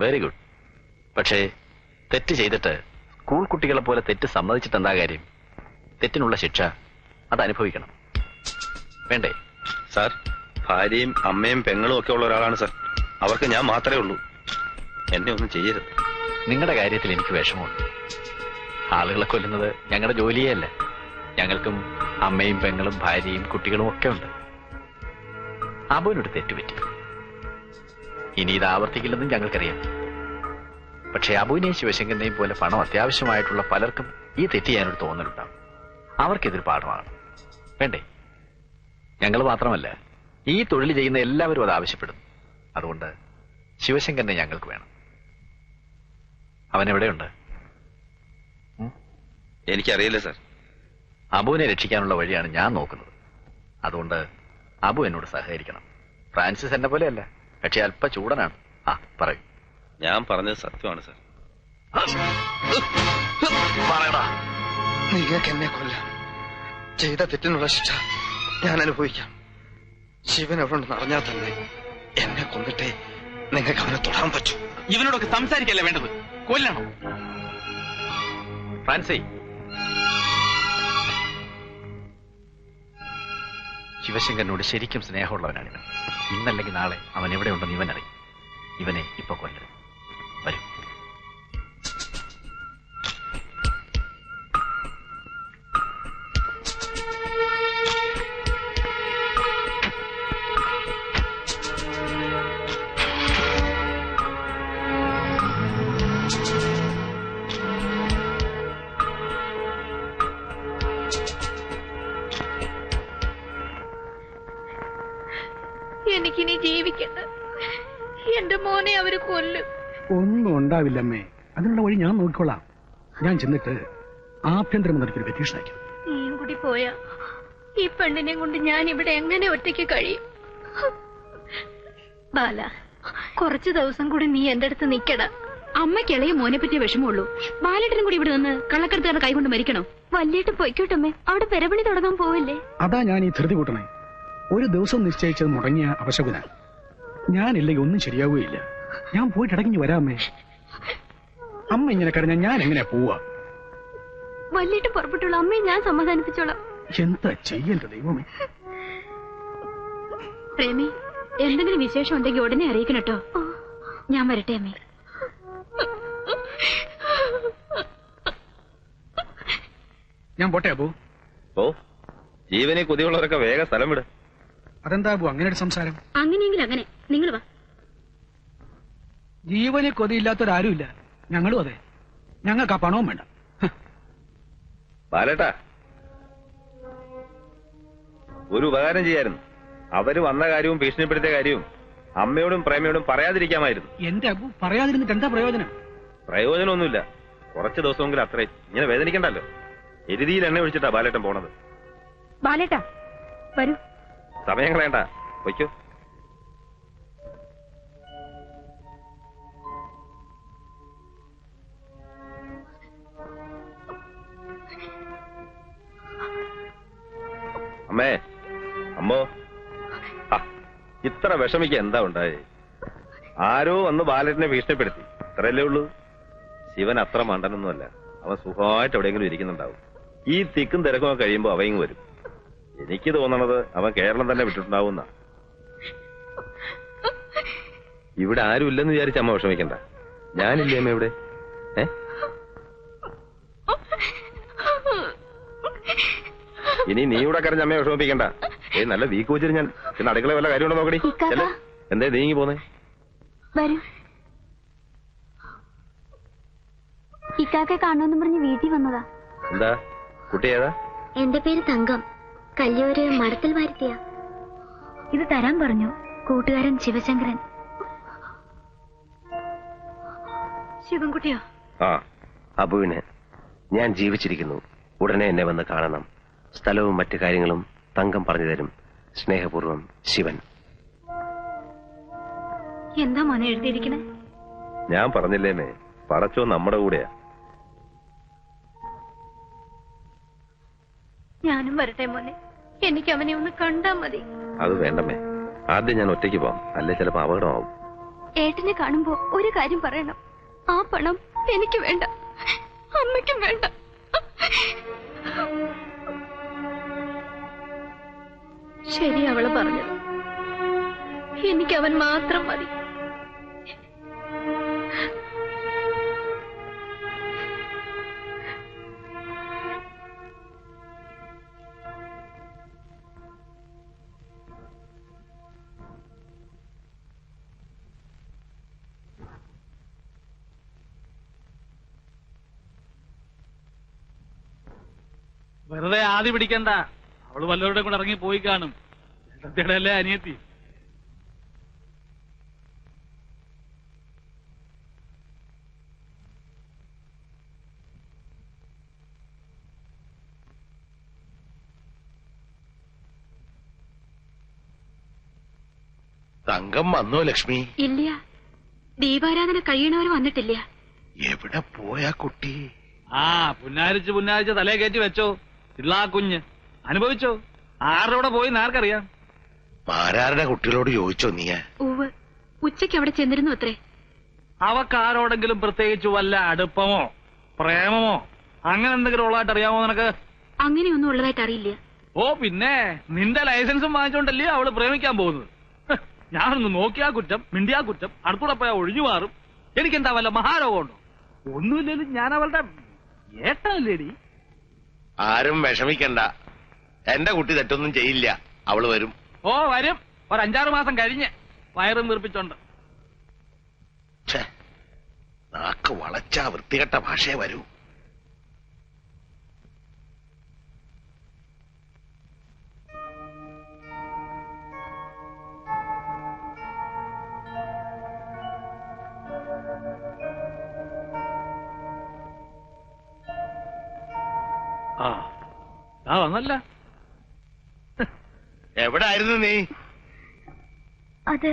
Very good. പക്ഷേ തെറ്റ് ചെയ്തിട്ട് സ്കൂൾ കുട്ടികളെ പോലെ തെറ്റ് സമ്മതിച്ചിട്ട് എന്താ കാര്യം? തെറ്റിനുള്ള ശിക്ഷ അത് അനുഭവിക്കണം, വേണ്ടേ? സാർ, ഭാര്യയും അമ്മയും പെങ്ങളും ഒക്കെ ഉള്ള ഒരാളാണ് സാർ. അവർക്ക് ഞാൻ മാത്രമേ ഉള്ളൂ. എന്നെ ഒന്നും ചെയ്യരുത്. നിങ്ങളുടെ കാര്യത്തിൽ എനിക്ക് വിഷമമുണ്ട്. ആളുകളെ കൊല്ലുന്നത് ഞങ്ങളുടെ ജോലിയേ അല്ല. ഞങ്ങൾക്കും അമ്മയും പെങ്ങളും ഭാര്യയും കുട്ടികളും ഒക്കെ ഉണ്ട്. അബുവിനൊരു തെറ്റുപറ്റി. ഇനി ഇത് ആവർത്തിക്കില്ലെന്നും ഞങ്ങൾക്കറിയാം. പക്ഷേ അബുവിനെയും ശിവശങ്കരനെയും പോലെ പണം അത്യാവശ്യമായിട്ടുള്ള പലർക്കും ഈ തെറ്റ് ചെയ്യാനൊരു തോന്നലുണ്ടാവും. അവർക്കിതൊരു പാഠമാണ്, വേണ്ടേ? ഞങ്ങൾ മാത്രമല്ല, ഈ തൊഴിൽ ചെയ്യുന്ന എല്ലാവരും അത് ആവശ്യപ്പെടുന്നു. അതുകൊണ്ട് ശിവശങ്കരനെ ഞങ്ങൾക്ക് വേണം. അവൻ എവിടെയുണ്ട്? എനിക്കറിയില്ല സാർ. അബുവിനെ രക്ഷിക്കാനുള്ള വഴിയാണ് ഞാൻ നോക്കുന്നത്. അതുകൊണ്ട് അബു എന്നോട് സഹകരിക്കണം. ഫ്രാൻസിസ് എന്നെ പോലെയല്ല, പക്ഷെ അല്പ ചൂടനാണ്. പറയൂ. ഞാൻ പറഞ്ഞത് സത്യമാണ് സാർ. പറയടാ. നിങ്ങൾക്ക് എന്നെ കൊല്ലാം. ചെയ്ത തെറ്റിനുള്ള ശിക്ഷ ഞാൻ അനുഭവിക്കാം. ശിവൻ എവിടെ ഉണ്ടെന്ന് അറിഞ്ഞാൽ തന്നെ എന്നെ കൊന്നിട്ടേ നിങ്ങൾക്ക് അവനെ തൊടാൻ പറ്റൂ. ഇവനോടൊക്കെ സംസാരിക്കല്ലേ വേണ്ടത്, കൊല്ലണോ? ഫ്രാൻസി, ശിവശങ്കരനോട് ശരിക്കും സ്നേഹമുള്ളവനാണിവൻ. ഇന്നല്ലെങ്കിൽ നാളെ അവൻ എവിടെയുണ്ടെന്ന് ഇവൻ അറിയും. ഇവനെ ഇപ്പൊ കൊല്ലണം. വരും. എനിക്കിനി ജീവിക്കണ്ട. എന്റെ മോനെ അവര് കൊല്ലും. ഒന്നും ഉണ്ടാവില്ലമ്മേ, അതിനുള്ള വഴി ഞാൻ നോക്കിക്കോളാം. ഞാൻ ചെന്നിട്ട് ആഭ്യന്തരമന്ത്രിക്ക് ഒരു പെറ്റീഷൻ അയക്കാം. നീയും കൂടി പോയാ ഈ പെണ്ണിനെ കൊണ്ട് ഞാൻ ഇവിടെ എങ്ങനെ ഒറ്റയ്ക്ക് കഴിയും? ബാല, കുറച്ചു ദിവസം കൂടി നീ എന്റെ അടുത്ത് നിക്കട. അമ്മയ്ക്ക് ഇളയ മോനെ പറ്റിയ വിഷമമുള്ളൂ. ബാലേട്ടനും കൂടി ഇവിടെ നിന്ന് കള്ളക്കടത്തുകാരുടെ കൈകൊണ്ട് മരിക്കണോ? വല്യേട്ട് പൊയ്ക്കോട്ടമ്മേ, അവിടെ പെരപണി തുടങ്ങാൻ പോവില്ലേ? അതാ ഞാൻ ഈ ധൃതി കൂട്ടണേ. ഒരു ദിവസം നിശ്ചയിച്ചത് മുടങ്ങിയ അവശകുന. ഞാനില്ലെങ്കിൽ ഒന്നും ശരിയാവുകയില്ല. ഞാൻ പോയിട്ട് ഇടയ്ക്ക് വരാമേ. അമ്മ ഇങ്ങനെ കരഞ്ഞാൽ ഞാൻ എങ്ങനെയാ പോവാ? വല്യേട്ട് പുറപ്പെട്ടുള്ള അമ്മയെ ഞാൻ സമാധാനിപ്പിച്ചോളാം. എന്താ ചെയ്യേണ്ട ദൈവമേ? പ്രേമി, എന്തെങ്കിലും വിശേഷം ഉണ്ടെങ്കിൽ ഉടനെ അറിയിക്കണം കേട്ടോ. ഞാൻ വരട്ടെ അമ്മേ. ഞാൻ പോട്ടെ അബു. ഓ, ജീവനെ കൊതിയുള്ളവരൊക്കെ വേഗം സ്ഥലം വിട്. അതെന്താ അബു അങ്ങനെ ഒരു സംസാരം? അങ്ങനെയെങ്കിൽ അങ്ങനെ, നിങ്ങൾ വാ. ജീവനെ കൊതിയില്ലാത്തൊരാരുമില്ല. ഞങ്ങളും അതെ. ഞങ്ങൾക്ക് ആ പണവും വേണ്ട. ബാലേട്ടാ, ഒരു ഉപകാരം ചെയ്യായിരുന്നു. അവര് വന്ന കാര്യവും ഭീഷണിപ്പെടുത്തിയ കാര്യവും അമ്മയോടും പ്രേമയോടും പറയാതിരിക്കാമായിരുന്നു. എന്റെ അബു, പറയാതിരുന്നിട്ട് എന്താ പ്രയോജനം? പ്രയോജനമൊന്നുമില്ല. കുറച്ച് ദിവസമെങ്കിലും അത്രയും. ഇങ്ങനെ വേദനിക്കണ്ടല്ലോ. എരുതിയിൽ എണ്ണ ഒഴിച്ചിട്ടാ ബാലേട്ടൻ പോണത്. ബാലേട്ടാ വരൂ. സമയം കളയണ്ട, വയ്ക്കോ. അമ്മേ, അമ്മോ, ഇത്ര വിഷമിക്ക എന്താ ഉണ്ടായേ? ആരോ വന്ന് ബാലേട്ടനെ ഭീഷണിപ്പെടുത്തി, ഇത്രയല്ലേ ഉള്ളൂ. ശിവൻ അത്ര മണ്ടനൊന്നുമല്ല. അവൻ സുഖമായിട്ട് എവിടെയെങ്കിലും ഇരിക്കുന്നുണ്ടാവും. ഈ തിക്കും തിരക്കും കഴിയുമ്പോ അവയും വരും. എനിക്ക് തോന്നണത് അവൻ കേരളം തന്നെ വിട്ടിട്ടുണ്ടാവുന്ന. ഇവിടെ ആരും ഇല്ലെന്ന് വിചാരിച്ച് അമ്മ വിഷമിക്കണ്ട. ഞാനില്ലേ അമ്മ ഇവിടെ? ഇനി നീ ഇവിടെ കരഞ്ഞ അമ്മയെ വിഷമിപ്പിക്കണ്ട. നല്ല വീക്ക് വെച്ചിട്ട് ഞാൻ പിന്നെ അടുക്കള വല്ല കാര്യമുണ്ടോ നോക്കടി. എന്തേ നീങ്ങി പോന്നേ? വരൂ. ഇക്കാക്കെ കാണുമെന്ന് പറഞ്ഞ് വീട്ടിൽ വന്നതാ. എന്താ കുട്ടി ഏതാ? എന്റെ പേര് തങ്കം. കല്യൂര് മരത്തിൽ വരുത്തിയ. ഇത് തരാൻ പറഞ്ഞു കൂട്ടുകാരൻ ശിവശങ്കരൻ. ശിവൻകുട്ടിയോ? ആ, അബുവിന് ഞാൻ ജീവിച്ചിരിക്കുന്നു. ഉടനെ എന്നെ വന്ന് കാണണം. സ്ഥലവും മറ്റു കാര്യങ്ങളും തങ്കം പറഞ്ഞു തരും. സ്നേഹപൂർവം, ശിവൻ. എന്താ മോനെ എഴുതിയിരിക്കണേ? ഞാൻ പറഞ്ഞില്ലേമേ, പടച്ചോ നമ്മുടെ കൂടെയാ. ഞാനും വരട്ടെ മോനെ. എനിക്ക് അവനെ ഒന്ന് കണ്ടാ മതി. അത് വേണ്ടമേ, ആദ്യം ഞാൻ ഒറ്റയ്ക്ക് പോവാം. അല്ലെ ചിലപ്പോ അപകടമാവും. ഏട്ടനെ കാണുമ്പോ ഒരു കാര്യം പറയണം. ആ പണം എനിക്ക് വേണ്ട, അമ്മയ്ക്കും വേണ്ട. ശരി, അവള് പറഞ്ഞത്. എനിക്ക് അവൻ മാത്രം മതി. വെറുതെ ആദ്യ പിടിക്കണ്ട. അവള് വല്ലവരുടെ കൂടെ ഇറങ്ങി പോയി കാണും. അല്ലേ അനിയത്തി? തങ്കം വന്നോ ലക്ഷ്മി? ഇല്ല, ദീപാരാധന കഴിയണവർ വന്നിട്ടില്ല. എവിടെ പോയാ കുട്ടി? ആ, പുന്നാരിച്ച് തലേ കയറ്റി വെച്ചോ. ഇള്ളാ കുഞ്ഞ് അനുഭവിച്ചോ. ആരുടെ പോയി ആർക്കറിയാം? ആരാരുടെ കുട്ടികളോട് ചോദിച്ചോ നീ? ഉവ്, ഉച്ചയ്ക്ക് അവിടെ ചെന്നിരുന്നു അത്രേ. അവക്കാരോടെങ്കിലും പ്രത്യേകിച്ച് വല്ല അടുപ്പമോ പ്രേമമോ അങ്ങനെ എന്തെങ്കിലും ഉള്ളതായിട്ട് അറിയാമോ നിനക്ക്? അങ്ങനെയൊന്നും ഉള്ളതായിട്ട് അറിയില്ല. ഓ പിന്നെ, നിന്റെ ലൈസൻസും വാങ്ങിച്ചോണ്ടല്ലേ അവള് പ്രേമിക്കാൻ പോകുന്നത്. ഞാനൊന്ന് നോക്കിയാ കുറ്റം, മിണ്ടിയാ കുറ്റം, അടുത്തൂടെ പോയാ ഒഴിഞ്ഞു മാറും. എനിക്കെന്താ വല്ല മഹാരോഗമുണ്ടോ? ഒന്നുമില്ലേലും ഞാൻ അവളുടെ ഏട്ടനല്ലേടി. ആരും വിഷമിക്കണ്ട, എന്റെ കുട്ടി തെറ്റൊന്നും ചെയ്യില്ല. അവള് വരും. ഓ വരും, ഒരു 5-6 മാസം കഴിഞ്ഞ് വയറും വീർപ്പിച്ചോണ്ട്. നാക്ക് വളച്ച വൃത്തികെട്ട ഭാഷയെ വരൂ. ആ വന്നല്ല. എവിടെ ആയിരുന്നു നീ? അത്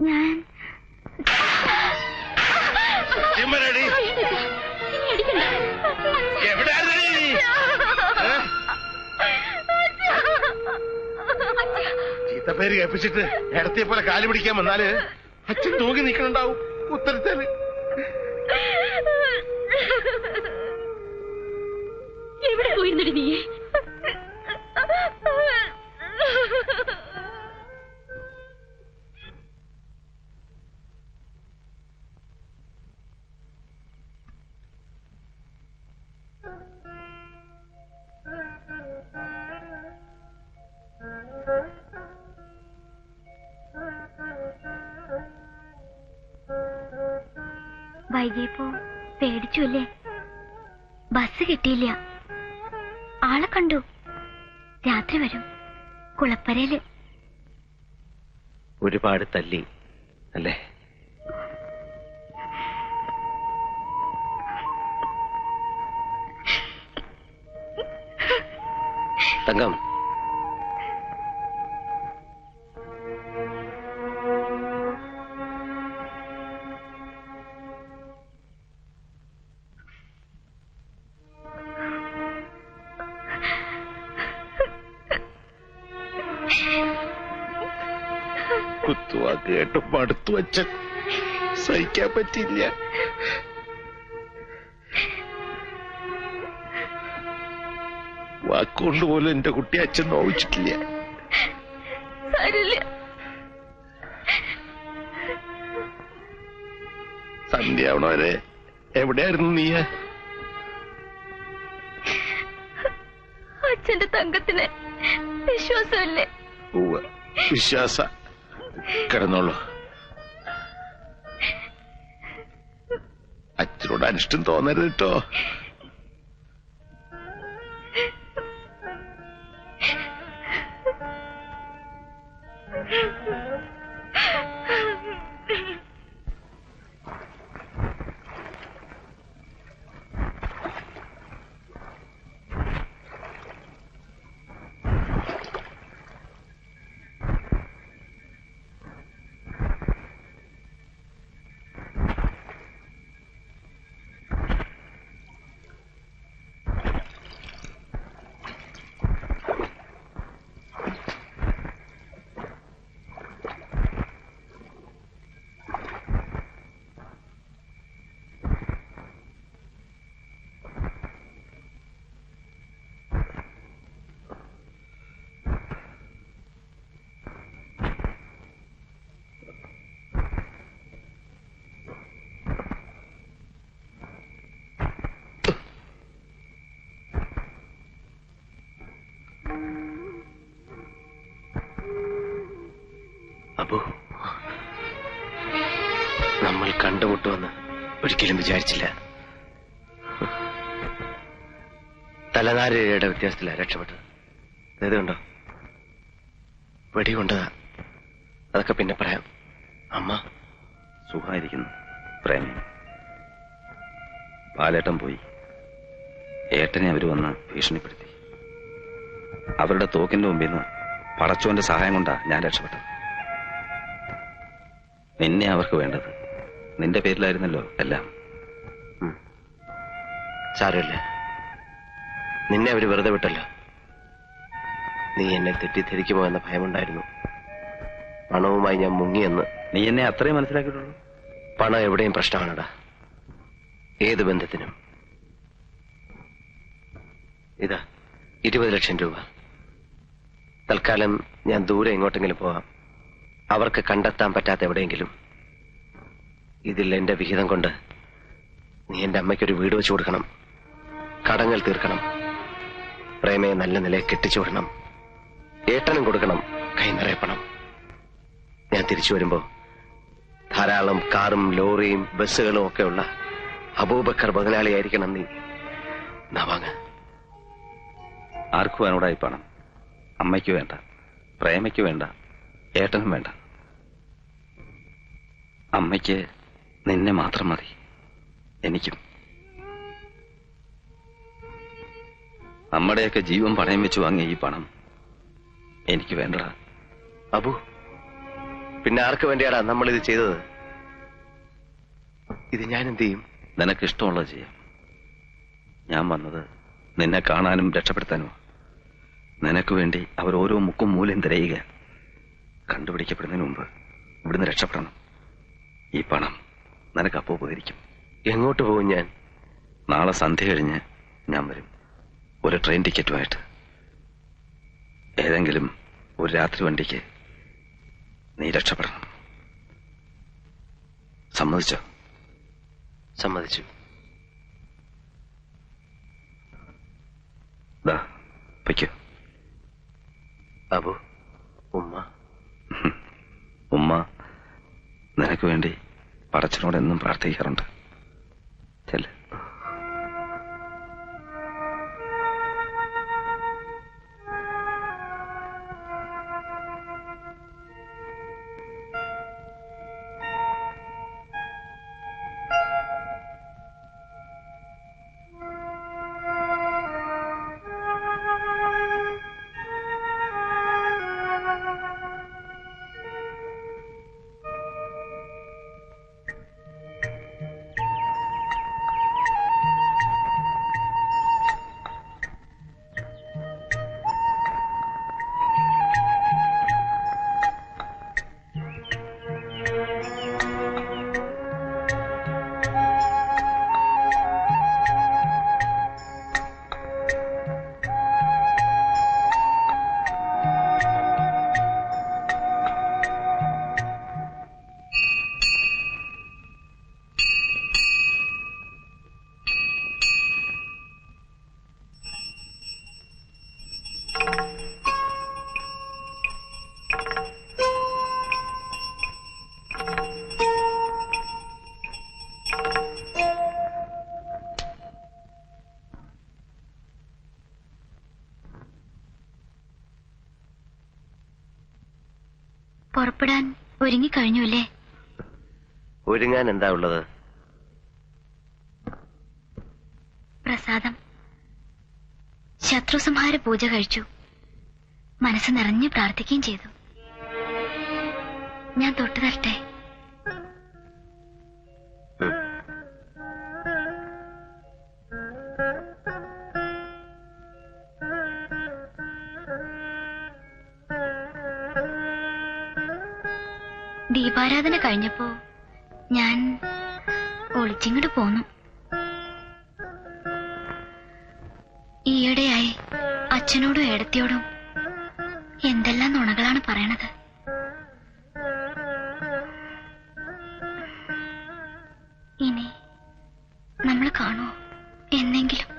ഞാൻ ചീത്തപ്പേര് കേൾപ്പിച്ചിട്ട് ഇടത്തെ പോലെ കാല് പിടിക്കാൻ വന്നാല് അച്ഛൻ തൂങ്ങി നിൽക്കണുണ്ടാവും ഉത്തരത്തേല്. എവിടെ പോയിരുന്നടി നീ? വൈകിയപ്പോ പേടിച്ചു അല്ലേ? ബസ് കിട്ടിയില്ല. ആളെ കണ്ടു. രാത്രി വരും. കുളപ്പരയില്. ഒരുപാട് തല്ലി അല്ലേ? തങ്കം, കുത്തുവാക്ക് കേട്ട് മടുത്തു അച്ഛൻ. സഹിക്കാൻ പറ്റില്ല. വാക്കുകൊണ്ട് പോലും എന്റെ കുട്ടി അച്ഛൻ നോവിച്ചിട്ടില്ല. സന്ധ്യാവണവരെ എവിടെയായിരുന്നു നീ? അച്ഛന്റെ തങ്കത്തിന് വിശ്വാസമല്ലേ? വിശ്വാസ. കിടന്നോളൂ. അച്ഛനോട് അനിഷ്ടം തോന്നരുത് കേട്ടോ. അപ്പോ നമ്മൾ കണ്ടുമുട്ടുമെന്ന് ഒരിക്കലും വിചാരിച്ചില്ല. തലനാരിഴയുടെ വ്യത്യാസത്തിലാണ് രക്ഷപ്പെട്ടത്. ഇത് കണ്ടോ, വെടികൊണ്ടതാ. അതൊക്കെ പിന്നെ പറയാം. അമ്മ സുഖമായിരിക്കുന്നു. പ്രേമി പാലേട്ടൻ പോയി. ഏട്ടനെ അവര് വന്ന് ഭീഷണിപ്പെടുത്തി. അവരുടെ തോക്കിന്റെ മുമ്പിൽ നിന്ന് പടച്ചോന്റെ സഹായം കൊണ്ടാ ഞാൻ രക്ഷപ്പെട്ടത്. നിന്നെ അവർക്ക് വേണ്ടത്. നിന്റെ പേരിലായിരുന്നല്ലോ എല്ലാം. സാരമില്ല, നിന്നെ അവര് വെറുതെ വിട്ടല്ലോ. നീ എന്നെ തെറ്റിദ്ധരിക്കുമോ എന്ന ഭയമുണ്ടായിരുന്നു. പണവുമായി ഞാൻ മുങ്ങിയെന്ന്. നീ എന്നെ അത്രയും മനസ്സിലാക്കിയിട്ടുള്ളൂ. പണം എവിടെയും പ്രശ്നമാണടാ, ഏത് ബന്ധത്തിനും. ഇതാ 20 ലക്ഷം രൂപ. തൽക്കാലം ഞാൻ ദൂരെ എങ്ങോട്ടെങ്കിലും പോവാം. അവർക്ക് കണ്ടെത്താൻ പറ്റാത്ത എവിടെയെങ്കിലും. ഇതിൽ എന്റെ വിഹിതം കൊണ്ട് നീ എന്റെ അമ്മയ്ക്കൊരു വീട് വെച്ചു കൊടുക്കണം. കടങ്ങൾ തീർക്കണം. പ്രേമയെ നല്ല നിലയിൽ കെട്ടിച്ചു വിടണം. ഏട്ടനും കൊടുക്കണം കൈ നിറയെ പണം. ഞാൻ തിരിച്ചു വരുമ്പോ ധാരാളം കാറും ലോറിയും ബസ്സുകളും ഒക്കെ ഉള്ള അബൂബക്കർ മുതലാളിയായിരിക്കണം നീ. വാങ്ങ. ആർക്കും അതിനോടായി പണം. അമ്മയ്ക്ക് വേണ്ട, പ്രേമയ്ക്ക് വേണ്ട, ഏട്ടനും വേണ്ട. അമ്മയ്ക്ക് നിന്നെ മാത്രം മതി. എനിക്കും. നമ്മുടെയൊക്കെ ജീവൻ പണയം വെച്ച് വാങ്ങിയ ഈ പണം എനിക്ക് വേണ്ടടാ. അബു, പിന്നെ ആർക്ക് വേണ്ടിയാടാ നമ്മൾ ഇത് ചെയ്തത്? ഇത് ഞാൻ എന്ത് ചെയ്യും? നിനക്ക് ഇഷ്ടമുള്ളത് ചെയ്യാം. ഞാൻ വന്നത് നിന്നെ കാണാനും രക്ഷപ്പെടുത്താനും. നിനക്ക് വേണ്ടി അവർ ഓരോ മുക്കും മൂലയും തിരയുക. കണ്ടുപിടിക്കപ്പെടുന്നതിന് മുമ്പ് ഇവിടുന്ന് രക്ഷപ്പെടണം. ഈ പണം നിനക്ക് അപ്പോൾ ഉപകരിക്കും. എങ്ങോട്ട് പോകും ഞാൻ? നാളെ സന്ധ്യ കഴിഞ്ഞ് ഞാൻ വരും, ഒരു ട്രെയിൻ ടിക്കറ്റുമായിട്ട്. ഏതെങ്കിലും ഒരു രാത്രി വണ്ടിക്ക് നീ രക്ഷപ്പെടണം. സമ്മതിച്ചോ? സമ്മതിച്ചു. പൊയ്ക്കോ. അബു, ഉമ്മ ഉമ്മ നിനക്ക് വേണ്ടി പടച്ചനോട് എന്നും പ്രാർത്ഥിക്കാറുണ്ട്. ചെല്ല്. പുറപ്പെടാൻ ഒരുങ്ങിക്കഴിഞ്ഞു അല്ലേ? ഒരുങ്ങാൻ എന്താ ഉള്ളത്? പ്രസാദം. ശത്രുസംഹാര പൂജ കഴിച്ചു. മനസ്സ് നിറഞ്ഞു പ്രാർത്ഥിക്കുകയും ചെയ്തു. ഞാൻ തൊട്ടു തരട്ടെ? ദീപാരാധന കഴിഞ്ഞപ്പോ ഞാൻ ഒളിച്ചിങ്ങോട്ട് പോന്നു. ഈയിടെയായി അച്ഛനോടും ഏടത്തിയോടും എന്തെല്ലാം നുണകളാണ് പറയണത്. ഇനി നമ്മൾ കാണുമോ എന്നെങ്കിലും?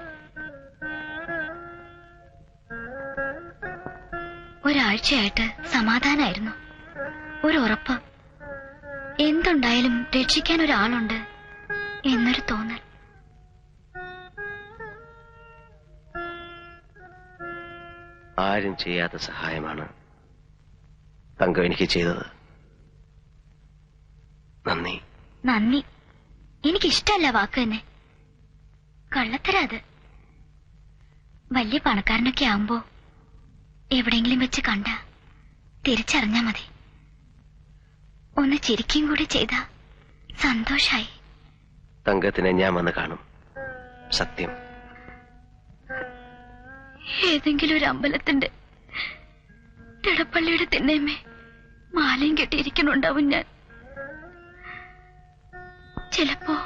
ഒരാഴ്ചയായിട്ട് സമാധാനായിരുന്നു. ഒരു ഉറപ്പ്, എന്തുണ്ടായാലും രക്ഷിക്കാൻ ഒരാളുണ്ട് എന്നൊരു തോന്നൽ. ആരും ചെയ്യാത്ത സഹായമാണ് തങ്കം എനിക്ക് ചെയ്തത്. നന്ദി. നന്ദി എനിക്കിഷ്ടല്ല വാക്ക് തന്നെ. കള്ളത്തരാ അത്. വലിയ പണക്കാരനൊക്കെ ആവുമ്പോ എവിടെയെങ്കിലും വെച്ച് കണ്ട തിരിച്ചറിഞ്ഞാ മതി. ഒന്ന് ചിരിക്കും കൂടി ചെയ്താ സന്തോഷായി. തങ്കത്തിനെ ഞാൻ വന്ന് കാണും, സത്യം. ഏതെങ്കിലും ഒരു അമ്പലത്തിന്റെ തിടപ്പള്ളിയുടെ തിണ്ണേമേ മാലയും കെട്ടിയിരിക്കുന്നുണ്ടാവും ഞാൻ. ചിലപ്പോ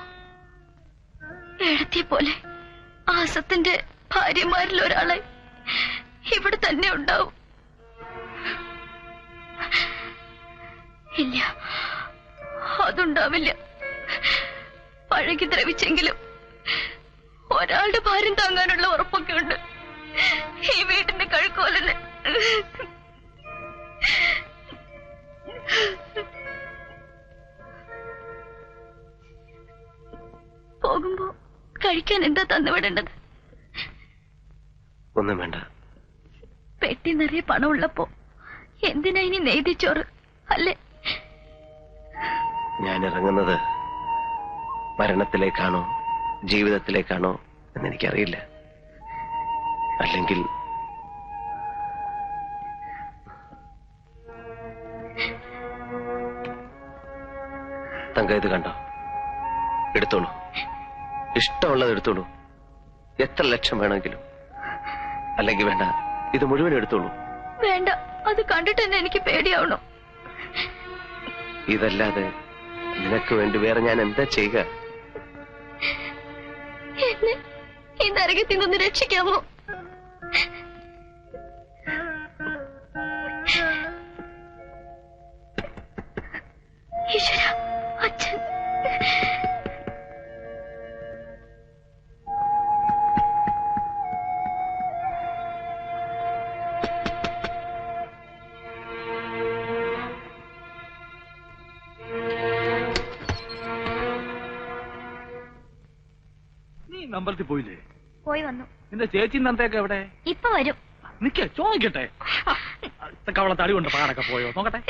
എടത്തിയെ പോലെ ആസത്തിന്റെ ഭാര്യമാരിൽ ഒരാളെ ഇവിടെ തന്നെ ഉണ്ടാവും. ഇല്ല, അതുണ്ടാവില്ല. പഴകി ദ്രവിച്ചെങ്കിലും ഒരാളുടെ ഭാരം താങ്ങാനുള്ള ഉറപ്പൊക്കെ ഉണ്ട് ഈ വീട്ടിന്റെ കഴുക്കോലിന്. പോകുമ്പോ കഴിക്കാൻ എന്താ തന്നുവിടേണ്ടത്? ഒന്നും വേണ്ട. പെട്ടി നിറയെ പണം ഉള്ളപ്പോ എന്തിനാ ഇനി നെയ്തിച്ചോറ് അല്ലേ? ഞാൻ ഇറങ്ങുന്നത് മരണത്തിലേക്കാണോ ജീവിതത്തിലേക്കാണോ എന്നെനിക്കറിയില്ല. അല്ലെങ്കിൽ തങ്ക ഇത് കണ്ടോ? എടുത്തോളൂ, ഇഷ്ടമുള്ളത് എടുത്തോളൂ. എത്ര ലക്ഷം വേണമെങ്കിലും. അല്ലെങ്കിൽ വേണ്ട, ഇത് മുഴുവൻ എടുത്തോളൂ. വേണ്ട, അത് കണ്ടിട്ട് തന്നെ എനിക്ക് പേടിയാവണോ? ഇതല്ലാതെ നിനക്ക് വേണ്ടി വേറെ ഞാൻ എന്താ ചെയ്യുക? എന്നെ ഈ നരകത്തിൽ നിന്ന് രക്ഷിക്കാമോ? ഈശ്വര, അച്ഛൻ. അമ്പലത്തിൽ പോയില്ലേ? പോയി വന്നു. നിന്റെ ചേച്ചി നന്ദയൊക്കെ എവിടെ? ഇപ്പൊ വരും. നിക്ക്, ചോദിക്കട്ടെ. കവള തടി കൊണ്ട് പാടൊക്കെ പോയോ? നോക്കട്ടെ.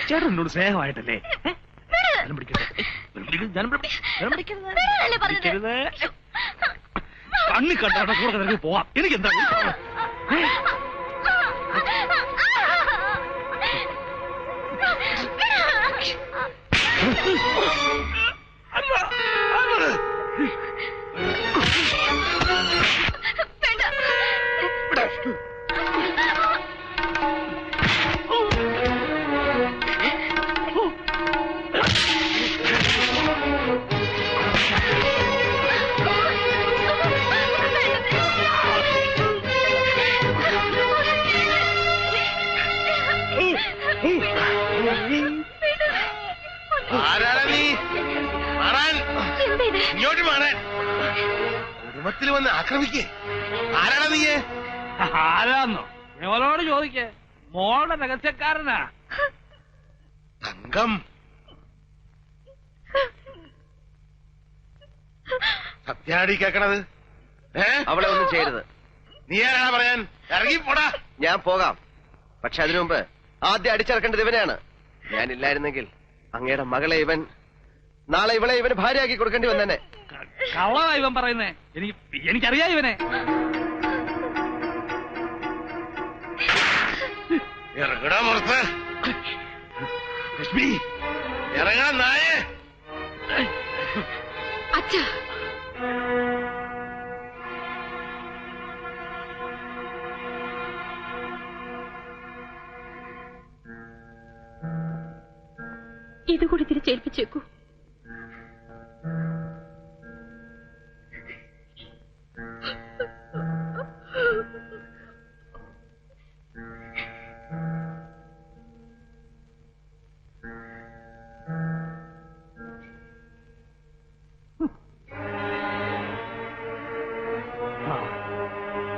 ചേട്ടൻ എന്നോട് സ്നേഹമായിട്ടല്ലേ? കണ്ണി കണ്ടാണ് കൂടെ നിനക്ക് പോവാം. എനിക്കെന്താ? ആരാടാ നീ? മാറാൻ, ഇങ്ങോട്ട് മാറാൻ. കുടുംബത്തിൽ വന്ന് ആക്രമിക്കേ. ആരാടാ നീ? ആരാന്നോ? മോളോട് ചോദിക്കേ. മോളുടെ രഹസ്യക്കാരനാ തങ്കം. സത്യാടി കേക്കണത്? അവളെ ഒന്നും ചെയ്യരുത്. നീ ആരാടാ പറയാൻ? ഇറങ്ങി പോടാ. ഞാൻ പോകാം, പക്ഷെ അതിനു മുമ്പ് ആദ്യം അടിച്ചിറക്കേണ്ടത് ഇവനെയാണ്. ഞാനില്ലായിരുന്നെങ്കിൽ അങ്ങയുടെ മകളെ ഇവൻ, നാളെ ഇവളെ ഇവന് ഭാര്യയാക്കി കൊടുക്കേണ്ടി വന്നെ. കള്ളതാ ഇവൻ പറയുന്നേ. എനിക്കറിയാം ഇവനെ. ഇറങ്ങടാ പുറത്ത്. ലക്ഷ്മി, ഇറങ്ങാൻ നായേ. അച്ഛാ, ഇതുകൂടി തിരിച്ചേൽപ്പിച്ചേക്കൂ.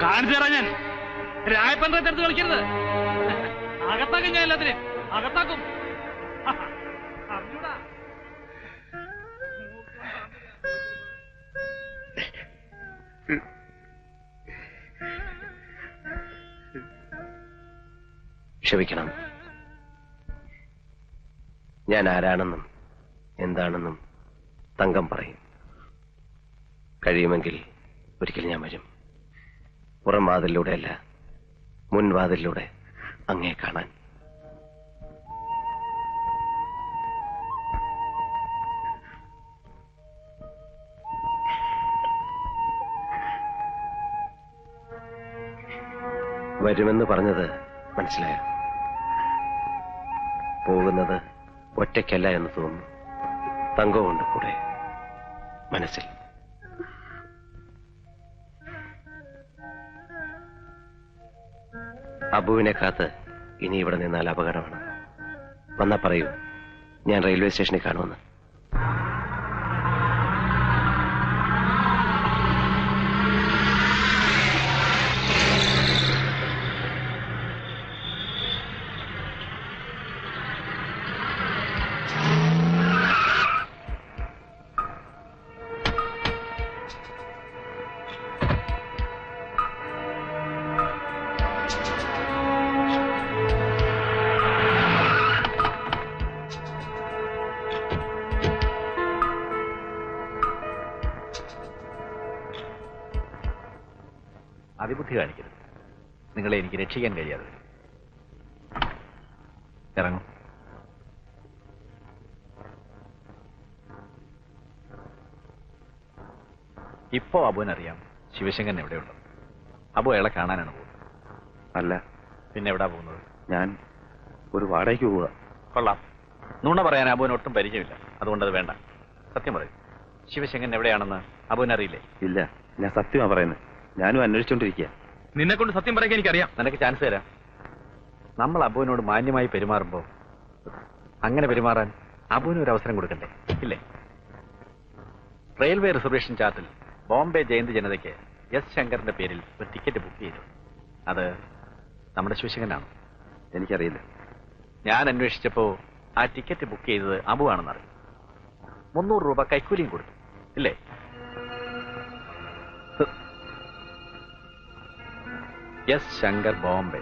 കാണിച്ചു തരാം ഞാൻ. രായപ്പൻ്റെ അടുത്ത് കളിക്കരുത്. അകത്താക്കും ഞാൻ എല്ലാത്തിനും. അകത്താക്കും. അറിഞ്ഞൂടാ. ക്ഷമിക്കണം. ഞാൻ ആരാണെന്നും എന്താണെന്നും തങ്കം പറയും. കഴിയുമെങ്കിൽ ഒരിക്കൽ ഞാൻ വരും. പുറം വാതിലൂടെയല്ല, മുൻവാതിലൂടെ അങ്ങേ കാണാൻ. വരുമെന്ന് പറഞ്ഞത് മനസ്സിലായോ? പോകുന്നത് ഒറ്റയ്ക്കല്ല എന്ന് തോന്നുന്നു. തങ്കമുണ്ട് കൂടെ മനസ്സിൽ. അബുവിനെ കാത്ത് ഇനി ഇവിടെ നിന്നാൽ അപകടമാണ്. വന്നാ പറയൂ, ഞാൻ റെയിൽവേ സ്റ്റേഷനിൽ കാണുമെന്ന്. ദുർബുദ്ധി കാണിക്കരുത്. നിങ്ങളെ എനിക്ക് രക്ഷിക്കാൻ കഴിയാതെ വരും. ഇറങ്ങും. ഇപ്പോ അബുവിനറിയാം ശിവശങ്കരൻ എവിടെയുണ്ട്. അബു അയാളെ കാണാനാണ് പോകുന്നത്. അല്ല. പിന്നെ എവിടാ പോകുന്നത്? ഞാൻ ഒരു വാടകയ്ക്ക് പോവുക. കൊള്ളാം. നുണ പറയാൻ അബുവിന് ഒട്ടും പരിചയമില്ല. അതുകൊണ്ടത് വേണ്ട. സത്യം പറയും. ശിവശങ്കരൻ എവിടെയാണെന്ന് അബുവിനറിയില്ലേ? ഇല്ല, ഞാൻ സത്യമാ പറയുന്നത്. ഞാനും അന്വേഷിച്ചോണ്ടിരിക്കുക. നിന്നെ കൊണ്ട് സത്യം പറയാൻ എനിക്കറിയാം. നിനക്ക് ചാൻസ് തരാം. നമ്മൾ അബുവിനോട് മാന്യമായി പെരുമാറുമ്പോ അങ്ങനെ പെരുമാറാൻ അബുവിന് ഒരു അവസരം കൊടുക്കണ്ടേ? ഇല്ലേ? റെയിൽവേ റിസർവേഷൻ ചാർട്ടിൽ ബോംബെ ജയന്തി ജനതയ്ക്ക് എസ് ശങ്കറിന്റെ പേരിൽ ഒരു ടിക്കറ്റ് ബുക്ക് ചെയ്തു. അത് നമ്മുടെ ശിവശങ്കരനാണ്. എനിക്കറിയില്ല. ഞാൻ അന്വേഷിച്ചപ്പോ ആ ടിക്കറ്റ് ബുക്ക് ചെയ്തത് അബു ആണെന്നറിയും. 300 രൂപ കൈക്കൂലിയും കൊടുത്തു. ഇല്ലേ? എസ് ശങ്കർ, ബോംബെ.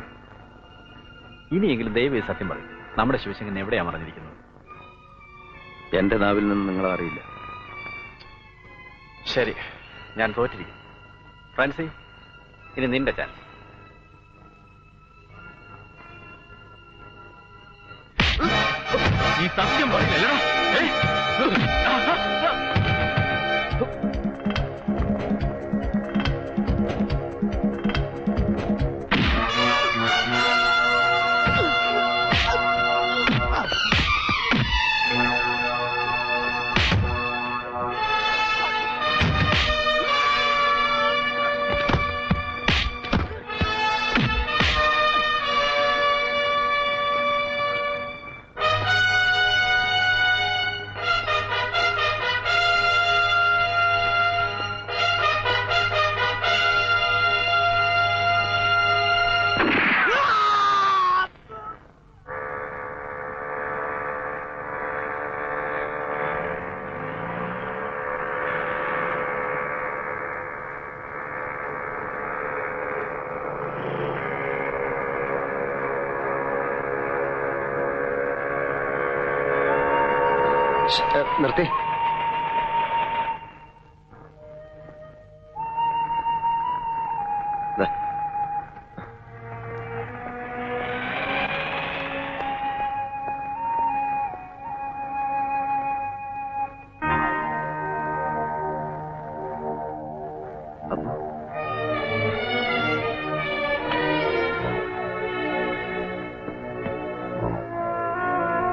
ഇനിയെങ്കിലും ദയവേത് സത്യം പറയും. നമ്മുടെ ശിവശങ്കരൻ എവിടെയാ മറഞ്ഞിരിക്കുന്നത്? എന്റെ നാവിൽ നിന്ന് നിങ്ങളെ അറിയില്ല. ശരി, ഞാൻ തോറ്റിരിക്കും. ഫ്രാൻസി, ഇനി നിന്റെ ചാൻസ്. നീ സത്യം പറഞ്ഞില്ലല്ലോ. നിർത്തി.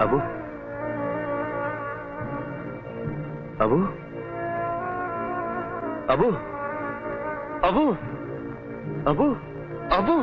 അബു, അബു, അബു, അബു, അബു, അബു.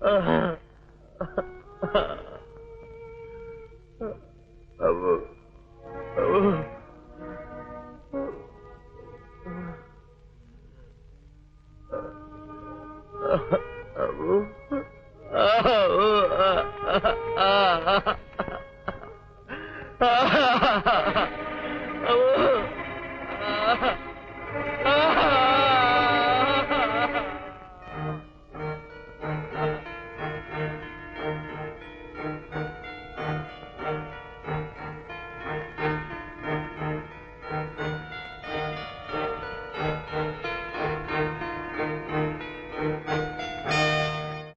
Uh-huh.